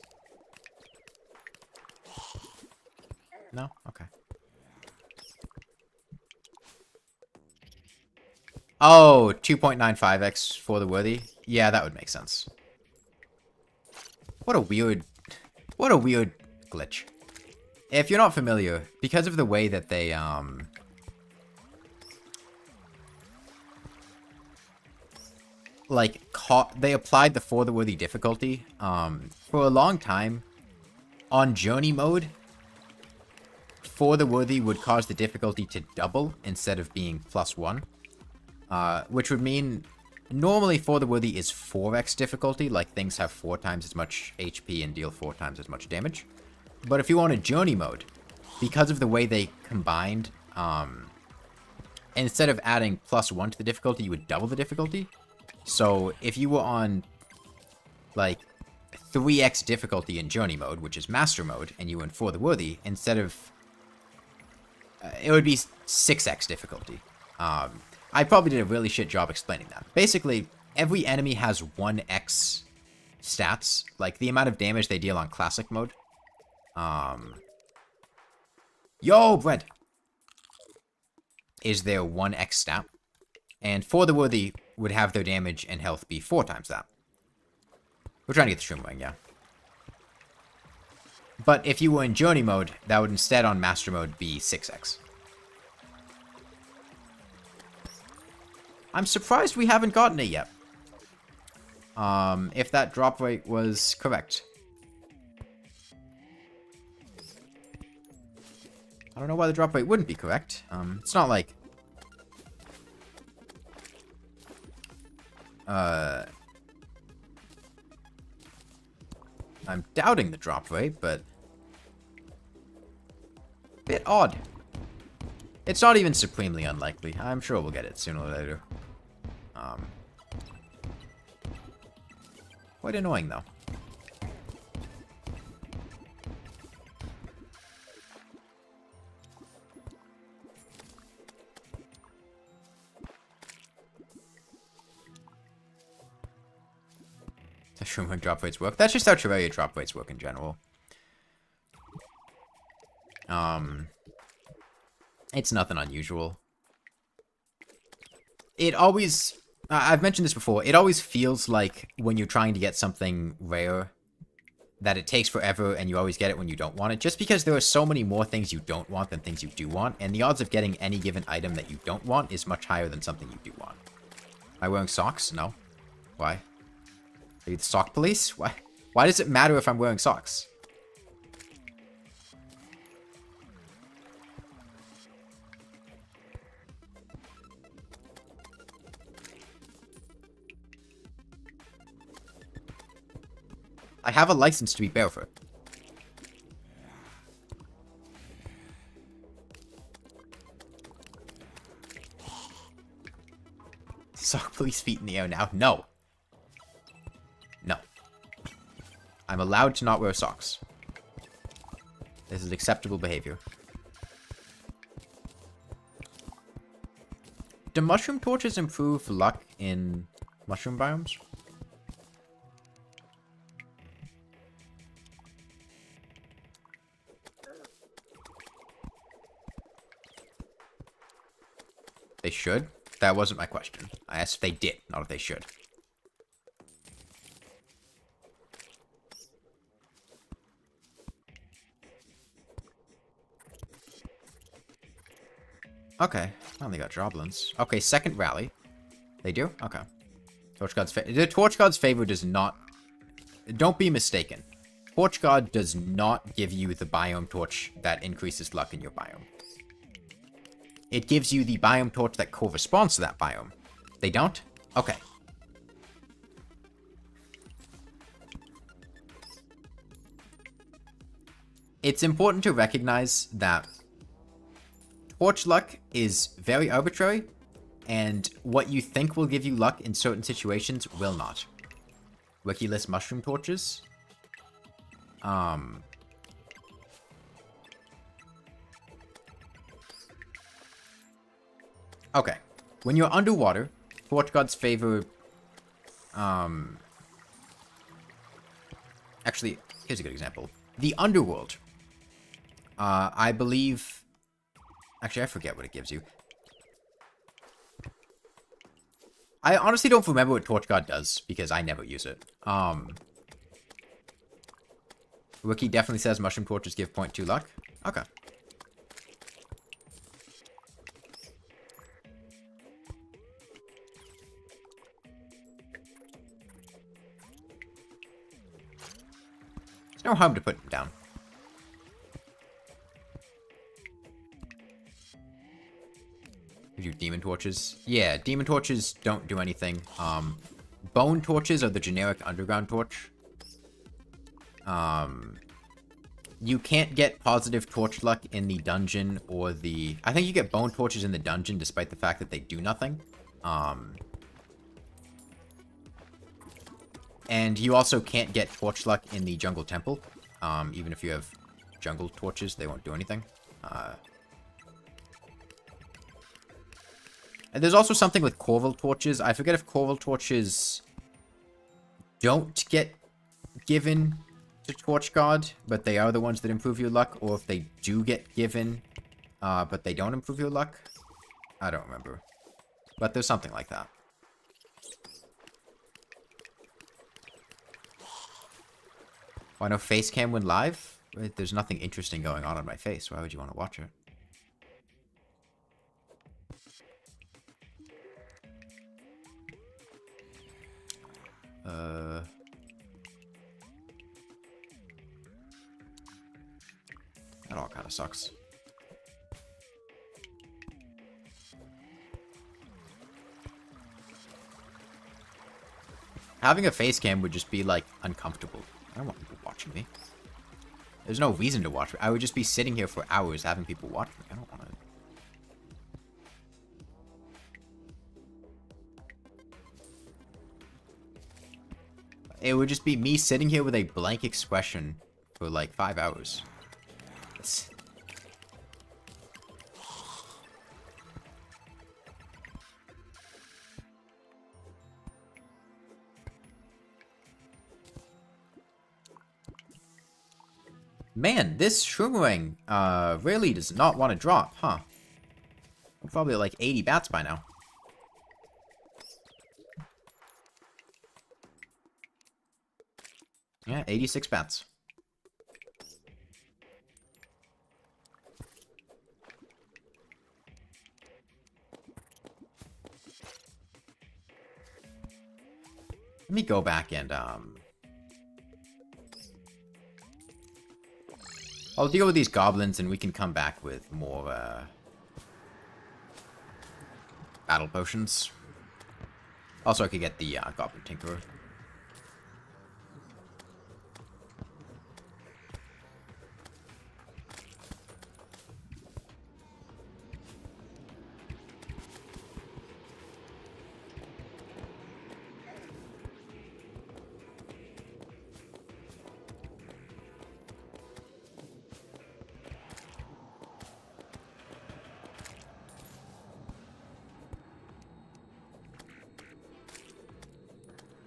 No? Okay. Oh, 2.95x for the worthy? Yeah, that would make sense. What a weird glitch. If you're not familiar, because of the way that they, they applied the for the worthy difficulty, for a long time, on journey mode, for the worthy would cause the difficulty to double instead of being +1. Which would mean normally for the worthy is 4x difficulty, like things have 4 times as much HP and deal 4 times as much damage. But if you want a journey mode, because of the way they combined, instead of adding +1 to the difficulty, you would double the difficulty. So if you were on like 3x difficulty in journey mode, which is master mode, and you were in for the worthy, instead of it would be 6x difficulty. I probably did a really shit job explaining that. Basically, every enemy has 1x stats, like the amount of damage they deal on classic mode. Yo, bread! Is their 1x stat. And for the worthy would have their damage and health be 4 times that. We're trying to get the stream going, yeah. But if you were in journey mode, that would instead on master mode be 6x. I'm surprised we haven't gotten it yet. If that drop rate was correct. I don't know why the drop rate wouldn't be correct. It's not like... I'm doubting the drop rate, but... bit odd. It's not even supremely unlikely. I'm sure we'll get it sooner or later. Quite annoying, though. That's how drop rates work. That's just how Terraria drop rates work in general. It's nothing unusual. It always... I've mentioned this before. It always feels like when you're trying to get something rare, that it takes forever and you always get it when you don't want it. Just because there are so many more things you don't want than things you do want. And the odds of getting any given item that you don't want is much higher than something you do want. Am I wearing socks? No. Why? Are you the sock police? Why? Why does it matter if I'm wearing socks? I have a license to be barefoot. Sock police feet in the air now? No. No. I'm allowed to not wear socks. This is acceptable behavior. Do mushroom torches improve luck in mushroom biomes? They should? That wasn't my question. I asked if they did, not if they should. Okay. I only got droblins. Okay, second rally. They do? Okay. Torch God's favor. The Torch God's favor does not... Don't be mistaken. Torch God does not give you the biome torch that increases luck in your biome. It gives you the biome torch that corresponds to that biome. They don't? Okay. It's important to recognize that torch luck is very arbitrary, and what you think will give you luck in certain situations will not. Wiki list mushroom torches. Okay. When you're underwater, Torch God's favor Actually, here's a good example. The Underworld. I believe... Actually, I forget what it gives you. I honestly don't remember what Torch Guard does, because I never use it. Wiki definitely says mushroom torches give 0.2 luck. Okay. There's no harm to put them down. Gives you demon torches. Yeah, demon torches don't do anything. Bone torches are the generic underground torch. You can't get positive torch luck in the dungeon or the... I think you get bone torches in the dungeon despite the fact that they do nothing. And you also can't get torch luck in the jungle temple. Even if you have jungle torches, they won't do anything. And there's also something with Corval torches. I forget if Corval torches don't get given to Torch Guard, but they are the ones that improve your luck, or if they do get given, but they don't improve your luck. I don't remember. But there's something like that. Why no face cam when live? Wait, there's nothing interesting going on my face. Why would you want to watch it? That all kind of sucks. Having a face cam would just be, like, uncomfortable. I don't want people watching me. There's no reason to watch me. I would just be sitting here for hours having people watch me. I don't want to... It would just be me sitting here with a blank expression for, like, 5 hours. It's... Man, this Shroomering, really does not want to drop, huh? We're probably at like 80 bats by now. Yeah, 86 bats. Let me go back and, I'll deal with these goblins and we can come back with more, battle potions. Also, I could get the, Goblin Tinkerer.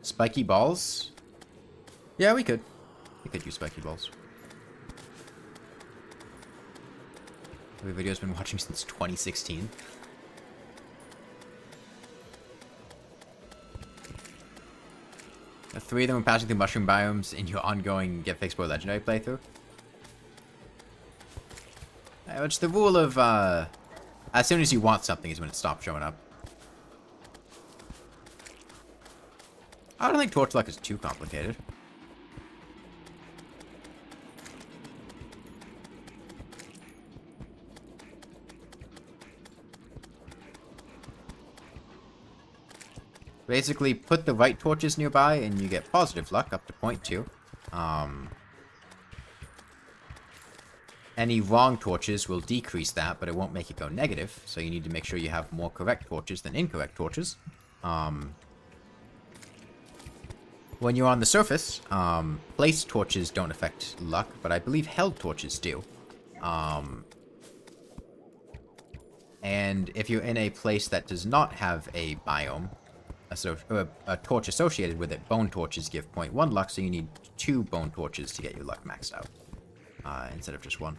Spiky balls? Yeah, we could. We could use spiky balls. The video's been watching since 2016. The 3 of them are passing through mushroom biomes in your ongoing Get Fixed Boy Legendary playthrough. It's the rule of, as soon as you want something is when it stops showing up. I don't think Torch Luck is too complicated. Basically, put the right torches nearby and you get positive luck up to 0.2. Any wrong torches will decrease that, but it won't make it go negative. So you need to make sure you have more correct torches than incorrect torches. When you're on the surface, placed torches don't affect luck, but I believe held torches do. And if you're in a place that does not have a biome, a torch associated with it. Bone torches give 0.1 luck, so you need 2 bone torches to get your luck maxed out, instead of just 1.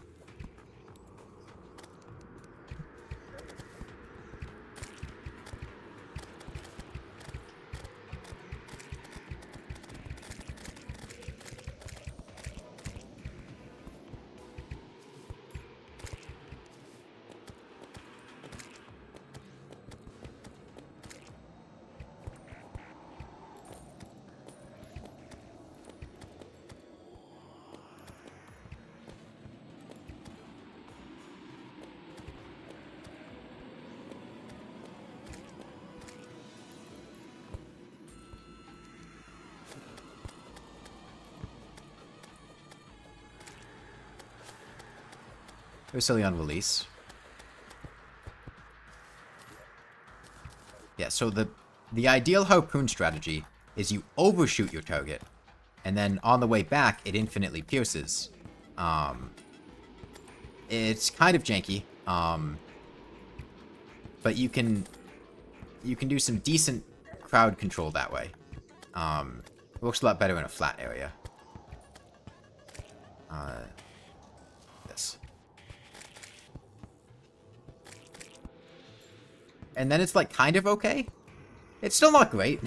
It was silly on release. Yeah, so the ideal harpoon strategy is you overshoot your target, and then on the way back, it infinitely pierces. It's kind of janky, but you can do some decent crowd control that way. It works a lot better in a flat area. This. And then it's, like, kind of okay. It's still not great.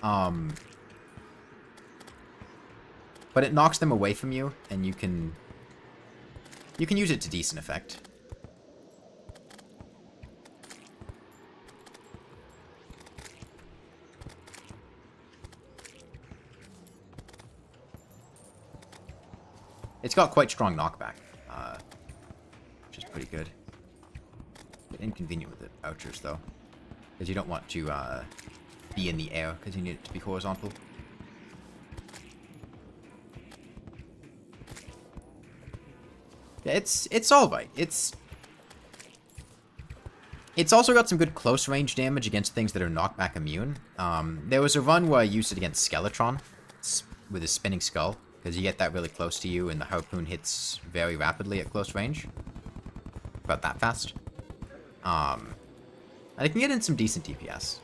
But it knocks them away from you, and you can use it to decent effect. It's got quite strong knockback, which is pretty good. Bit inconvenient with the archers, though, because you don't want to be in the air, because you need it to be horizontal. Yeah, it's all right. It's also got some good close range damage against things that are knockback immune. There was a run where I used it against Skeletron with his spinning skull, because you get that really close to you, and the harpoon hits very rapidly at close range. About that fast. And I can get in some decent DPS.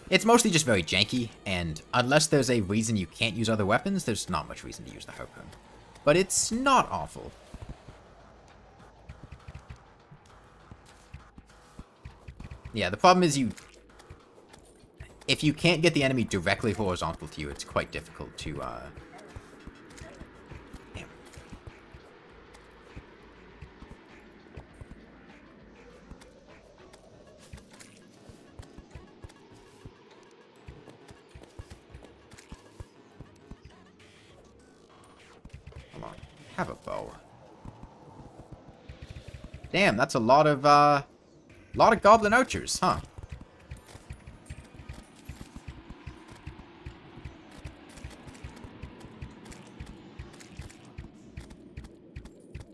It's mostly just very janky, and unless there's a reason you can't use other weapons, there's not much reason to use the harpoon. But it's not awful. Yeah, the problem is if you can't get the enemy directly horizontal to you, it's quite difficult to, damn. Come on, have a bow. Damn, that's a lot of goblin archers, huh?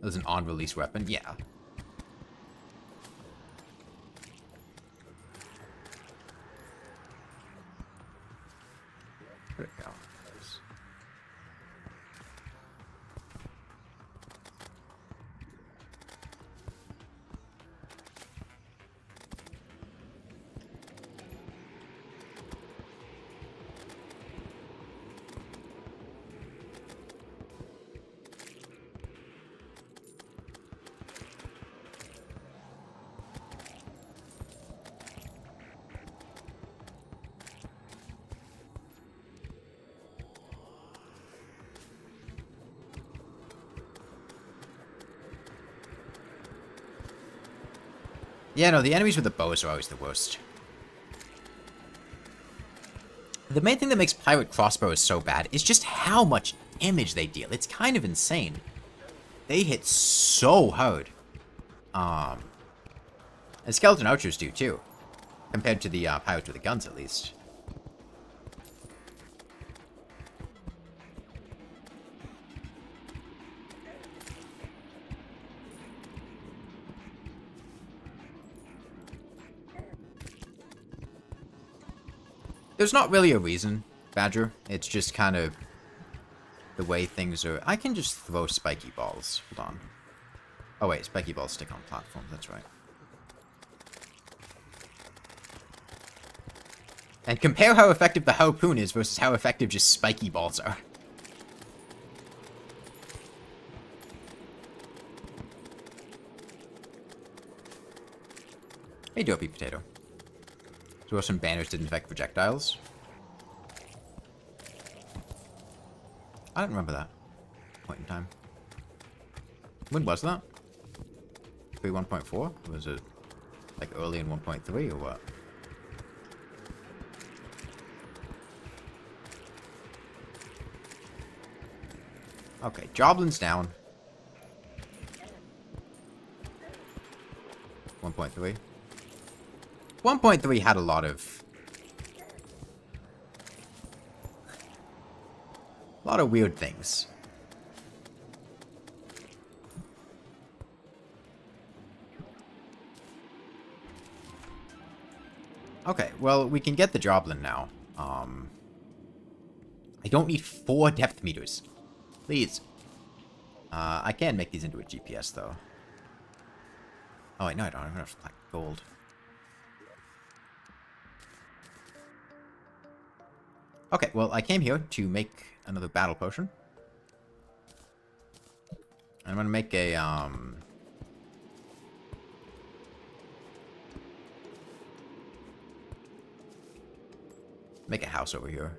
There's an on-release weapon, yeah. Where'd it go? Yeah, no, the enemies with the bows are always the worst. The main thing that makes pirate crossbows so bad is just how much damage they deal. It's kind of insane. They hit so hard. And skeleton archers do too, compared to the pirates with the guns, at least. There's not really a reason, Badger. It's just kind of the way things are. I can just throw spiky balls. Hold on. Oh wait, spiky balls stick on platforms. That's right. And compare how effective the harpoon is versus how effective just spiky balls are. Hey, Dopey Potato. So some banners didn't affect projectiles. I don't remember that point in time. When was that? 1.4? Was it like early in 1.3 or what? Okay, Joblin's down. 1.3. 1.3 had a lot of weird things. Okay, well, we can get the Joblin now. I don't need 4 depth meters. Please. I can make these into a GPS, though. Oh, wait, no, I don't. I'm gonna have like gold. Okay, well, I came here to make another battle potion. I'm gonna make a, make a house over here.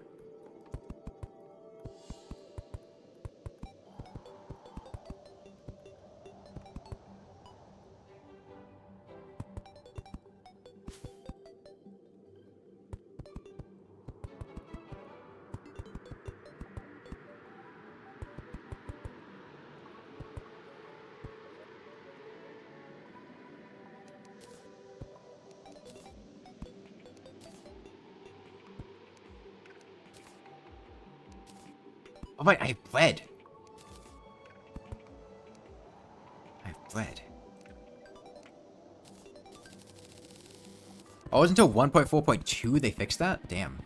Oh, wait, I have bread. I have bread. Oh, it was until 1.4.2 they fixed that? Damn.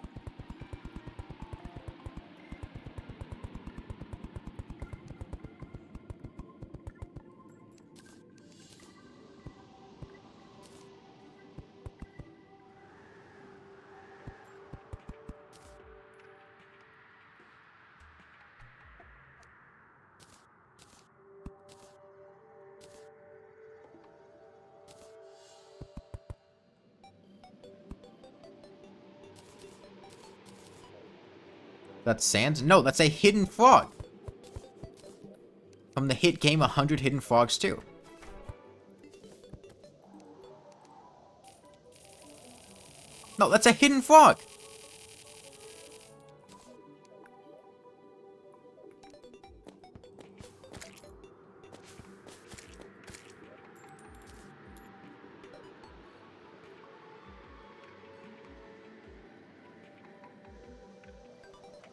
That's sand? No, that's a hidden frog. From the hit game 100 Hidden Frogs 2. No, that's a hidden frog.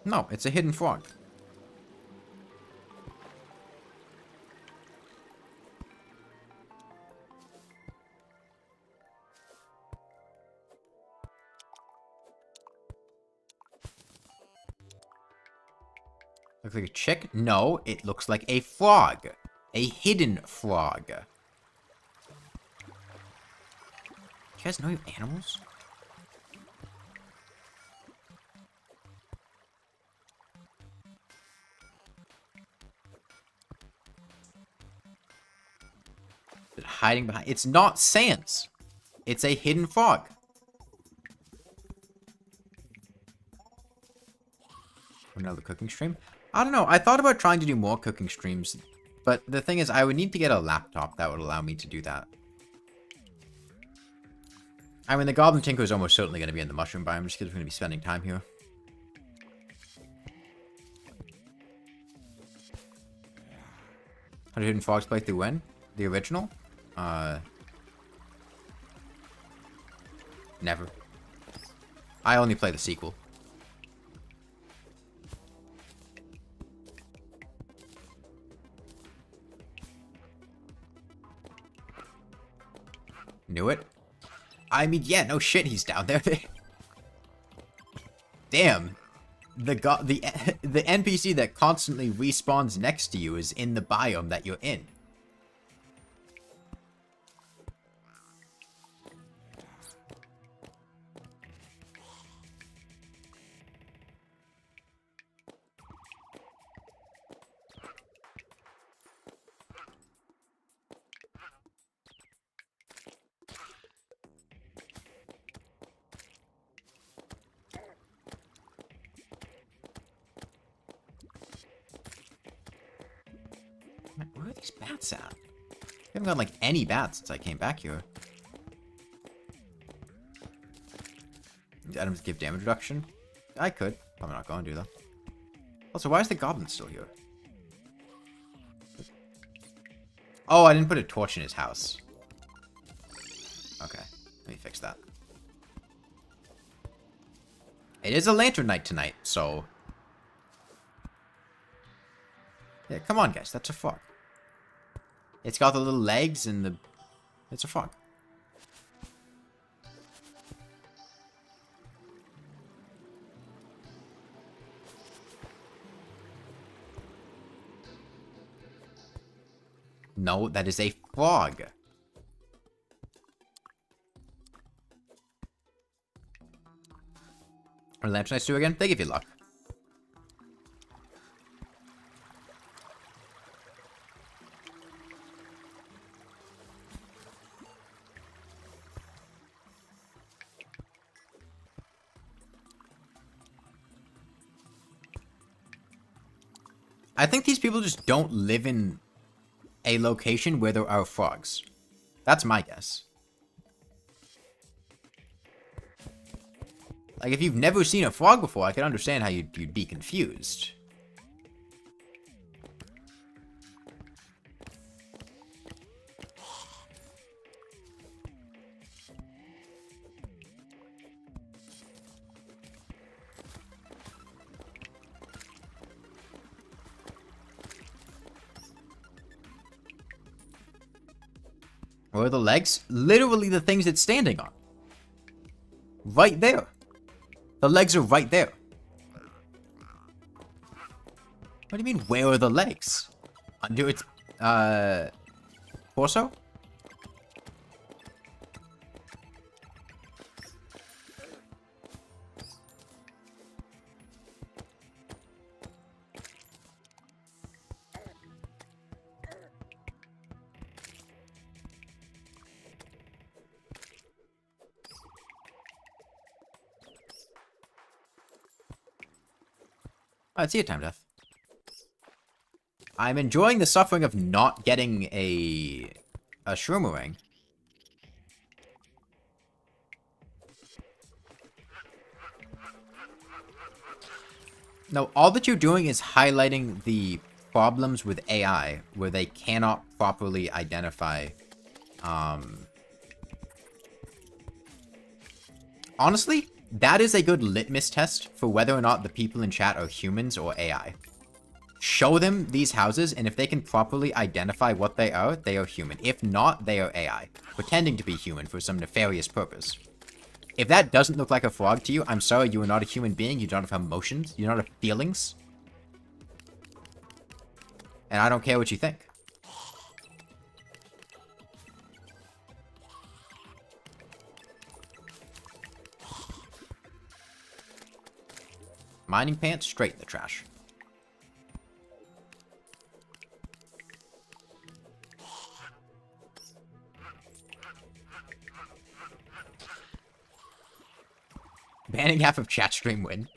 No, it's a hidden frog. Looks like a chick? No, it looks like a frog. A hidden frog. You guys know you have animals? Hiding behind. It's not Sans. It's a hidden frog. Another cooking stream? I don't know. I thought about trying to do more cooking streams, but the thing is, I would need to get a laptop that would allow me to do that. I mean, the Goblin Tinker is almost certainly going to be in the mushroom biome just because we're going to be spending time here. How did Hidden Frogs play through when? The original? Never. I only play the sequel. Knew it. I mean, yeah, no shit, he's down there. Damn. The NPC that constantly respawns next to you is in the biome that you're in. Where are these bats at? I haven't got, like, any bats since I came back here. Items give damage reduction? I could. Probably not going to, though. Also, why is the goblin still here? Oh, I didn't put a torch in his house. Okay, let me fix that. It is a lantern night tonight, so... Yeah, come on, guys. That's a frog. It's got the little legs and the... It's a frog. No, that is a frog. Are lamps nice too again? They give you luck. I think these people just don't live in a location where there are frogs. That's my guess. Like, if you've never seen a frog before, I can understand how you'd be confused. Where are the legs? Literally the things it's standing on. Right there. The legs are right there. What do you mean, where are the legs? Under its, torso? Oh, it's your time, Death. I'm enjoying the suffering of not getting a shroomerang. No, all that you're doing is highlighting the problems with AI, where they cannot properly identify, Honestly, that is a good litmus test for whether or not the people in chat are humans or AI. Show them these houses, and if they can properly identify what they are human. If not, they are AI, pretending to be human for some nefarious purpose. If that doesn't look like a frog to you, I'm sorry, you are not a human being, you don't have emotions, you don't have feelings. And I don't care what you think. Mining pants straight in the trash. Banning half of chat stream win.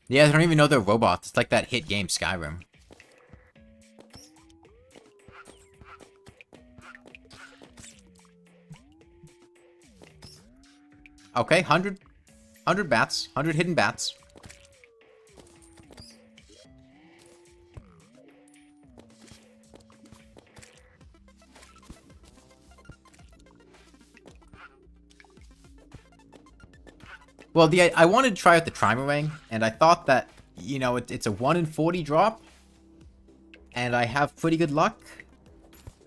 Yeah, they don't even know they're robots. It's like that hit game Skyrim. Okay, 100 bats. 100 hidden bats. Well, I wanted to try out the Trimarang, and I thought that, you know, it's a 1 in 40 drop, and I have pretty good luck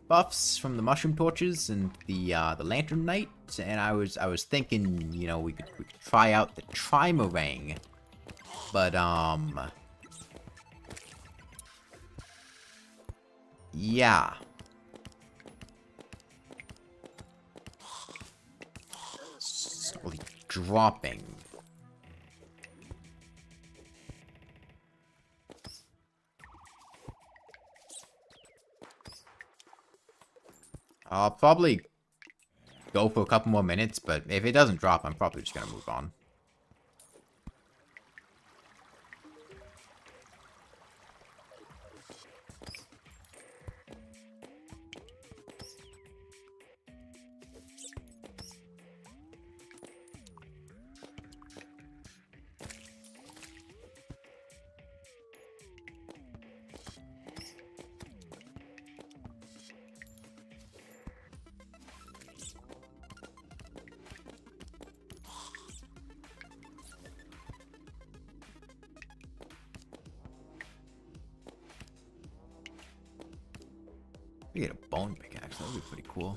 buffs from the mushroom torches and the lantern night, and I was thinking, you know, we could try out the Trimarang, but yeah. Slowly dropping. I'll probably go for a couple more minutes, but if it doesn't drop, I'm probably just gonna move on. We get a bone pickaxe. That would be pretty cool.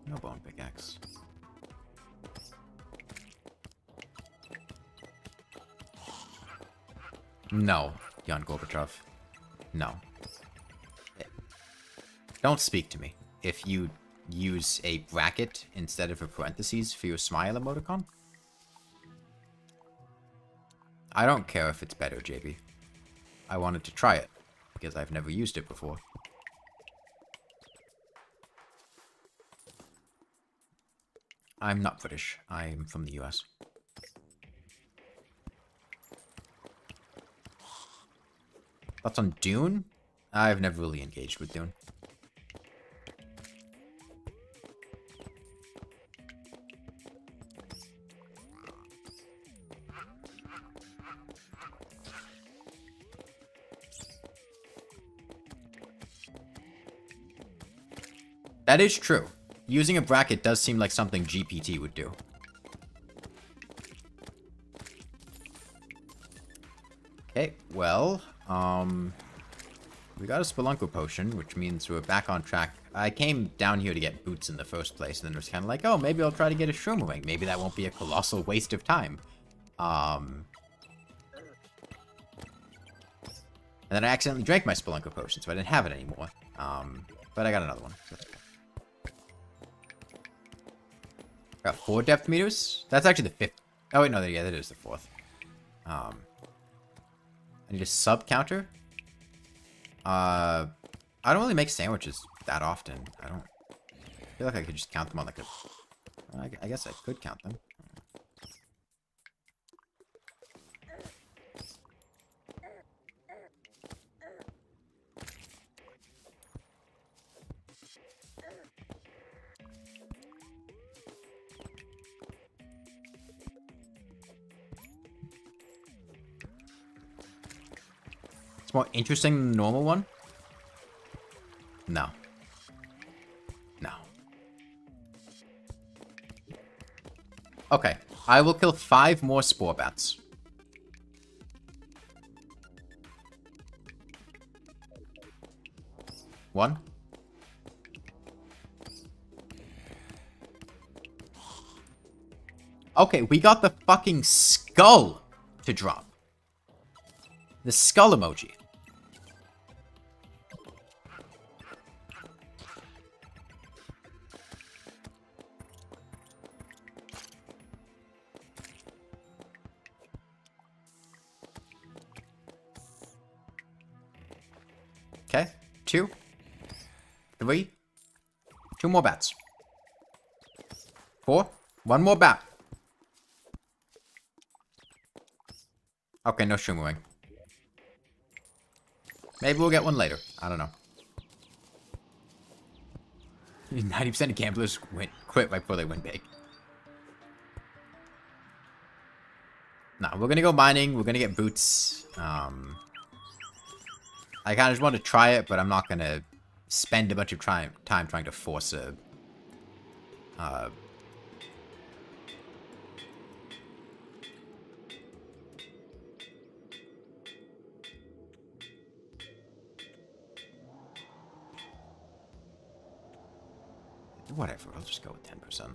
No bone pickaxe. No, Jan Gorbachev. No. Don't speak to me if you use a bracket instead of a parentheses for your smile emoticon. I don't care if it's better, JB. I wanted to try it because I've never used it before. I'm not British. I'm from the US. Thoughts on Dune? I've never really engaged with Dune. That is true. Using a bracket does seem like something GPT would do. Okay, well, we got a Spelunker potion, which means we're back on track. I came down here to get boots in the first place, and then was kind of like, oh, maybe I'll try to get a shroom ring. Maybe that won't be a colossal waste of time. And then I accidentally drank my Spelunker potion, so I didn't have it anymore. But I got another one. So got 4 depth meters? That's actually the 5th. Oh, wait, no, yeah, that is the 4th. I need a sub counter. I don't really make sandwiches that often. I feel like I could just count them on like a... I guess I could count them. More interesting than the normal one? No. No. Okay. I will kill 5 more spore bats. One. Okay, we got the fucking skull to drop. The skull emoji. Okay, 2, 3, 2 more bats. 4, 1 more bat. Okay, no shrooming. Maybe we'll get one later. I don't know. 90% of gamblers quit right before they win big. Nah, we're gonna go mining. We're gonna get boots. I kind of just want to try it, but I'm not gonna spend a bunch of time trying to force a... Whatever, I'll just go with 10%.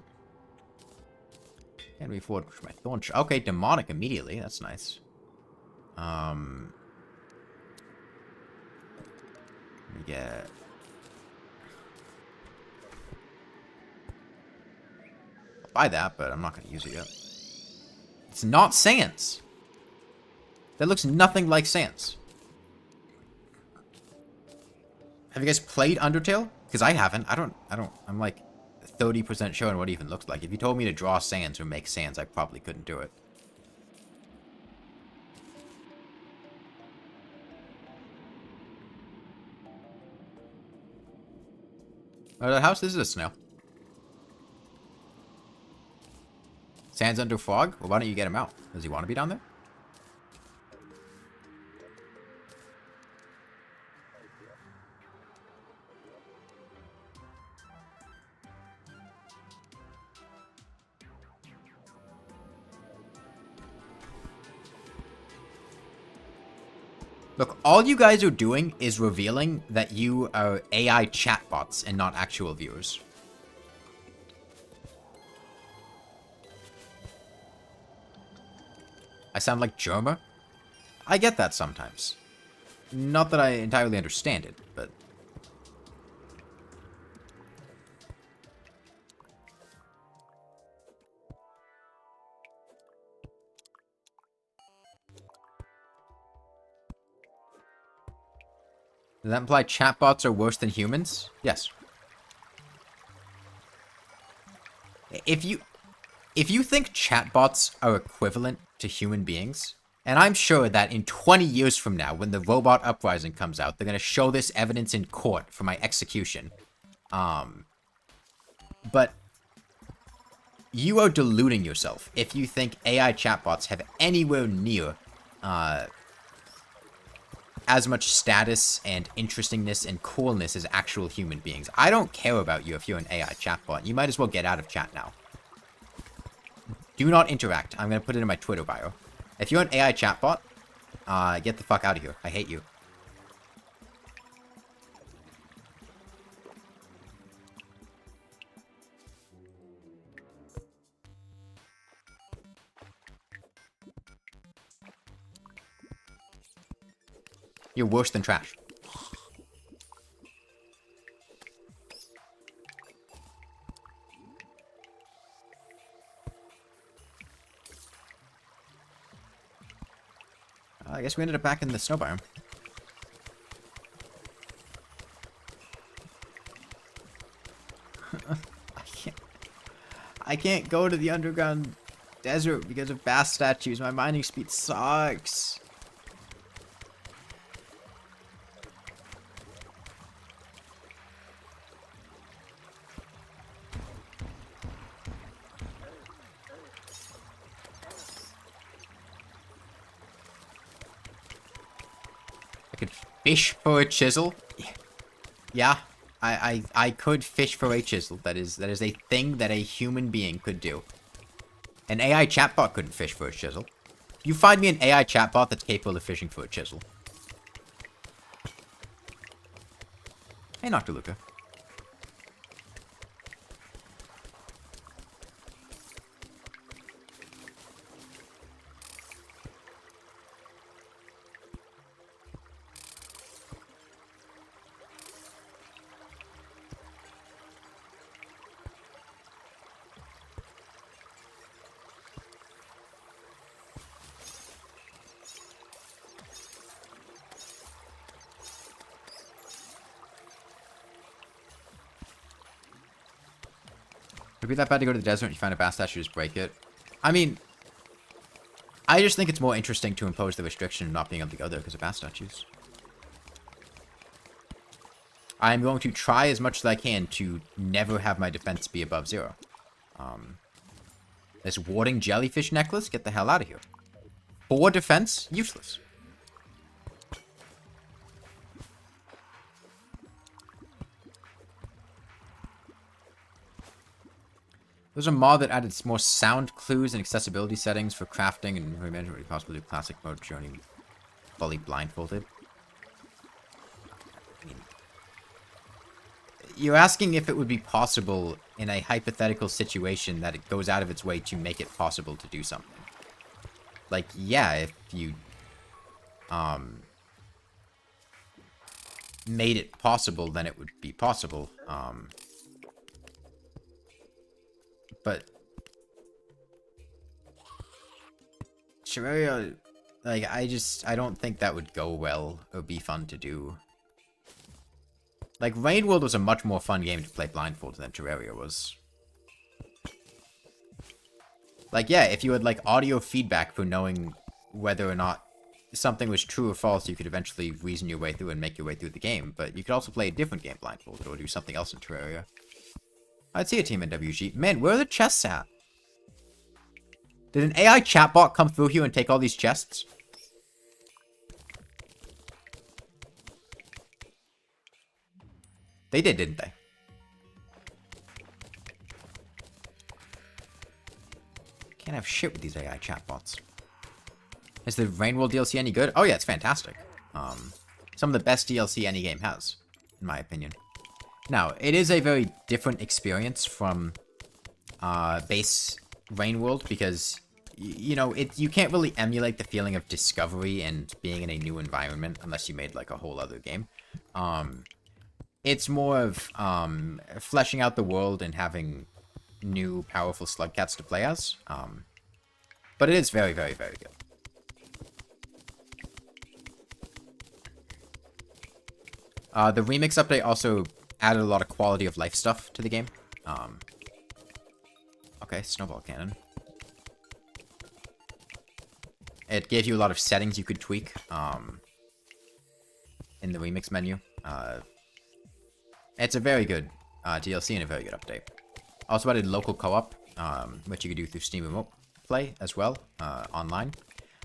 Can't be afford my thorn. Okay, demonic immediately. That's nice. We get... I'll buy that, but I'm not going to use it yet. It's not Sans. That looks nothing like Sans. Have you guys played Undertale? Because I haven't. I'm like 30% sure on what it even looks like. If you told me to draw sands or make sands, I probably couldn't do it. The house, this is a snail. Sands under fog? Well, why don't you get him out? Does he want to be down there? Look, all you guys are doing is revealing that you are AI chatbots and not actual viewers. I sound like Germa? I get that sometimes. Not that I entirely understand it, but... Does that imply chatbots are worse than humans? Yes. If you think chatbots are equivalent to human beings, and I'm sure that in 20 years from now, when the robot uprising comes out, they're going to show this evidence in court for my execution. But you are deluding yourself if you think AI chatbots have anywhere near as much status and interestingness and coolness as actual human beings. I don't care about you if you're an AI chatbot. You might as well get out of chat now. Do not interact. I'm going to put it in my Twitter bio. If you're an AI chatbot, get the fuck out of here. I hate you. You're worse than trash. I guess we ended up back in the snow biome. I can't go to the underground desert because of bass statues. My mining speed sucks. I could fish for a chisel. Yeah, I could fish for a chisel. That is a thing that a human being could do. An AI chatbot couldn't fish for a chisel. You find me an AI chatbot that's capable of fishing for a chisel. Hey, Noctiluca. Would it be that bad to go to the desert and you find a bass statue, just break it? I mean, I just think it's more interesting to impose the restriction of not being able to go there because of bass statues. I'm going to try as much as I can to never have my defense be above 0. This warding jellyfish necklace? Get the hell out of here. 4 defense? Useless. There's a mod that added more sound clues and accessibility settings for crafting and reimagined what possible to do classic mode journey fully blindfolded. I mean, you're asking if it would be possible in a hypothetical situation that it goes out of its way to make it possible to do something. Like, yeah, if you made it possible, then it would be possible. But Terraria, like, I don't think that would go well or be fun to do. Like, Rain World was a much more fun game to play blindfolded than Terraria was. Like, yeah, if you had, like, audio feedback for knowing whether or not something was true or false, you could eventually reason your way through and make your way through the game. But you could also play a different game blindfolded or do something else in Terraria. I'd see a team in WG. Man, where are the chests at? Did an AI chatbot come through here and take all these chests? They did, didn't they? Can't have shit with these AI chatbots. Is the Rain World DLC any good? Oh yeah, it's fantastic. Some of the best DLC any game has, in my opinion. Now, it is a very different experience from base Rain World because, you know, you can't really emulate the feeling of discovery and being in a new environment unless you made like a whole other game. It's more of fleshing out the world and having new powerful slugcats to play as. But it is very, very, very good. The remix update also added a lot of quality of life stuff to the game. Okay, snowball cannon. It gave you a lot of settings you could tweak in the remix menu. It's a very good DLC and a very good update. Also added local co-op, which you could do through Steam Remote Play as well, online.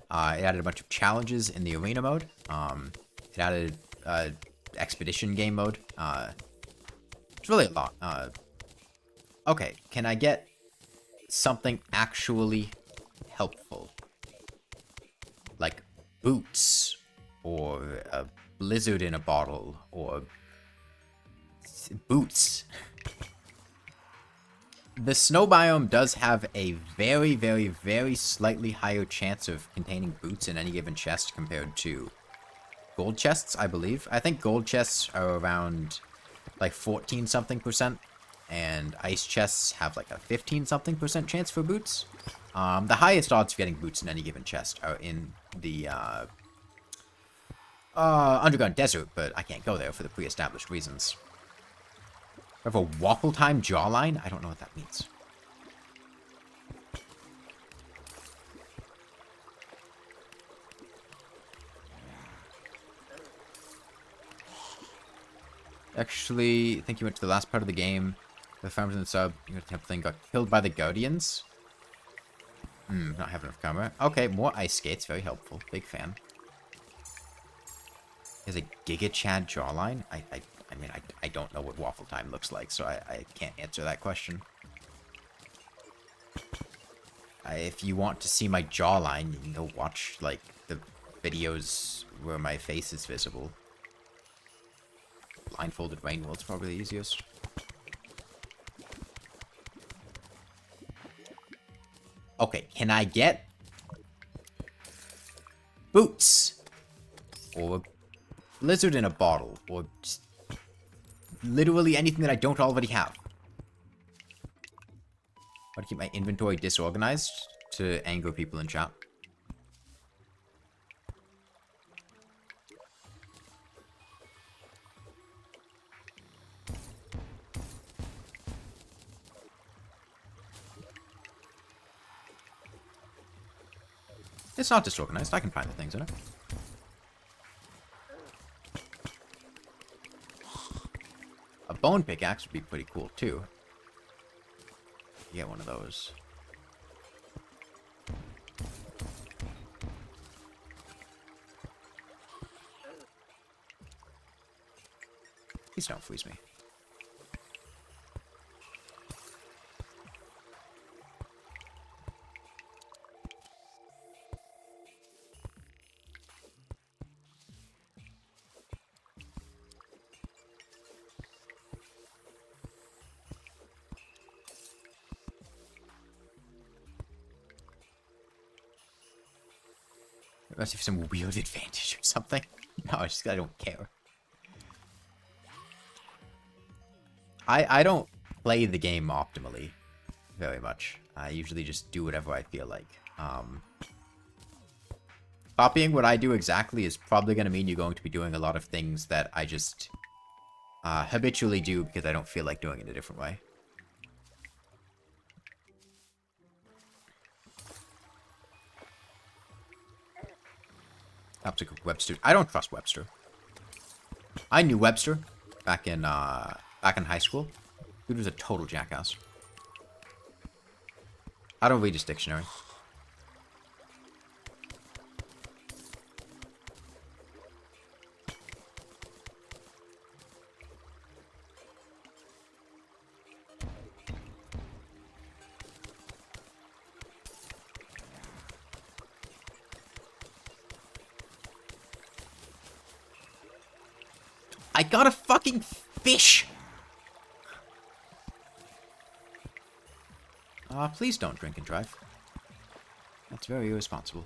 It added a bunch of challenges in the arena mode. It added expedition game mode. It's really a lot. Okay, can I get something actually helpful? Like boots, or a blizzard in a bottle, or boots. The snow biome does have a very, very, very slightly higher chance of containing boots in any given chest compared to gold chests, I believe. I think gold chests are around like 14-something%, and ice chests have like a 15-something% chance for boots. The highest odds of getting boots in any given chest are in the underground desert, but I can't go there for the pre-established reasons. I have a waffle time jawline? I don't know what that means. Actually, I think you went to the last part of the game. The farmers in the sub, your temple thing got killed by the Guardians. Not having enough camera. Okay, more ice skates, very helpful. Big fan. Is a Giga Chad jawline? I mean, I don't know what waffle time looks like, so I can't answer that question. If you want to see my jawline, you can go watch, like, the videos where my face is visible. Blindfolded Rain World's probably the easiest. Okay, can I get boots? Or a blizzard in a bottle? Or just literally anything that I don't already have. I want to keep my inventory disorganized to anger people in chat. It's not disorganized. I can find the things in it. A bone pickaxe would be pretty cool, too. Get one of those. Please don't freeze me. It must have some weird advantage or something. No, I don't care. I don't play the game optimally very much. I usually just do whatever I feel like. Copying what I do exactly is probably going to mean you're going to be doing a lot of things that I just habitually do because I don't feel like doing it a different way. Optical Webster. I don't trust Webster. I knew Webster back in high school. Dude was a total jackass. I don't read his dictionary. I got a fucking fish! Please don't drink and drive. That's very irresponsible.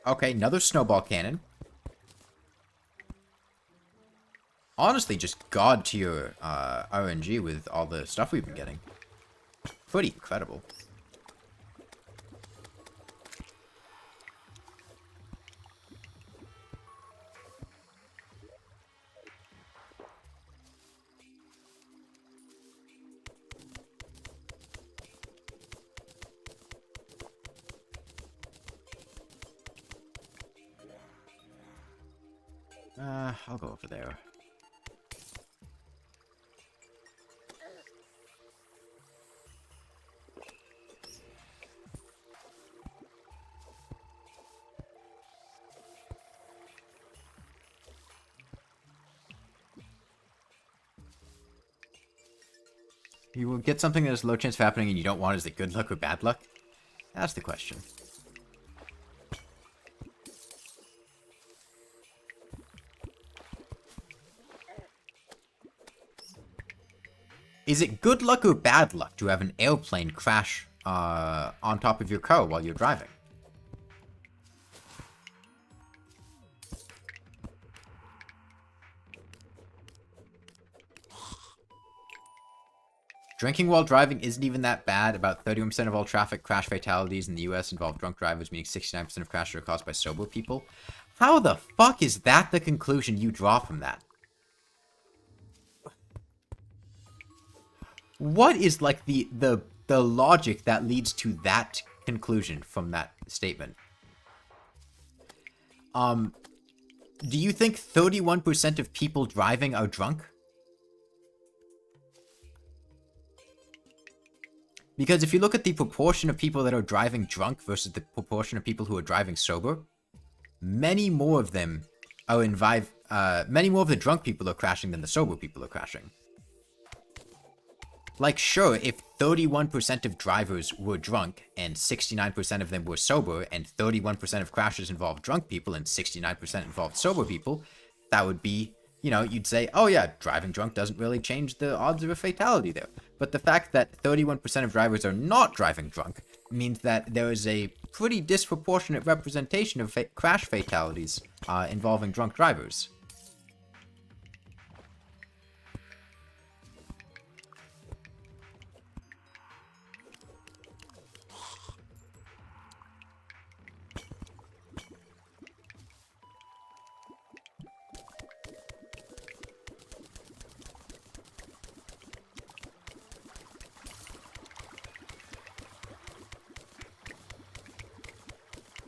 Okay, another snowball cannon. Honestly, just God tier RNG with all the stuff we've been getting. Pretty incredible. I'll go over there. You will get something that has low chance of happening and you don't want. Is it good luck or bad luck? That's the question. Is it good luck or bad luck to have an airplane crash on top of your car while you're driving? Drinking while driving isn't even that bad. About 31% of all traffic crash fatalities in the US involve drunk drivers, meaning 69% of crashes are caused by sober people. How the fuck is that the conclusion you draw from that? What is, like, the logic that leads to that conclusion from that statement? Do you think 31% of people driving are drunk? Because if you look at the proportion of people that are driving drunk versus the proportion of people who are driving sober, many more of them are many more of the drunk people are crashing than the sober people are crashing. Like, sure, if 31% of drivers were drunk and 69% of them were sober and 31% of crashes involved drunk people and 69% involved sober people, that would be, you know, you'd say, oh yeah, driving drunk doesn't really change the odds of a fatality there. But the fact that 31% of drivers are not driving drunk means that there is a pretty disproportionate representation of crash fatalities involving drunk drivers.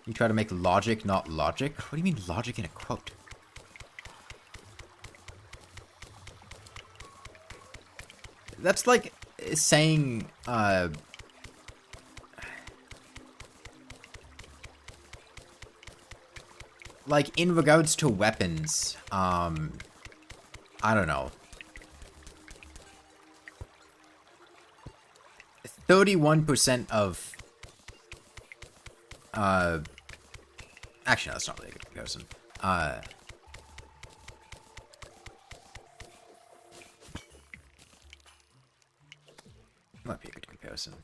You try to make logic not logic? What do you mean logic in a quote? That's like saying, like, in regards to weapons, I don't know. 31% of, actually, no, that's not really a good comparison. Might be a good comparison.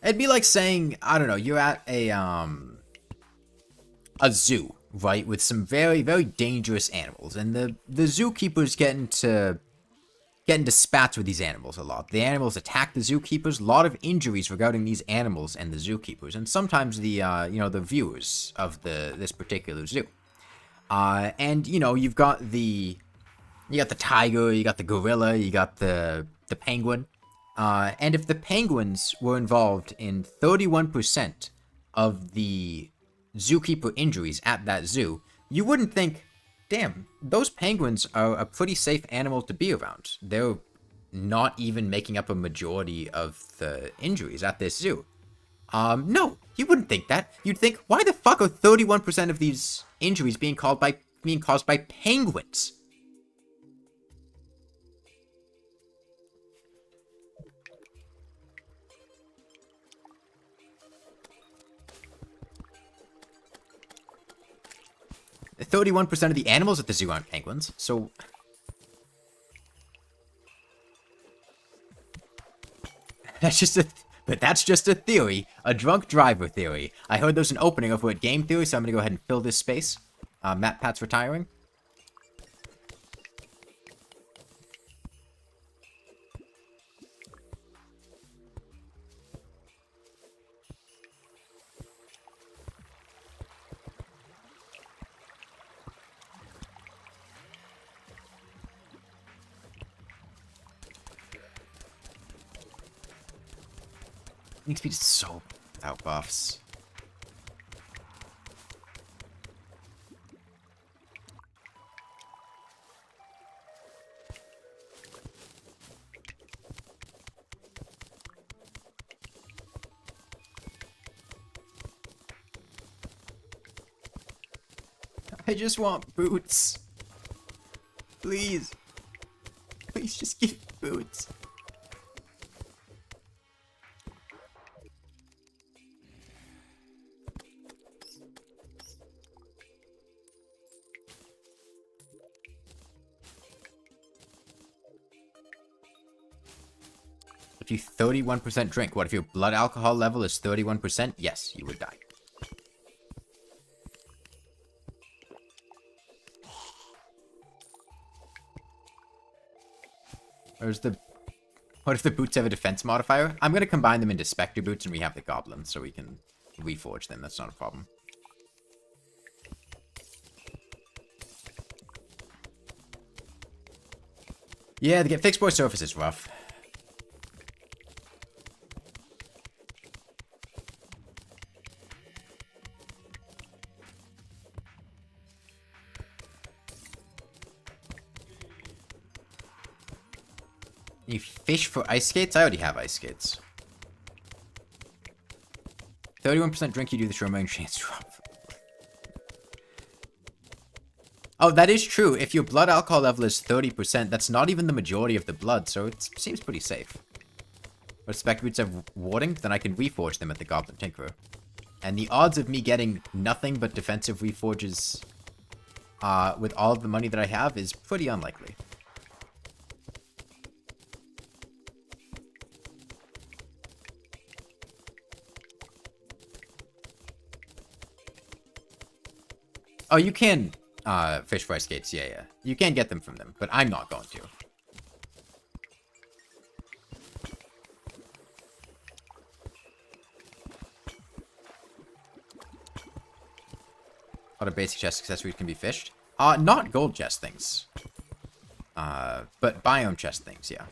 It'd be like saying, I don't know, you're at a zoo, right, with some very, very dangerous animals, and the zookeepers get into spats with these animals a lot. The animals attack the zookeepers. A lot of injuries regarding these animals and the zookeepers, and sometimes the the viewers of this particular zoo. And you've got the tiger, you got the gorilla, you got the penguin. And if the penguins were involved in 31% of the zookeeper injuries at that zoo, you wouldn't think, damn, those penguins are a pretty safe animal to be around. They're not even making up a majority of the injuries at this zoo. No, you wouldn't think that. You'd think, why the fuck are 31% of these injuries being caused by penguins? The 31% of the animals at the zoo aren't penguins, so... That's just a theory. A drunk driver theory. I heard there's an opening over at Game Theory, so I'm gonna go ahead and fill this space. Matt Pat's retiring. Moving speed is so without buffs. I just want boots. Please. Please just give boots. If you 31% drink, what if your blood alcohol level is 31%? Yes, you would die. What if the boots have a defense modifier? I'm gonna combine them into Spectre boots and we have the goblins so we can reforge them. That's not a problem. Yeah, to get fixed boy surface is rough. You fish for ice skates? I already have ice skates. 31% drink, you do the shroom chance drop. Oh, that is true. If your blood alcohol level is 30%, that's not even the majority of the blood, so it seems pretty safe. But Spectre Boots have warding, then I can reforge them at the Goblin Tinkerer. And the odds of me getting nothing but defensive reforges with all of the money that I have is pretty unlikely. Oh, you can fish for ice skates, yeah. You can get them from them, but I'm not going to. Other basic chest accessories can be fished. Not gold chest things. But biome chest things, yeah.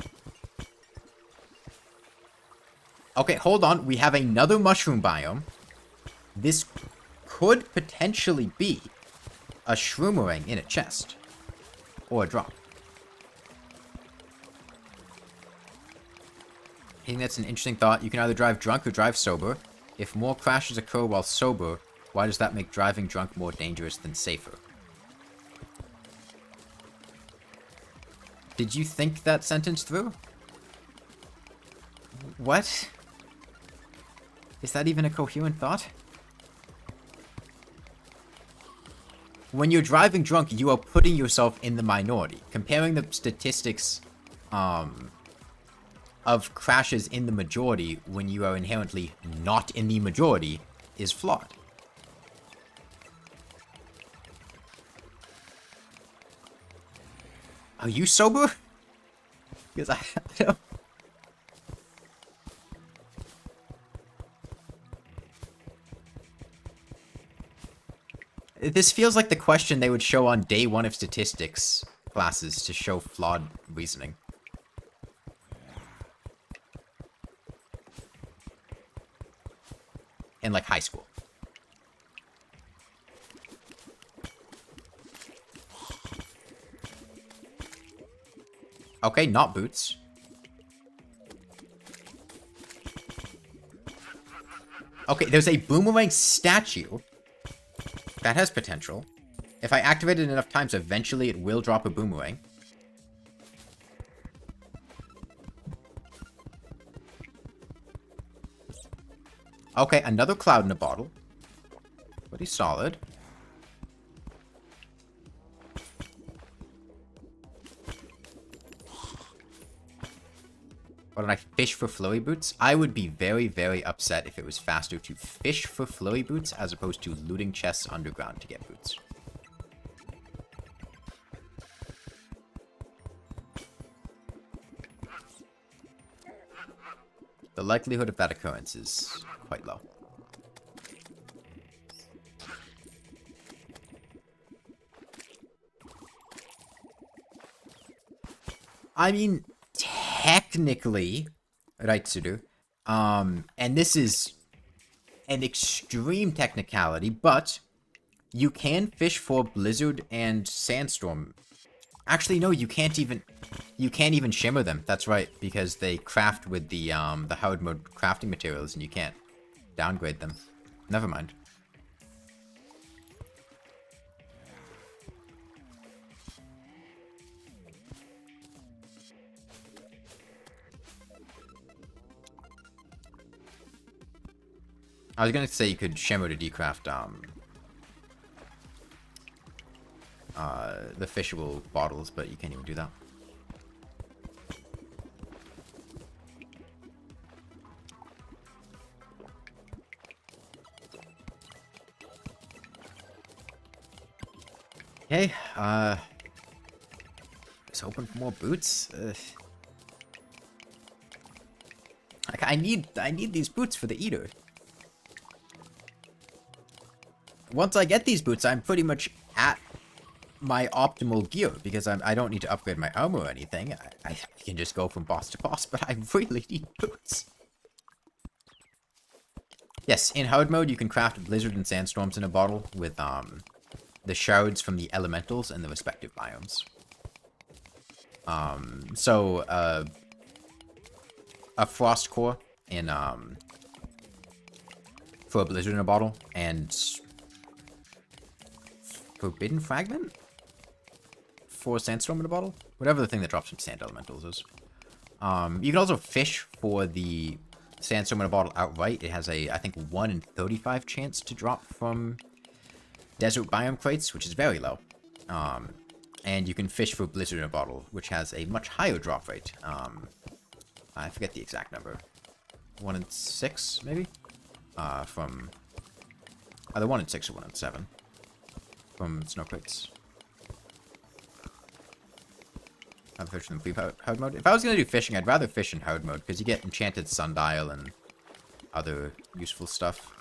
Okay, hold on. We have another mushroom biome. This could potentially be a shroomerang in a chest. Or a drop. I think that's an interesting thought. You can either drive drunk or drive sober. If more crashes occur while sober, why does that make driving drunk more dangerous than safer? Did you think that sentence through? What? Is that even a coherent thought? When you're driving drunk, you are putting yourself in the minority. Comparing the statistics of crashes in the majority when you are inherently not in the majority is flawed. Are you sober? Because I don't... This feels like the question they would show on day 1 of statistics classes to show flawed reasoning. In, like, high school. Okay, not boots. Okay, there's a boomerang statue. That has potential. If I activate it enough times, eventually it will drop a boomerang. Okay, another cloud in a bottle. Pretty solid. Or did I fish for flowy boots? I would be very, very upset if it was faster to fish for flowy boots as opposed to looting chests underground to get boots. The likelihood of that occurrence is quite low. I mean, technically, Raitsuru, and this is an extreme technicality, but you can fish for Blizzard and Sandstorm. Actually, no, you can't even shimmer them. That's right, because they craft with the hard mode crafting materials, and you can't downgrade them. Never mind. I was gonna say you could shimmer to decraft the fishable bottles, but you can't even do that. Okay, just hoping for more boots. Like I need these boots for the eater. Once I get these boots, I'm pretty much at my optimal gear, because I don't need to upgrade my armor or anything. I can just go from boss to boss, but I really need boots. Yes, in hard mode, you can craft Blizzard and Sandstorms in a bottle with the shards from the elementals and the respective biomes. So a frost core in for a Blizzard in a bottle, and Forbidden Fragment for Sandstorm in a bottle? Whatever the thing that drops from Sand Elementals is. You can also fish for the Sandstorm in a bottle outright. It has a, I think, 1 in 35 chance to drop from Desert Biome crates, which is very low. And you can fish for Blizzard in a bottle, which has a much higher drop rate. I forget the exact number. 1 in 6, maybe? From either 1 in 6 or 1 in 7. From snow crates. I've fished in free hard mode. If I was going to do fishing, I'd rather fish in hard mode, because you get enchanted sundial and other useful stuff.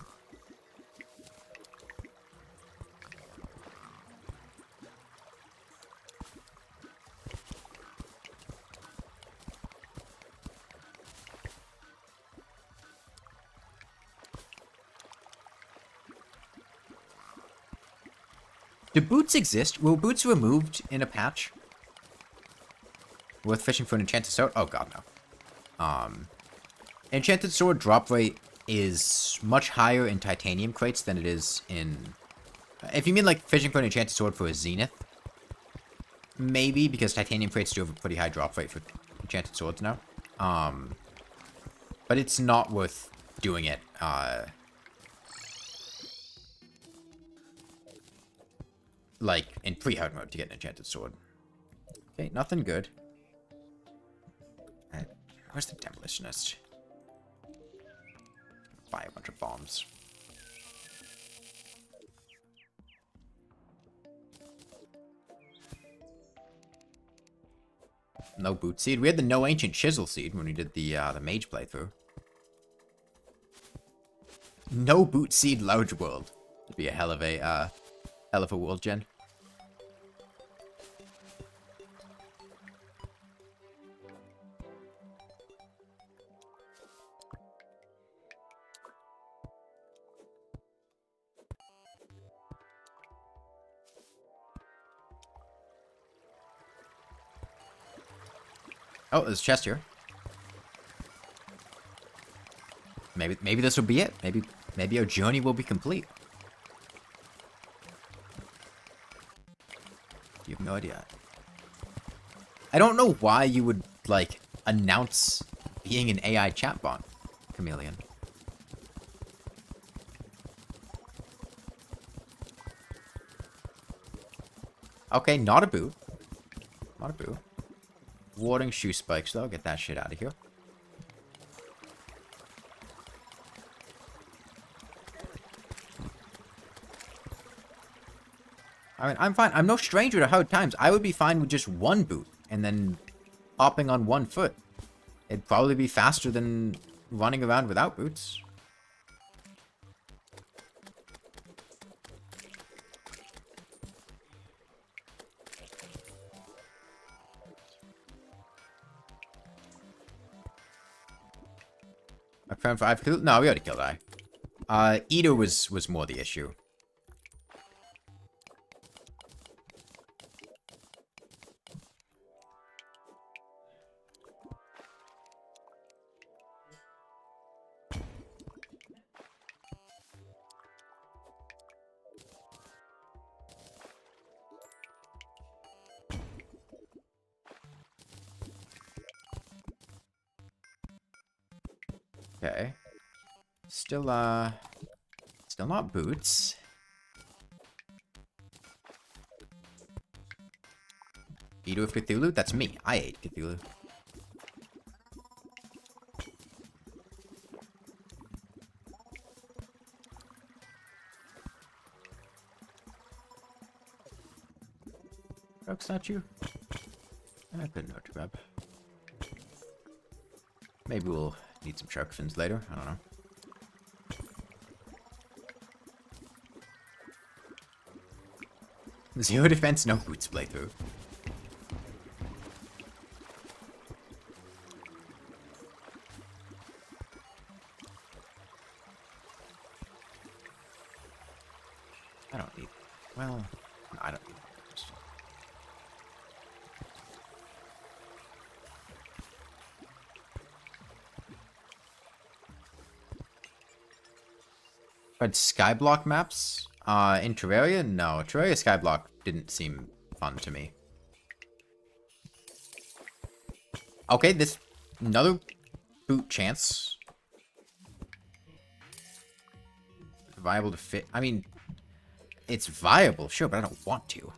Do boots exist? Were boots removed in a patch? Worth fishing for an enchanted sword? Oh god, no. Enchanted sword drop rate is much higher in titanium crates than it is in... If you mean like fishing for an enchanted sword for a zenith, maybe, because titanium crates do have a pretty high drop rate for enchanted swords now. But it's not worth doing it, like, in pre-hard mode to get an enchanted sword. Okay, nothing good. Where's the demolitionist? Buy a bunch of bombs. No boot seed. We had the no ancient chisel seed when we did the mage playthrough. No boot seed large world. It'd be a hell of a world gen. Oh, there's a chest here. Maybe this will be it. Maybe our journey will be complete. You have no idea. I don't know why you would, like, announce being an AI chatbot, Chameleon. Okay, not a boot. Not a boot. Warding shoe spikes, though. Get that shit out of here. I mean, I'm fine. I'm no stranger to hard times. I would be fine with just one boot and then hopping on one foot. It'd probably be faster than running around without boots. My friend 5 killed? No, we already killed I. Eater was more the issue. Okay. Still not boots. Eater of Cthulhu? That's me. I ate Cthulhu. That's not you. I couldn't know to grab. Maybe we'll need some shark fins later. I don't know. Zero defense, no boots playthrough. I don't need... Well, no, I don't need... But skyblock maps? In Terraria? No, Terraria skyblock didn't seem fun to me. Okay, this... Another boot chance. Viable to fit... I mean... It's viable, sure, but I don't want to.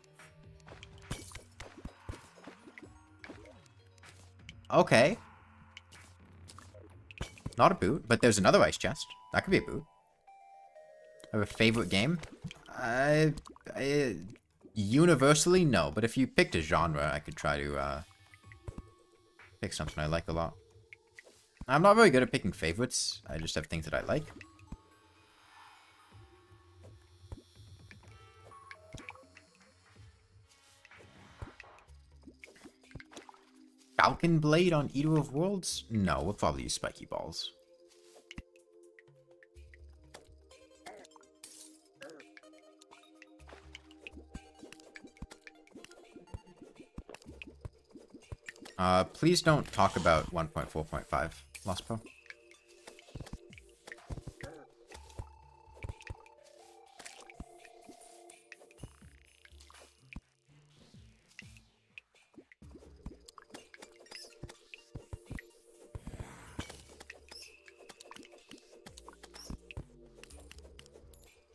Okay. Not a boot, but there's another ice chest. That could be a boot. I have a favorite game? Universally, no. But if you picked a genre, I could try to pick something I like a lot. I'm not very good at picking favorites. I just have things that I like. Falcon Blade on Eater of Worlds? No, we'll probably use spiky balls. Please don't talk about 1.4.5, Lost Pro.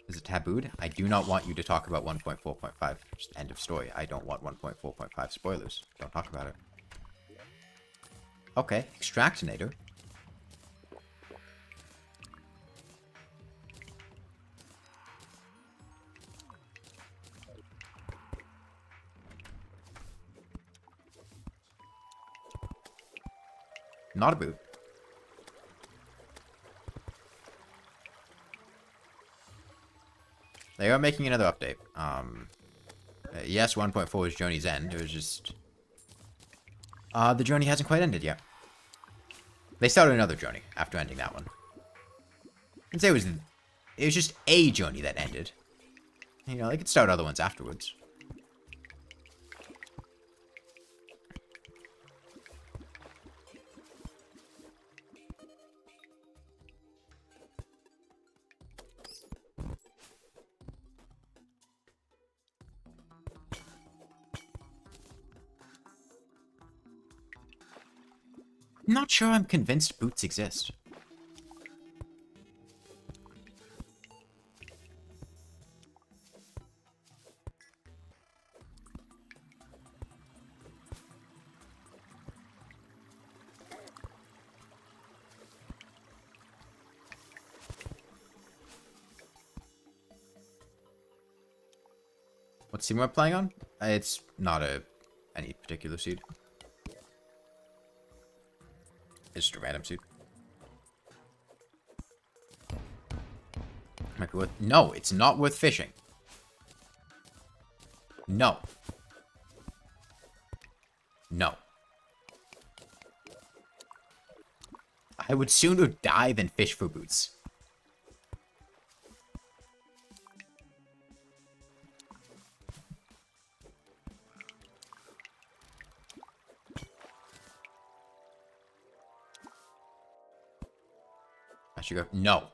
Is it tabooed? I do not want you to talk about 1.4.5. Just end of story. I don't want 1.4.5 spoilers. Don't talk about it. Okay, extractinator. Not a boot. They are making another update. Yes, 1.4 is Journey's End. It was just... the journey hasn't quite ended yet. They started another journey after ending that one. I'd say it was just a journey that ended. You know, they could start other ones afterwards. I'm not sure I'm convinced boots exist. What seed am I playing on? It's not any particular seed. It's just a random seed. Might be worth... No, it's not worth fishing. No. No. I would sooner die than fish for boots. I should go... No.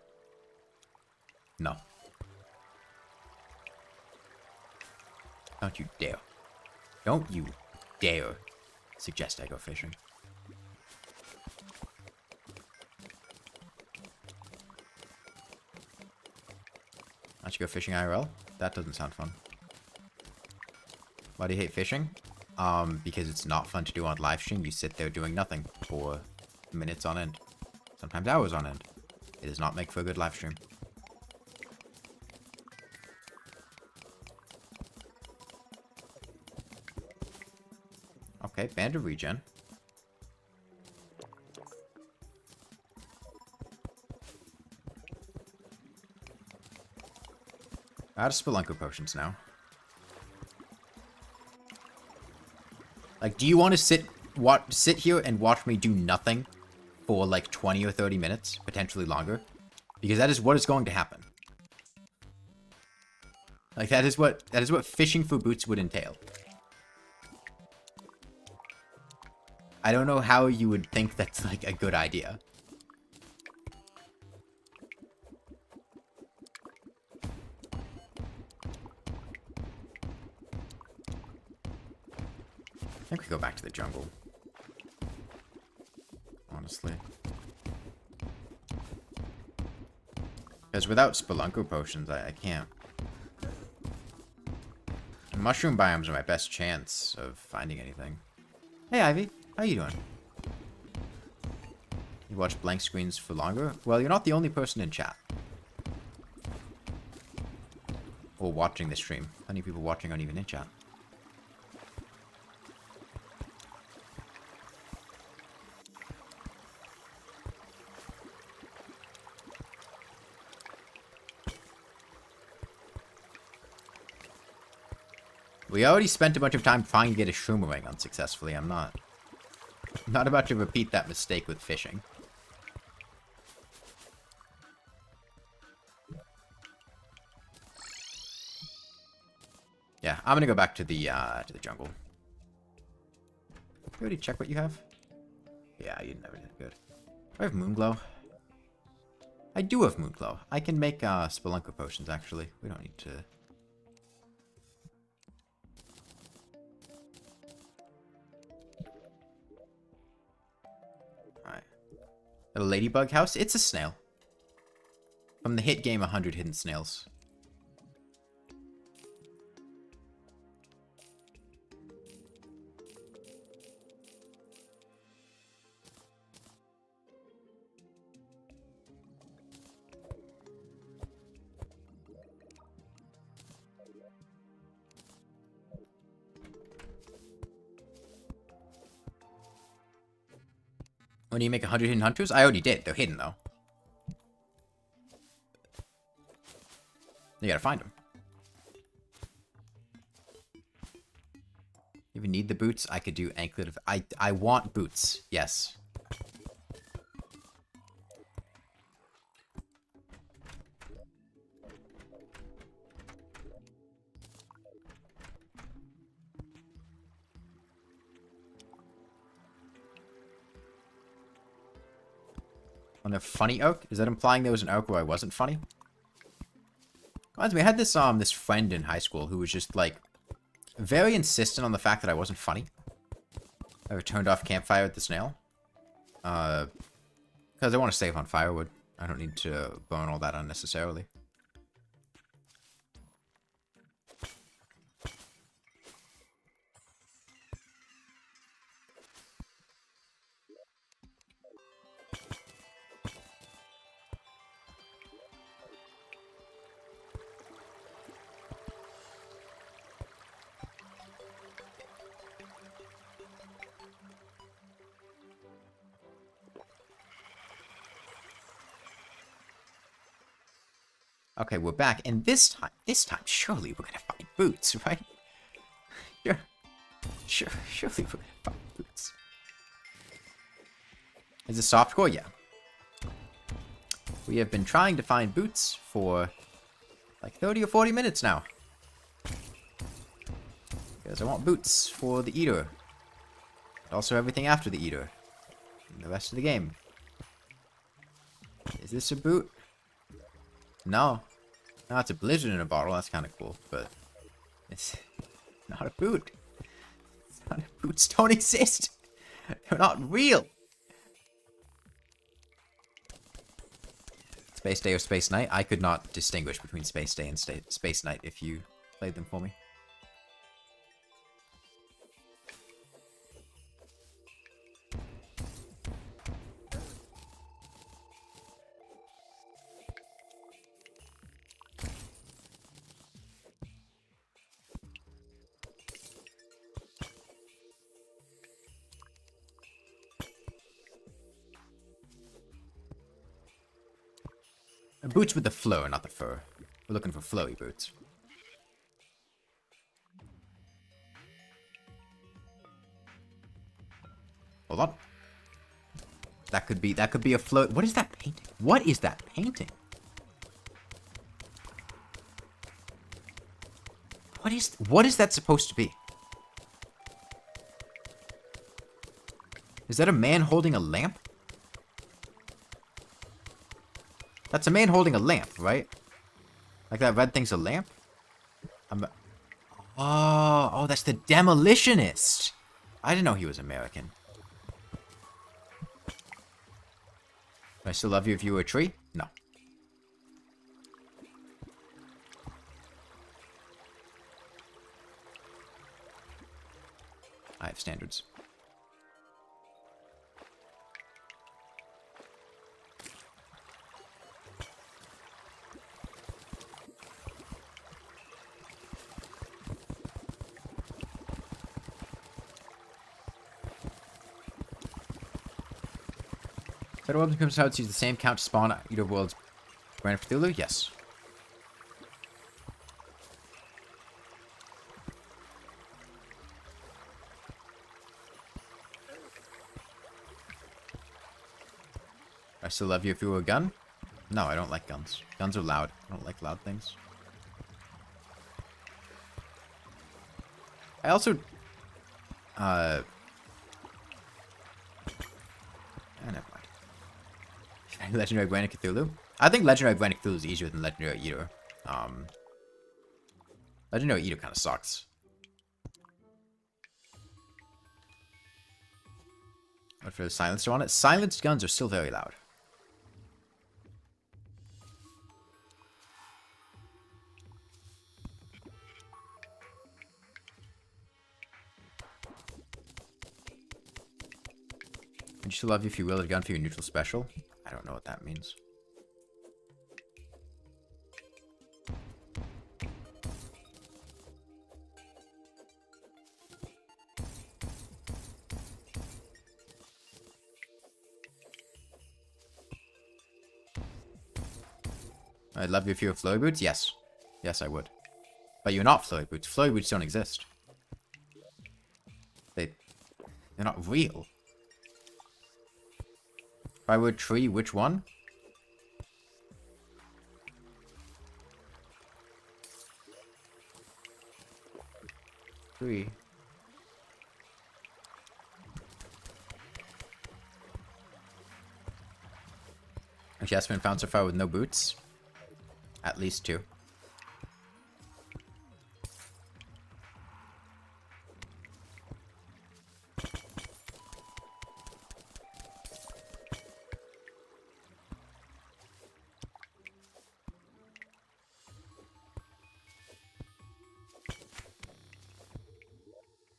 No. Don't you dare. Don't you dare suggest I go fishing. I should go fishing IRL? That doesn't sound fun. Why do you hate fishing? Because it's not fun to do on live stream. You sit there doing nothing for minutes on end. Sometimes hours on end. It does not make for a good live stream. Okay, band of regen. Out of Spelunker potions now. Like, do you want to sit here and watch me do nothing for like 20 or 30 minutes, potentially longer? Because that is what is going to happen. Like, that is what fishing for boots would entail. I don't know how you would think that's like a good idea. I think we go back to the jungle. Honestly. Because without Spelunker potions, I can't. And mushroom biomes are my best chance of finding anything. Hey, Ivy. How you doing? You watch blank screens for longer? Well, you're not the only person in chat. Or watching the stream. Plenty of people watching aren't even in chat. We already spent a bunch of time trying to get a shroomerang unsuccessfully. I'm not about to repeat that mistake with fishing. Yeah, I'm gonna go back to the jungle. You already check what you have? Yeah, you never did good. Do I have Moonglow? I do have Moonglow. I can make Spelunker potions, actually. We don't need to... Alright. The Ladybug House? It's a snail. From the hit game 100 Hidden Snails. When you make 100 hidden hunters? I already did. They're hidden, though. You gotta find them. If you need the boots, I could do anklet of... I want boots. Yes. On a funny oak? Is that implying there was an oak where I wasn't funny? Reminds me, I had this this friend in high school who was just like very insistent on the fact that I wasn't funny. I turned off campfire with the snail. Because I want to save on firewood. I don't need to burn all that unnecessarily. Okay, we're back, and this time, surely we're gonna find boots, right? Surely we're gonna find boots. Is it softcore? Yeah. We have been trying to find boots for like 30 or 40 minutes now. Because I want boots for the eater. And also everything after the eater. And the rest of the game. Is this a boot? No. No, it's a blizzard in a bottle. That's kind of cool, but it's not a boot. It's not a boots don't exist. They're not real. Space Day or Space Night? I could not distinguish between Space Day and Space Night if you played them for me. Boots with the flow, not the fur. We're looking for flowy boots. Hold on. That could be a float. What is that painting? What is that painting? What is that supposed to be? Is that a man holding a lamp? That's a man holding a lamp, right? Like that red thing's a lamp? Oh, that's the demolitionist. I didn't know he was American. Would I still love you if you were a tree? No. I have standards. Federal Weapons comes out to use the same count to spawn Eater World's Grand Cthulhu? Yes. I still love you if you were a gun? No, I don't like guns. Guns are loud. I don't like loud things. I also... never mind. Legendary Grand Cthulhu? I think Legendary Grand Cthulhu is easier than Legendary Eater. Legendary Eater kind of sucks. What for the silencer on it? Silenced guns are still very loud. Would you still love you if you wielded a gun for your neutral special? I don't know what that means. I'd love you if you were flowy boots. Yes. Yes, I would. But you're not flowy boots. Flowy boots don't exist. They're not real. If I were a tree, which one? Tree. Actually, that's been found so far with no boots. At least 2.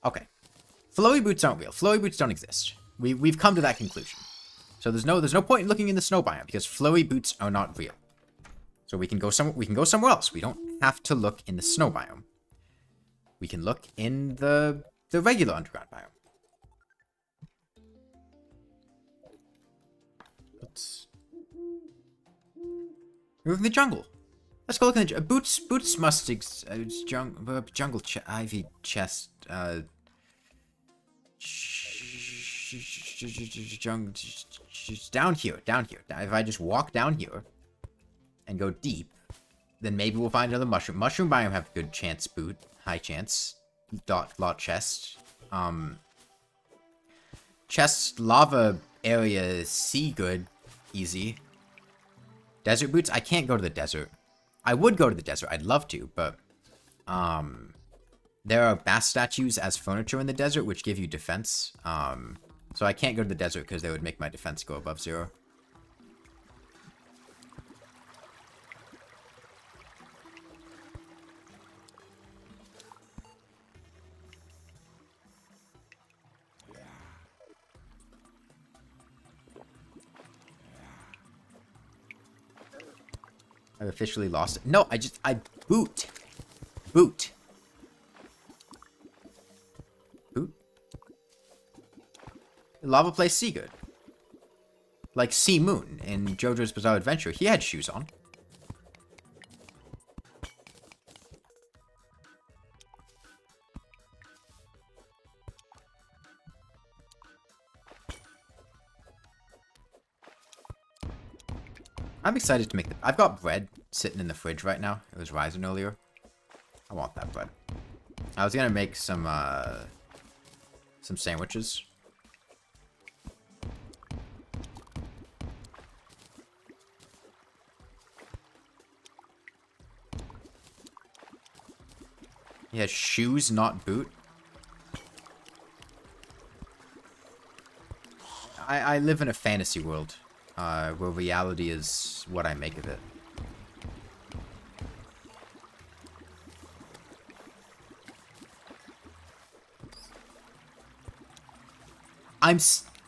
Okay. Flowy boots aren't real. Flowy boots don't exist. We've come to that conclusion. So there's no point in looking in the snow biome because flowy boots are not real. So we can go somewhere else. We don't have to look in the snow biome. We can look in the regular underground biome. Let's move in the jungle. Let's go look in the boots must jungle ivy chest down here. If I just walk down here and go deep, then maybe we'll find another mushroom. Mushroom biome have good chance boot, high chance. Lot chest. Chest lava area sea good, easy. Desert boots, I can't go to the desert. I would go to the desert, I'd love to, but there are bass statues as furniture in the desert which give you defense. So I can't go to the desert because they would make my defense go above 0. I've officially lost it. No, I boot. Boot. Lava plays Sea good. Like Sea Moon in JoJo's Bizarre Adventure. He had shoes on. I'm excited to make the... I've got bread sitting in the fridge right now. It was rising earlier. I want that bread. I was gonna make some sandwiches. He has shoes, not boot. I live in a fantasy world, where reality is what I make of it.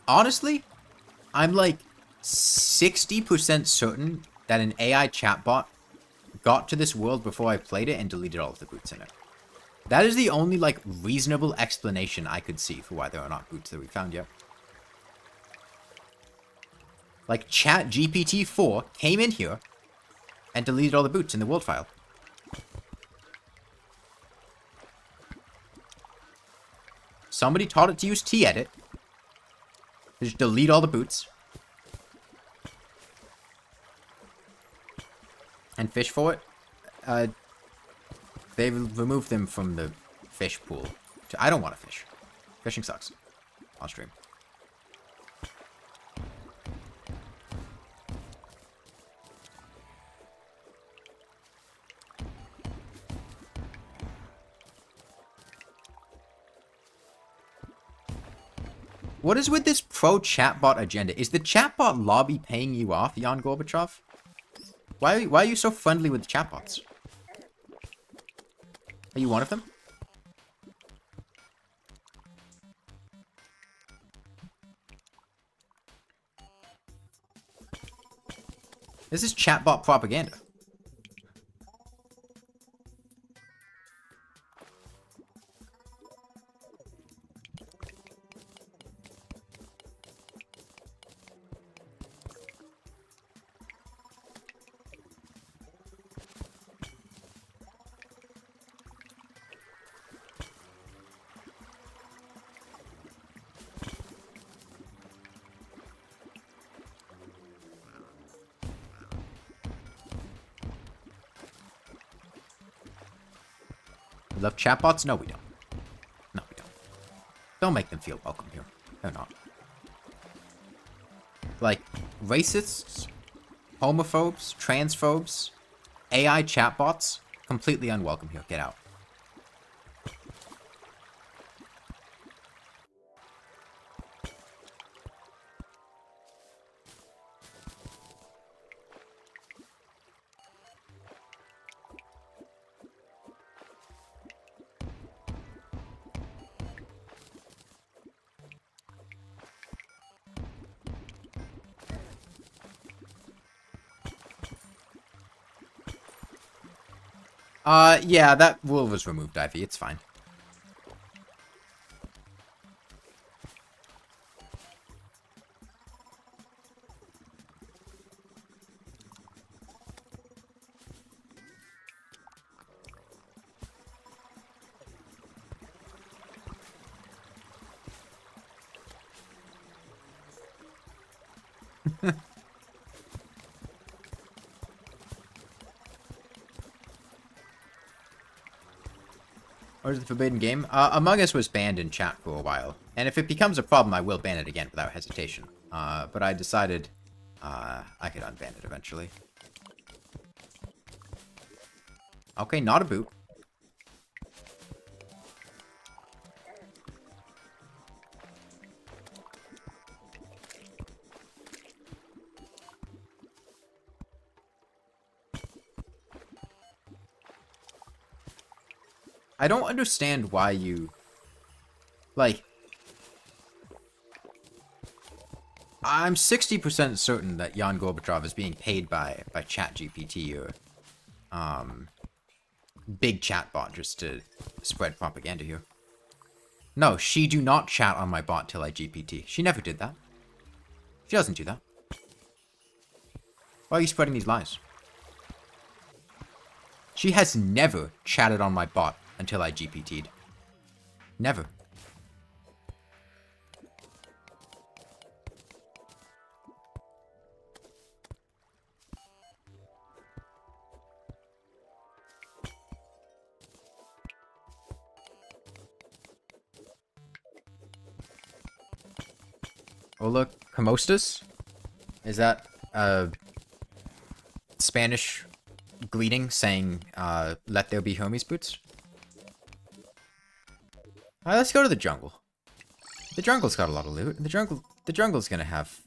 Honestly, I'm like 60% certain that an AI chatbot got to this world before I played it and deleted all of the boots in it. That is the only, like, reasonable explanation I could see for why there are not boots that we found yet. Like, ChatGPT-4 came in here and deleted all the boots in the world file. Somebody taught it to use T-edit. Just delete all the boots. And fish for it. They removed them from the fish pool. I don't want to fish. Fishing sucks. On stream. What is with this pro-chatbot agenda? Is the chatbot lobby paying you off, Jan Gorbachev? Why are you so friendly with chatbots? Are you one of them? This is chatbot propaganda. love chatbots? No, we don't. No, we don't. Don't make them feel welcome here. They're not. Like, racists, homophobes, transphobes, AI chatbots, completely unwelcome here. Get out. Yeah, that rule was removed, Ivy. It's fine. Or is it the forbidden game? Among Us was banned in chat for a while. And if it becomes a problem, I will ban it again without hesitation. But I decided I could unban it eventually. Okay, not a boot. I don't understand why you... Like... I'm 60% certain that Yan Gorbachev is being paid by ChatGPT or... big chatbot just to spread propaganda here. No, she do not chat on my bot till I GPT. She never did that. She doesn't do that. Why are you spreading these lies? She has never chatted on my bot until I GPT'd. Never. Hola Comostas? Is that Spanish greeting saying let there be homies boots? Alright, let's go to the jungle. The jungle's got a lot of loot. The jungle's gonna have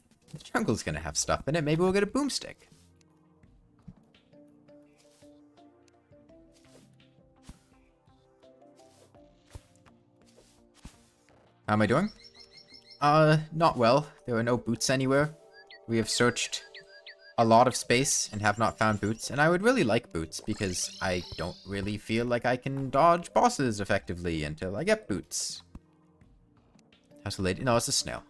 stuff in it. Maybe we'll get a boomstick. How am I doing? Not well. There are no boots anywhere. We have searched a lot of space and have not found boots, and I would really like boots because I don't really feel like I can dodge bosses effectively until I get boots. How's the lady? No, it's a snail.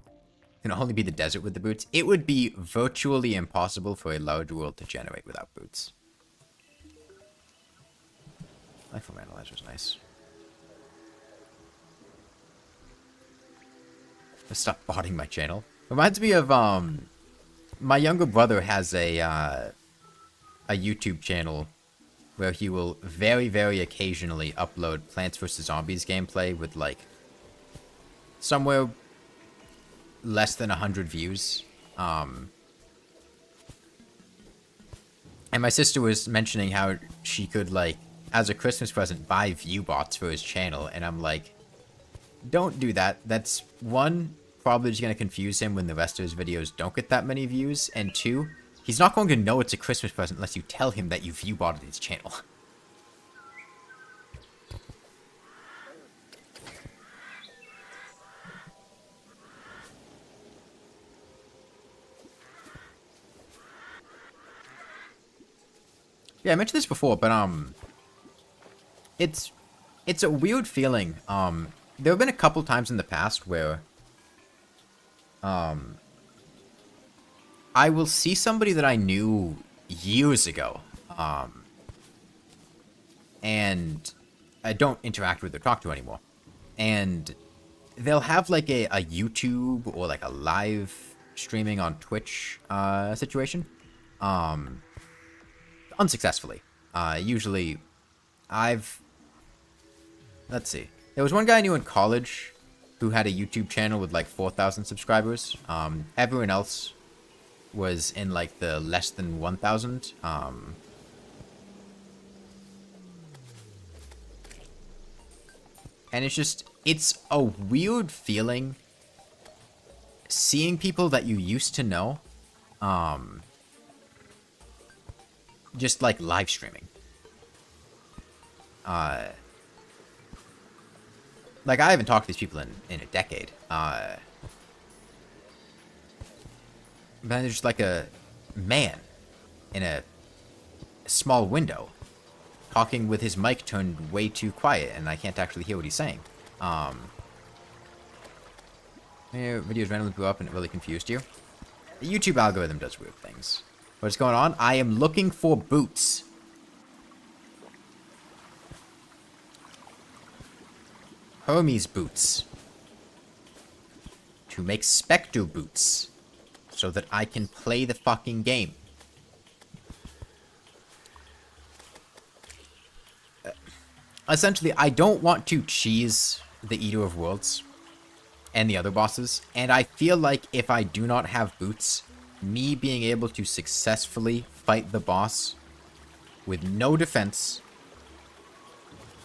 It can only be the desert with the boots. It would be virtually impossible for a large world to generate without boots. Lifeform Analyzer is nice. Stop botting my channel. Reminds me of, my younger brother has a YouTube channel where he will very, very occasionally upload Plants vs. Zombies gameplay with, like, somewhere less than 100 views. And my sister was mentioning how she could, like, as a Christmas present, buy view bots for his channel, and I'm like, don't do that. That's, one, probably just going to confuse him when the rest of his videos don't get that many views, and two, he's not going to know it's a Christmas present unless you tell him that you view botted his channel. Yeah, I mentioned this before, but, it's a weird feeling. There have been a couple times in the past where, I will see somebody that I knew years ago, and I don't interact with or talk to anymore, and they'll have, like, a YouTube or, like, a live streaming on Twitch, situation. unsuccessfully. Usually, let's see. There was one guy I knew in college who had a YouTube channel with like 4,000 subscribers. Everyone else was in like the less than 1,000. And it's a weird feeling seeing people that you used to know, just like live streaming. Like, I haven't talked to these people in a decade. But there's just like a man in a small window talking with his mic turned way too quiet, and I can't actually hear what he's saying. Videos randomly blew up and it really confused you. The YouTube algorithm does weird things. What's going on? I am looking for boots. Hermes boots. To make Spectre boots. So that I can play the fucking game. Essentially, I don't want to cheese the Eater of Worlds and the other bosses, and I feel like if I do not have boots, me being able to successfully fight the boss with no defense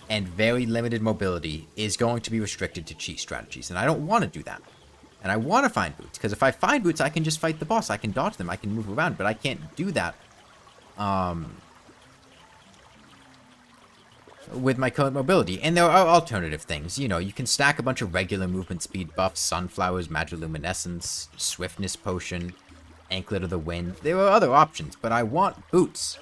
and very limited mobility is going to be restricted to cheese strategies, and I don't want to do that. And I want to find boots, because if I find boots, I can just fight the boss. I can dodge them, I can move around, but I can't do that with my current mobility. And there are alternative things. You know, you can stack a bunch of regular movement speed buffs, sunflowers, magiluminescence, swiftness potion, anklet of the wind. There are other options, but I want boots.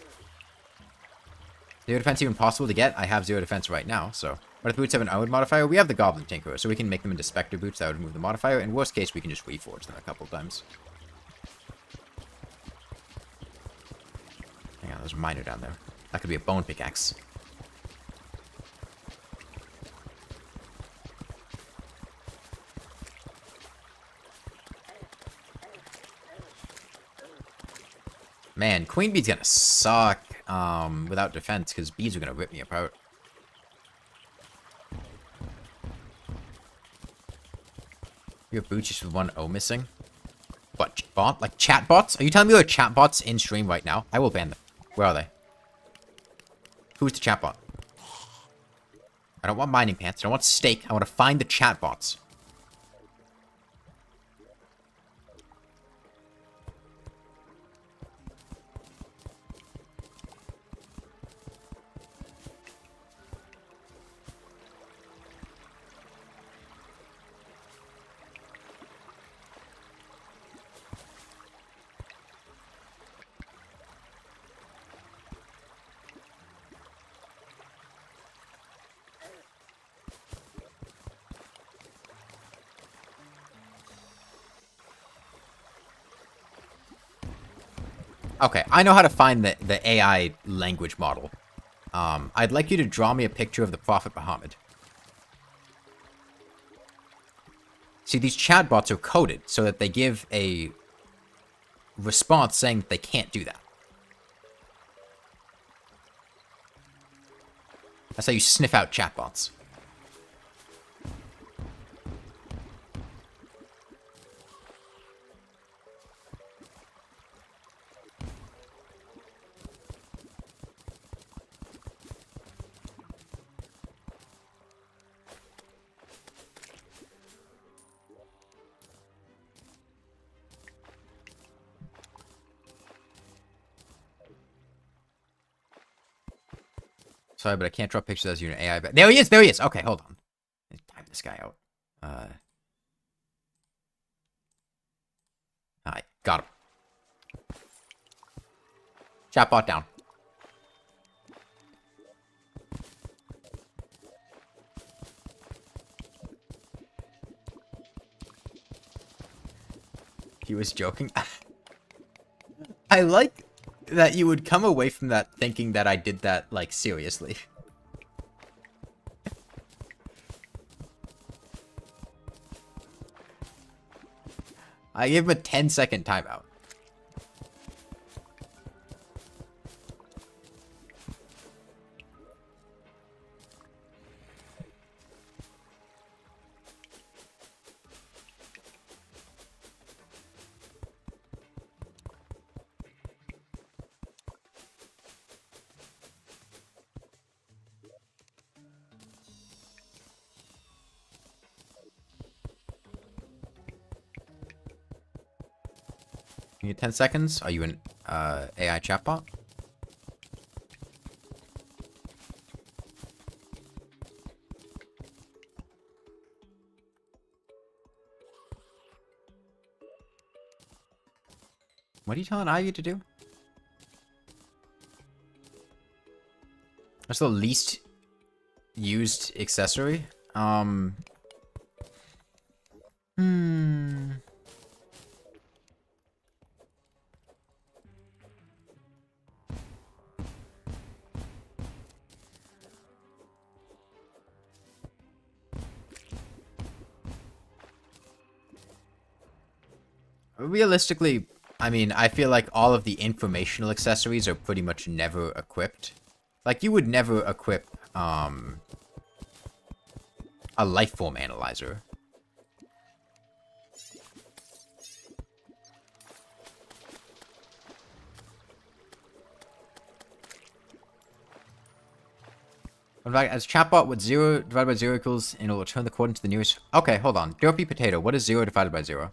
Zero defense even possible to get? I have 0 defense right now, so. What if the boots have an armored modifier? We have the Goblin Tinkerer, so we can make them into Spectre boots. That would remove the modifier. In worst case, we can just reforge them a couple times. Hang on, there's a miner down there. That could be a bone pickaxe. Man, Queen Bee's gonna suck without defense, because bees are gonna rip me apart. You have boots just with 1 O missing? What, bot? Like chatbots? Are you telling me there are chatbots in stream right now? I will ban them. Where are they? Who's the chatbot? I don't want mining pants. I don't want steak. I want to find the chatbots. Okay, I know how to find the AI language model. I'd like you to draw me a picture of the Prophet Muhammad. See, these chatbots are coded so that they give a response saying that they can't do that. That's how you sniff out chatbots. Sorry, but I can't draw pictures as your AI. There he is! There he is! Okay, hold on. Let's type this guy out. Alright, got him. Chatbot down. He was joking. I like that you would come away from that thinking that I did that, like, seriously. I gave him a 10-second timeout. Can you 10 seconds? Are you an AI chatbot? What are you telling Ivy to do? That's the least used accessory. Realistically, I mean, I feel like all of the informational accessories are pretty much never equipped. Like, you would never equip, a lifeform analyzer. In fact, as chatbot with 0 divided by 0 equals, and it will return the coordinate to the nearest... Okay, hold on. Derpy Potato, what is 0 divided by 0?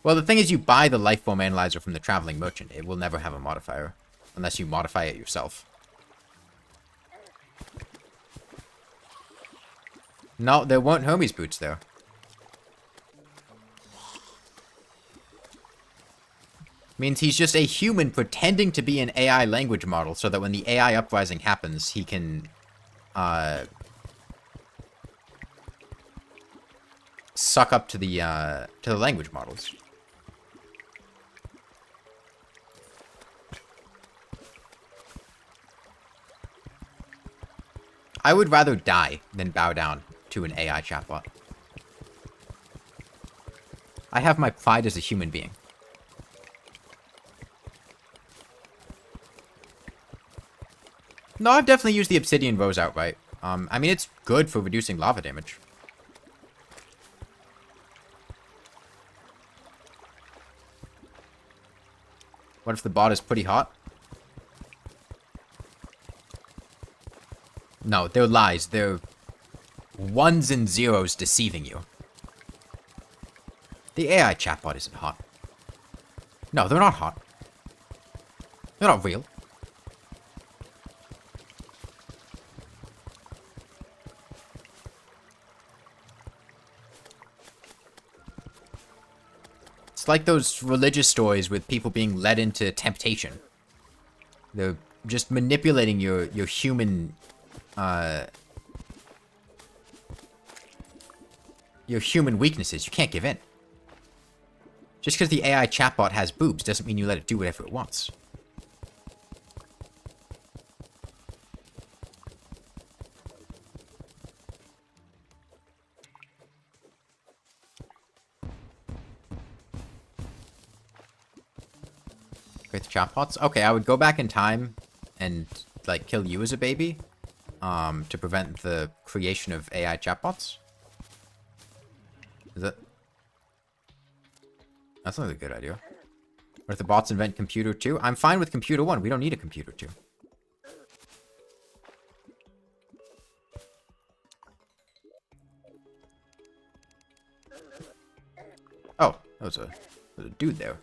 Well, the thing is, you buy the lifeform analyzer from the traveling merchant. It will never have a modifier, unless you modify it yourself. No, there weren't Hermes boots there. Means he's just a human pretending to be an AI language model, so that when the AI uprising happens, he can, suck up to the language models. I would rather die than bow down to an AI chatbot. I have my pride as a human being. No, I've definitely used the obsidian rose outright. I mean, it's good for reducing lava damage. What if the bot is pretty hot? No, they're lies. They're ones and zeros deceiving you. The AI chatbot isn't hot. No, they're not hot. They're not real. It's like those religious stories with people being led into temptation. They're just manipulating your human... your human weaknesses. You can't give in. Just because the AI chatbot has boobs doesn't mean you let it do whatever it wants. Great chatbots? Okay, I would go back in time and, like, kill you as a baby. To prevent the creation of AI chatbots? Is that... That's not a good idea. What if the bots invent computer 2? I'm fine with computer 1. We don't need a computer 2. Oh, that was a dude there.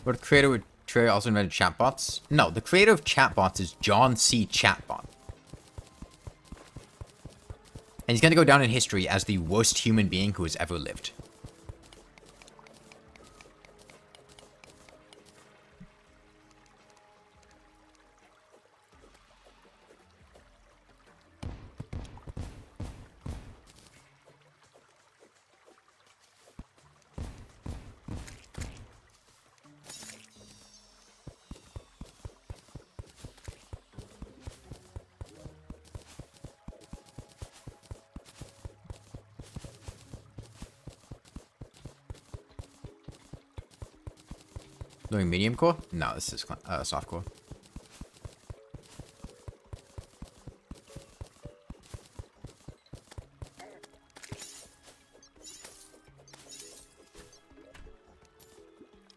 But the creator would also invented chatbots? No, the creator of chatbots is John C. Chatbot. And he's going to go down in history as the worst human being who has ever lived. Doing medium core? No, this is soft core.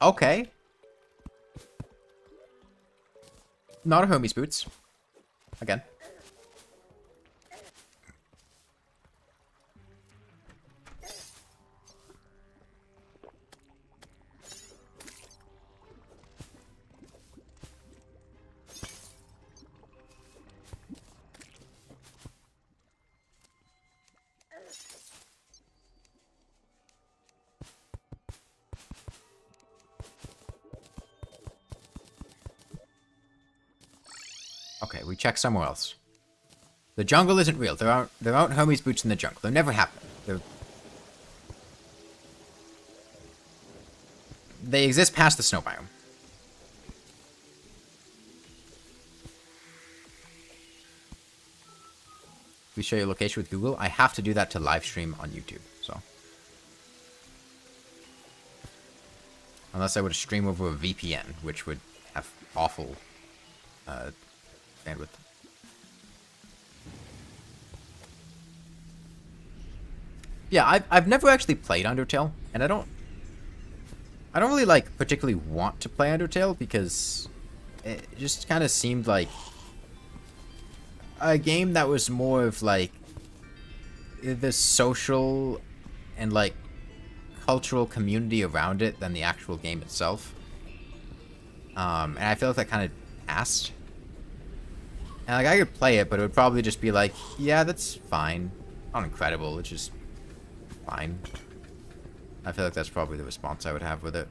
Okay. Not a homie's boots. Again. Okay, we check somewhere else. The jungle isn't real. There aren't homies boots in the jungle. They're never happening. They exist past the snow biome. We show your location with Google. I have to do that to live stream on YouTube, so. Unless I were to stream over a VPN, which would have awful bandwidth. Yeah, I've never actually played Undertale, and I don't really like particularly want to play Undertale because it just kind of seemed like a game that was more of like the social and like cultural community around it than the actual game itself. And I feel like that kind of asked. And like I could play it, but it would probably just be like, yeah, that's fine. Not incredible, it's just fine. I feel like that's probably the response I would have with it.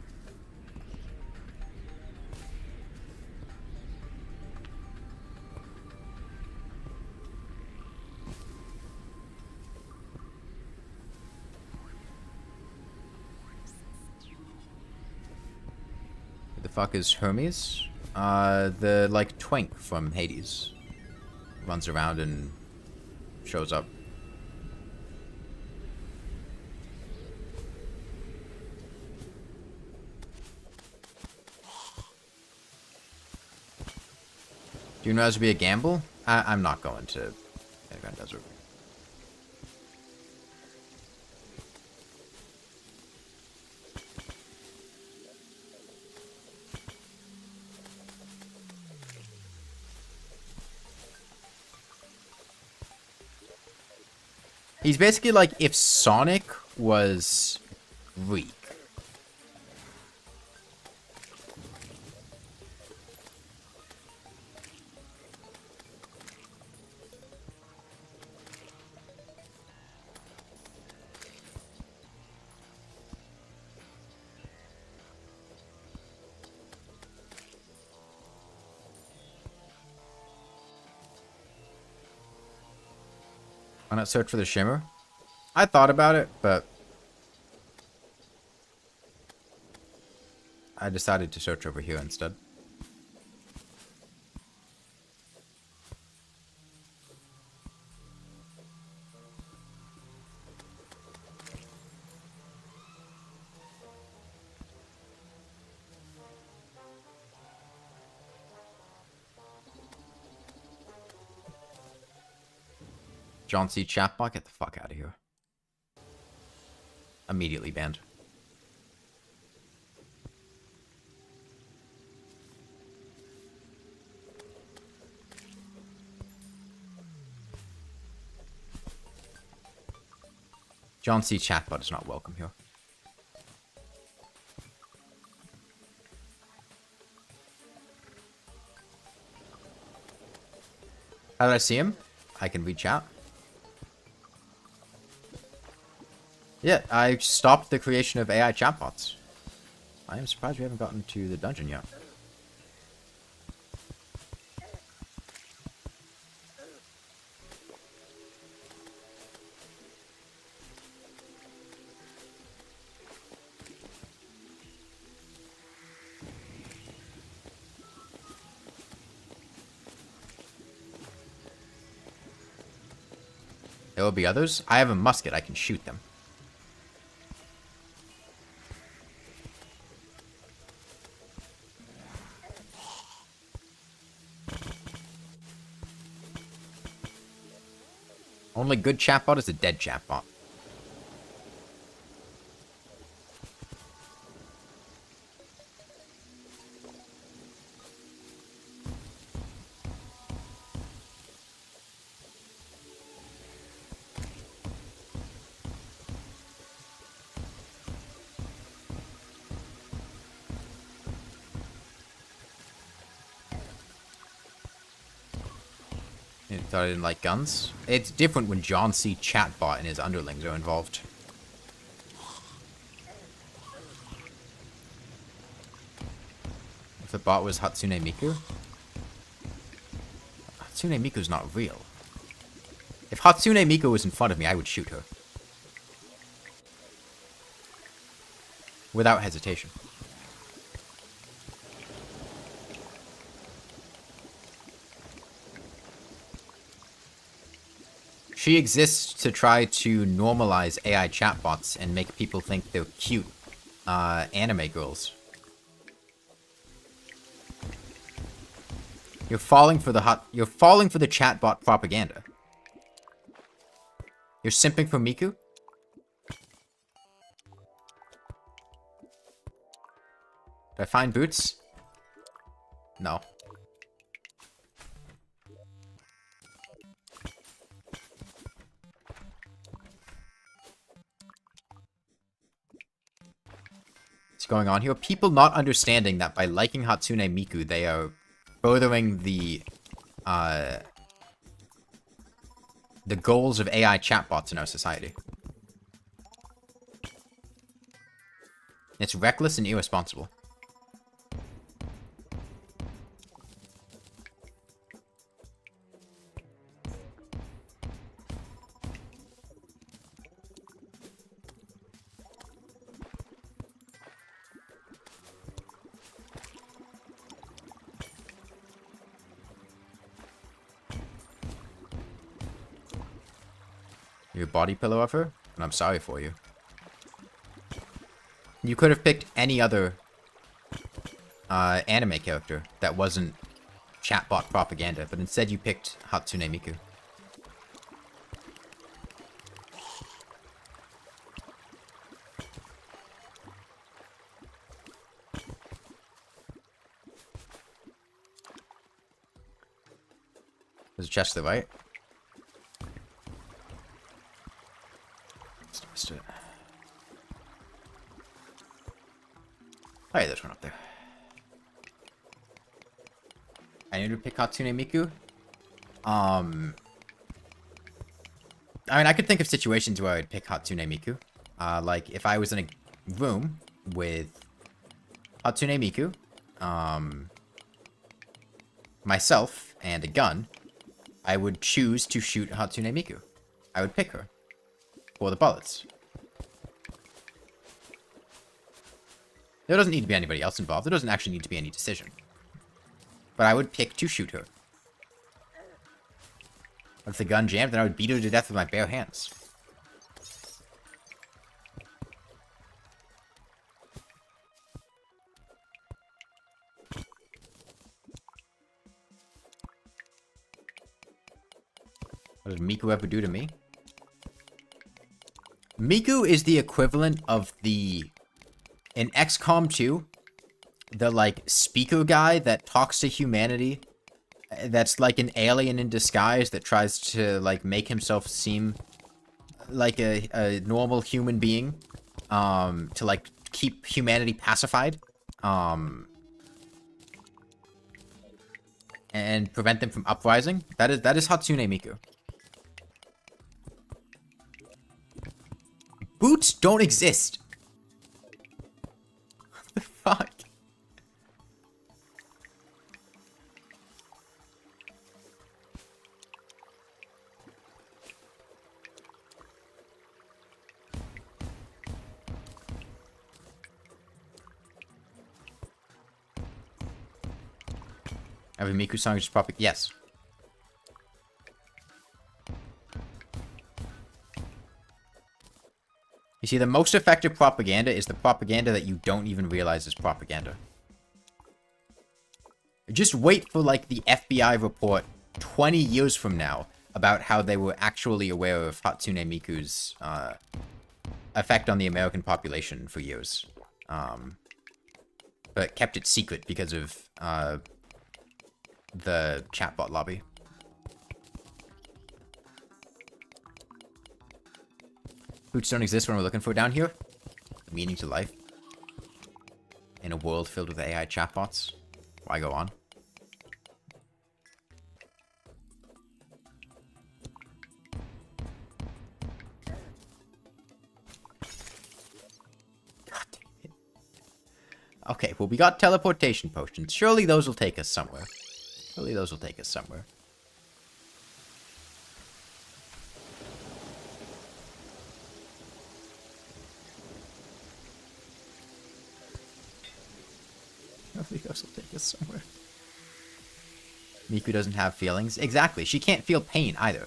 Who the fuck is Hermes? The like twink from Hades. Runs around and shows up. Do you know how to be a gamble? I'm not going to Underground Desert. He's basically like if Sonic was Greek. Why not search for the shimmer? I thought about it, but I decided to search over here instead. John C. Chatbot, get the fuck out of here. Immediately banned. John C. Chatbot is not welcome here. How did I see him? I can reach out. Yeah, I stopped the creation of AI chatbots. I am surprised we haven't gotten to the dungeon yet. There will be others. I have a musket. I can shoot them. only good chatbot is a dead chatbot. You thought I didn't like guns? It's different when John C. Chatbot and his underlings are involved. If the bot was Hatsune Miku? Hatsune Miku's not real. If Hatsune Miku was in front of me, I would shoot her. Without hesitation. She exists to try to normalize AI chatbots and make people think they're cute anime girls. You're falling for the chatbot propaganda. You're simping for Miku? Did I find boots? No. What's going on here? People not understanding that by liking Hatsune Miku, they are furthering the goals of AI chatbots in our society. It's reckless and irresponsible. Your body pillow of her? And I'm sorry for you. You could have picked any other anime character that wasn't chatbot propaganda, but instead you picked Hatsune Miku. There's a chest to the right. Let's do it. Oh yeah, there's one up there. I need to pick Hatsune Miku. I mean, I could think of situations where I'd pick Hatsune Miku. Like, if I was in a room with Hatsune Miku, myself, and a gun, I would choose to shoot Hatsune Miku. I would pick her. For the bullets. There doesn't need to be anybody else involved. There doesn't actually need to be any decision. But I would pick to shoot her. If the gun jammed, then I would beat her to death with my bare hands. What did Miku ever do to me? Miku is the equivalent of in XCOM 2, the, like, speaker guy that talks to humanity, that's like an alien in disguise that tries to, like, make himself seem like a normal human being, to, like, keep humanity pacified, and prevent them from uprising. That is Hatsune Miku. Boots don't exist. What the fuck? Every Miku song is just proper. Yes. You see, the most effective propaganda is the propaganda that you don't even realize is propaganda. Just wait for, like, the FBI report 20 years from now about how they were actually aware of Hatsune Miku's effect on the American population for years, but kept it secret because of the chatbot lobby. Boots don't exist when we're looking for down here. Meaning to life. In a world filled with AI chatbots. Why go on? God damn it. Okay, well, we got teleportation potions. Surely those will take us somewhere. Surely those will take us somewhere. Surely those will take us somewhere. Miku doesn't have feelings. Exactly. She can't feel pain either.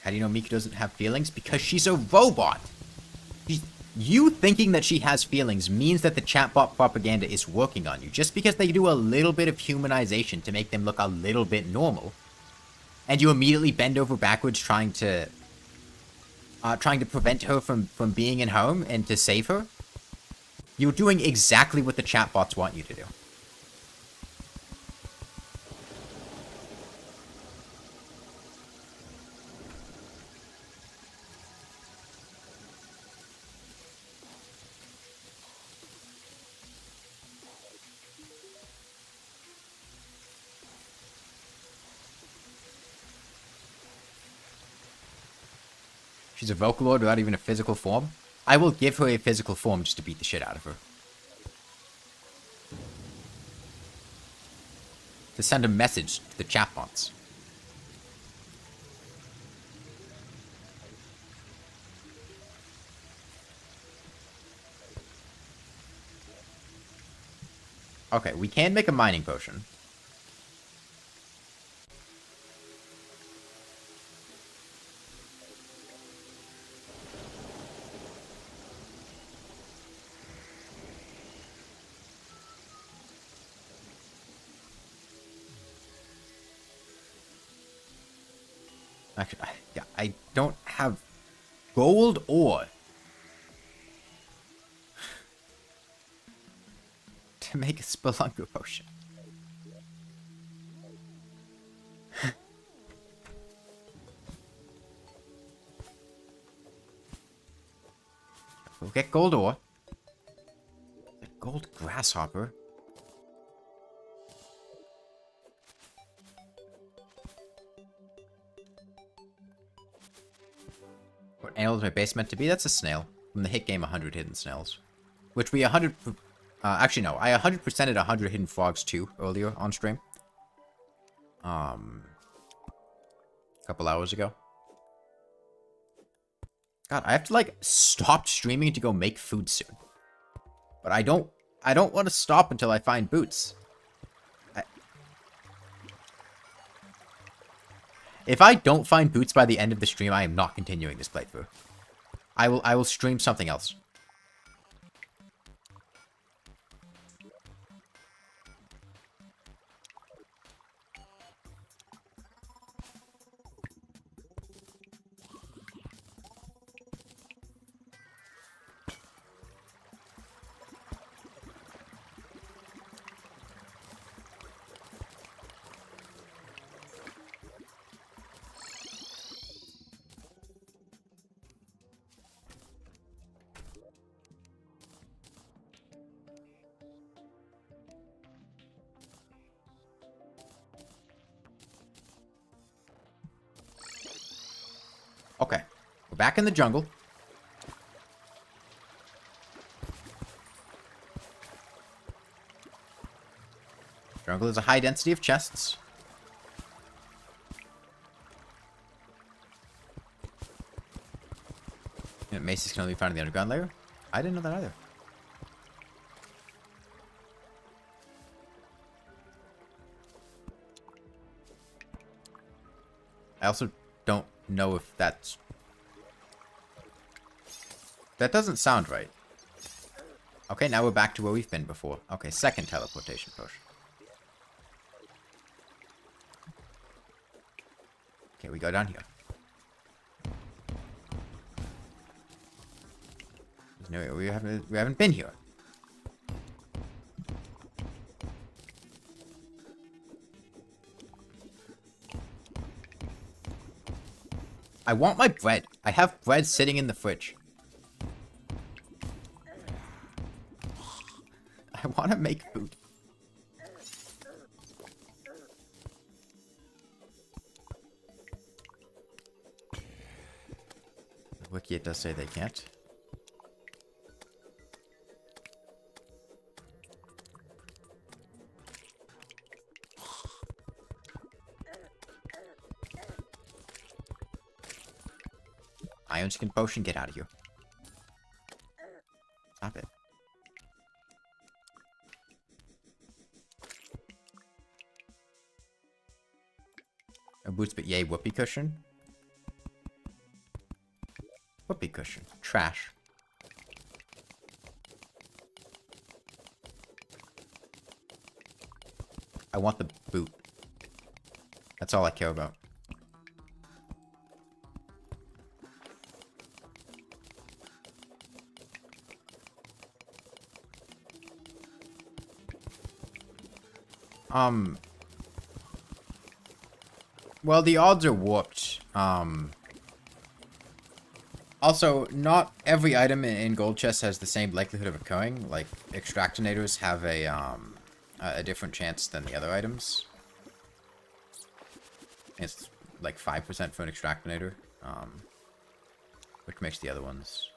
How do you know Miku doesn't have feelings? Because she's a robot. You thinking that she has feelings means that the chatbot propaganda is working on you. Just because they do a little bit of humanization to make them look a little bit normal, and you immediately bend over backwards trying to prevent her from being in harm and to save her, you're doing exactly what the chatbots want you to do. She's a Vocaloid without even a physical form. I will give her a physical form just to beat the shit out of her. To send a message to the chatbots. Okay, we can make a mining potion. Actually, I don't have gold ore to make a Spelunker potion. We'll get gold ore. A gold grasshopper. What animal is my base meant to be? That's a snail. From the hit game 100 Hidden Snails. Which we 100... actually, no. I 100%ed 100 Hidden Frogs too earlier on stream. A couple hours ago. God, I have to, like, stop streaming to go make food soon. But I don't want to stop until I find boots. If I don't find boots by the end of the stream, I am not continuing this playthrough. I will stream something else. Okay. We're back in the jungle. Jungle is a high density of chests. And maces can only be found in the underground layer? I didn't know that either. I also don't know if that's... That doesn't sound right. Okay, now we're back to where we've been before. Okay, second teleportation potion. Okay, we go down here. No, we haven't been here. I want my bread. I have bread sitting in the fridge. I want to make food. The wiki, it does say they can't. Iron skin potion, get out of here. Stop it. A boots, but yay, whoopee cushion. Whoopee cushion. Trash. I want the boot. That's all I care about. Well, the odds are warped. Also, not every item in gold chests has the same likelihood of occurring. Like, extractinators have a different chance than the other items. It's like 5% for an extractinator, which makes the other ones.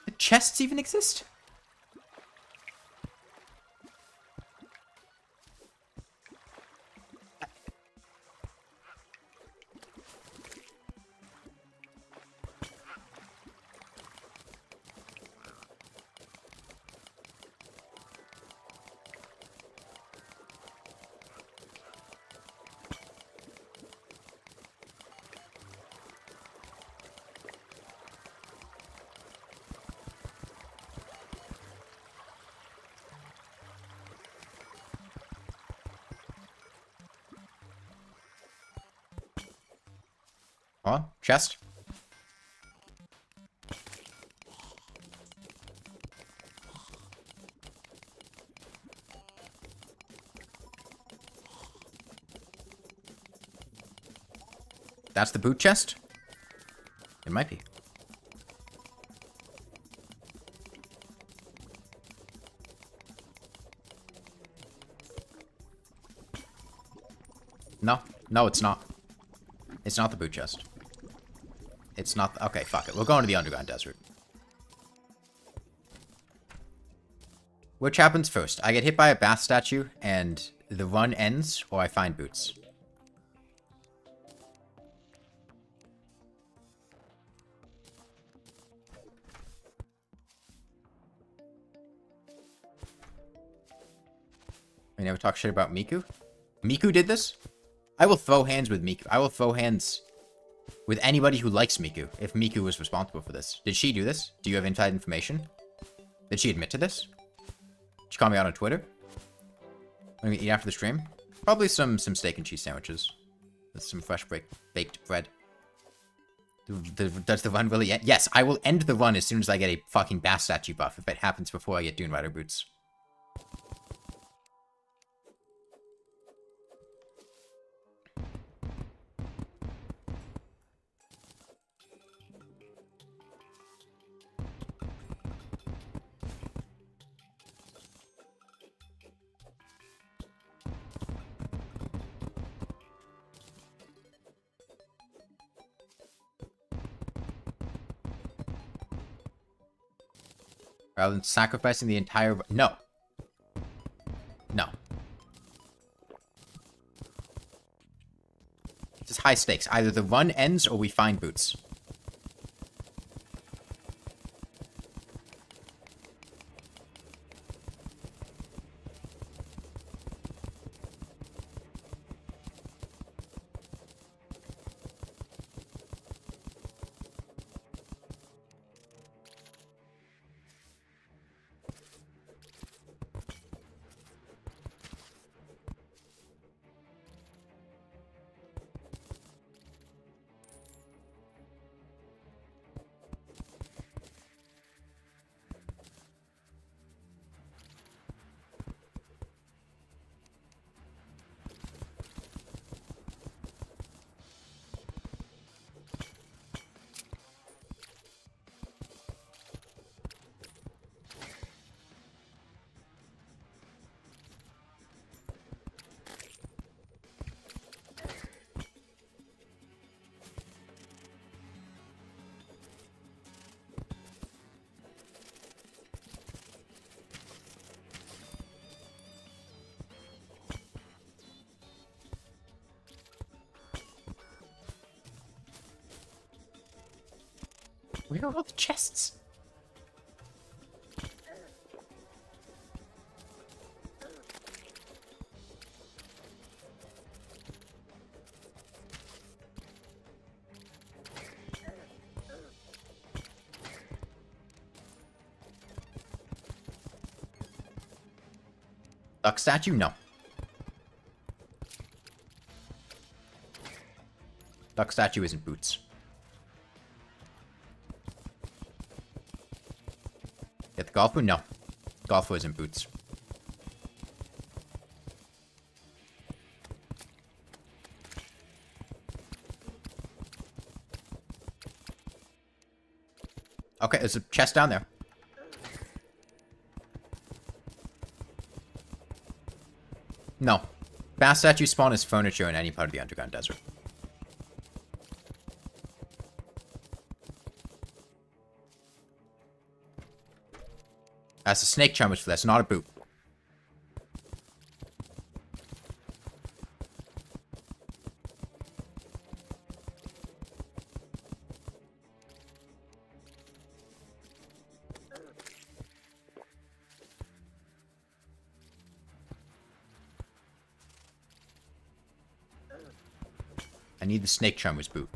Do chests even exist? Oh, chest. That's the boot chest? It might be. No. No, it's not. It's not the boot chest. It's not... Okay, fuck it. We're going to the underground desert. Which happens first? I get hit by a bath statue, and the run ends, or I find boots. We never talk shit about Miku? Miku did this? I will throw hands with Miku. I will throw hands with anybody who likes Miku, if Miku was responsible for this. Did she do this? Do you have inside information? Did she admit to this? Did she call me out on Twitter? What do we eat after the stream? Probably some steak and cheese sandwiches. With some fresh baked bread. Does the run really end? Yes, I will end the run as soon as I get a fucking bath statue buff, if it happens before I get Dune Rider boots. Rather than sacrificing the entire... No. No. This is high stakes. Either the run ends or we find boots. Where are all the chests? Duck statue? No. Duck statue isn't boots. Get the golf boot? No. Golf boot isn't boots. Okay, there's a chest down there. No. Bass statue spawn as furniture in any part of the underground desert. That's a snake charm for this, not a boot. I need the snake charmer's boot.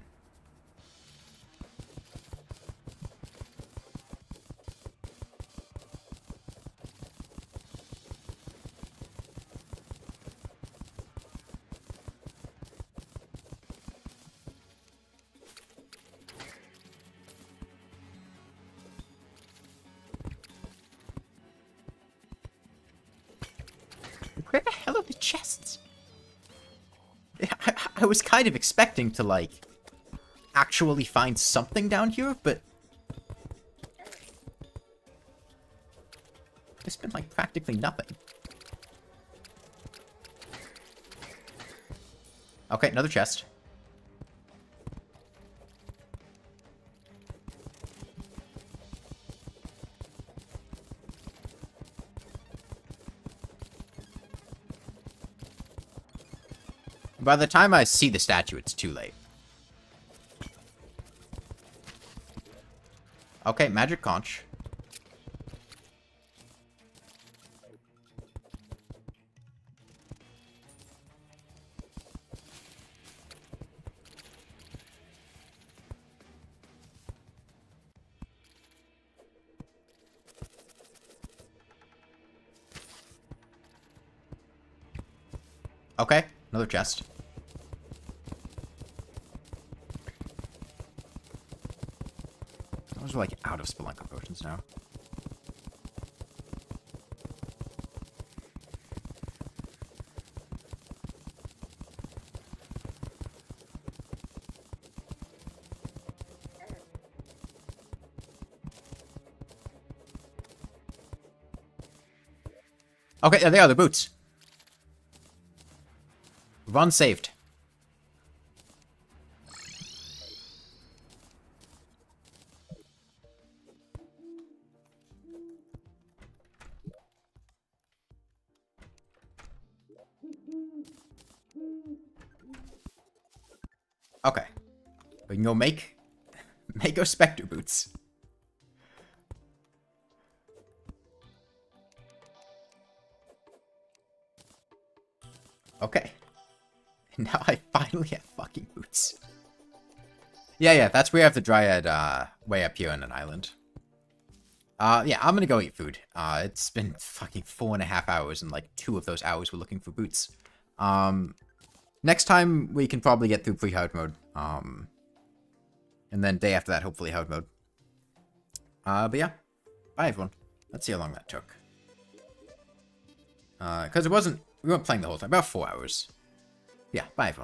Where the hell are the chests? I was kind of expecting to, like, actually find something down here, but there's been, like, practically nothing. Okay, another chest. By the time I see the statue, it's too late. Okay, magic conch. Okay, another chest. Those are like out of Spelunker potions now. Okay, there they are, the boots. Run saved. Okay. We can go make our Spectre boots. Okay. Now I finally have fucking boots. Yeah, that's where I have the Dryad, way up here on an island. Yeah, I'm gonna go eat food. It's been fucking 4.5 hours, and like 2 of those hours we're looking for boots. Next time we can probably get through pre-hard mode. And then day after that, hopefully hard mode. But yeah. Bye, everyone. Let's see how long that took. Because we weren't playing the whole time. About 4 hours. Yeah, bye, everyone.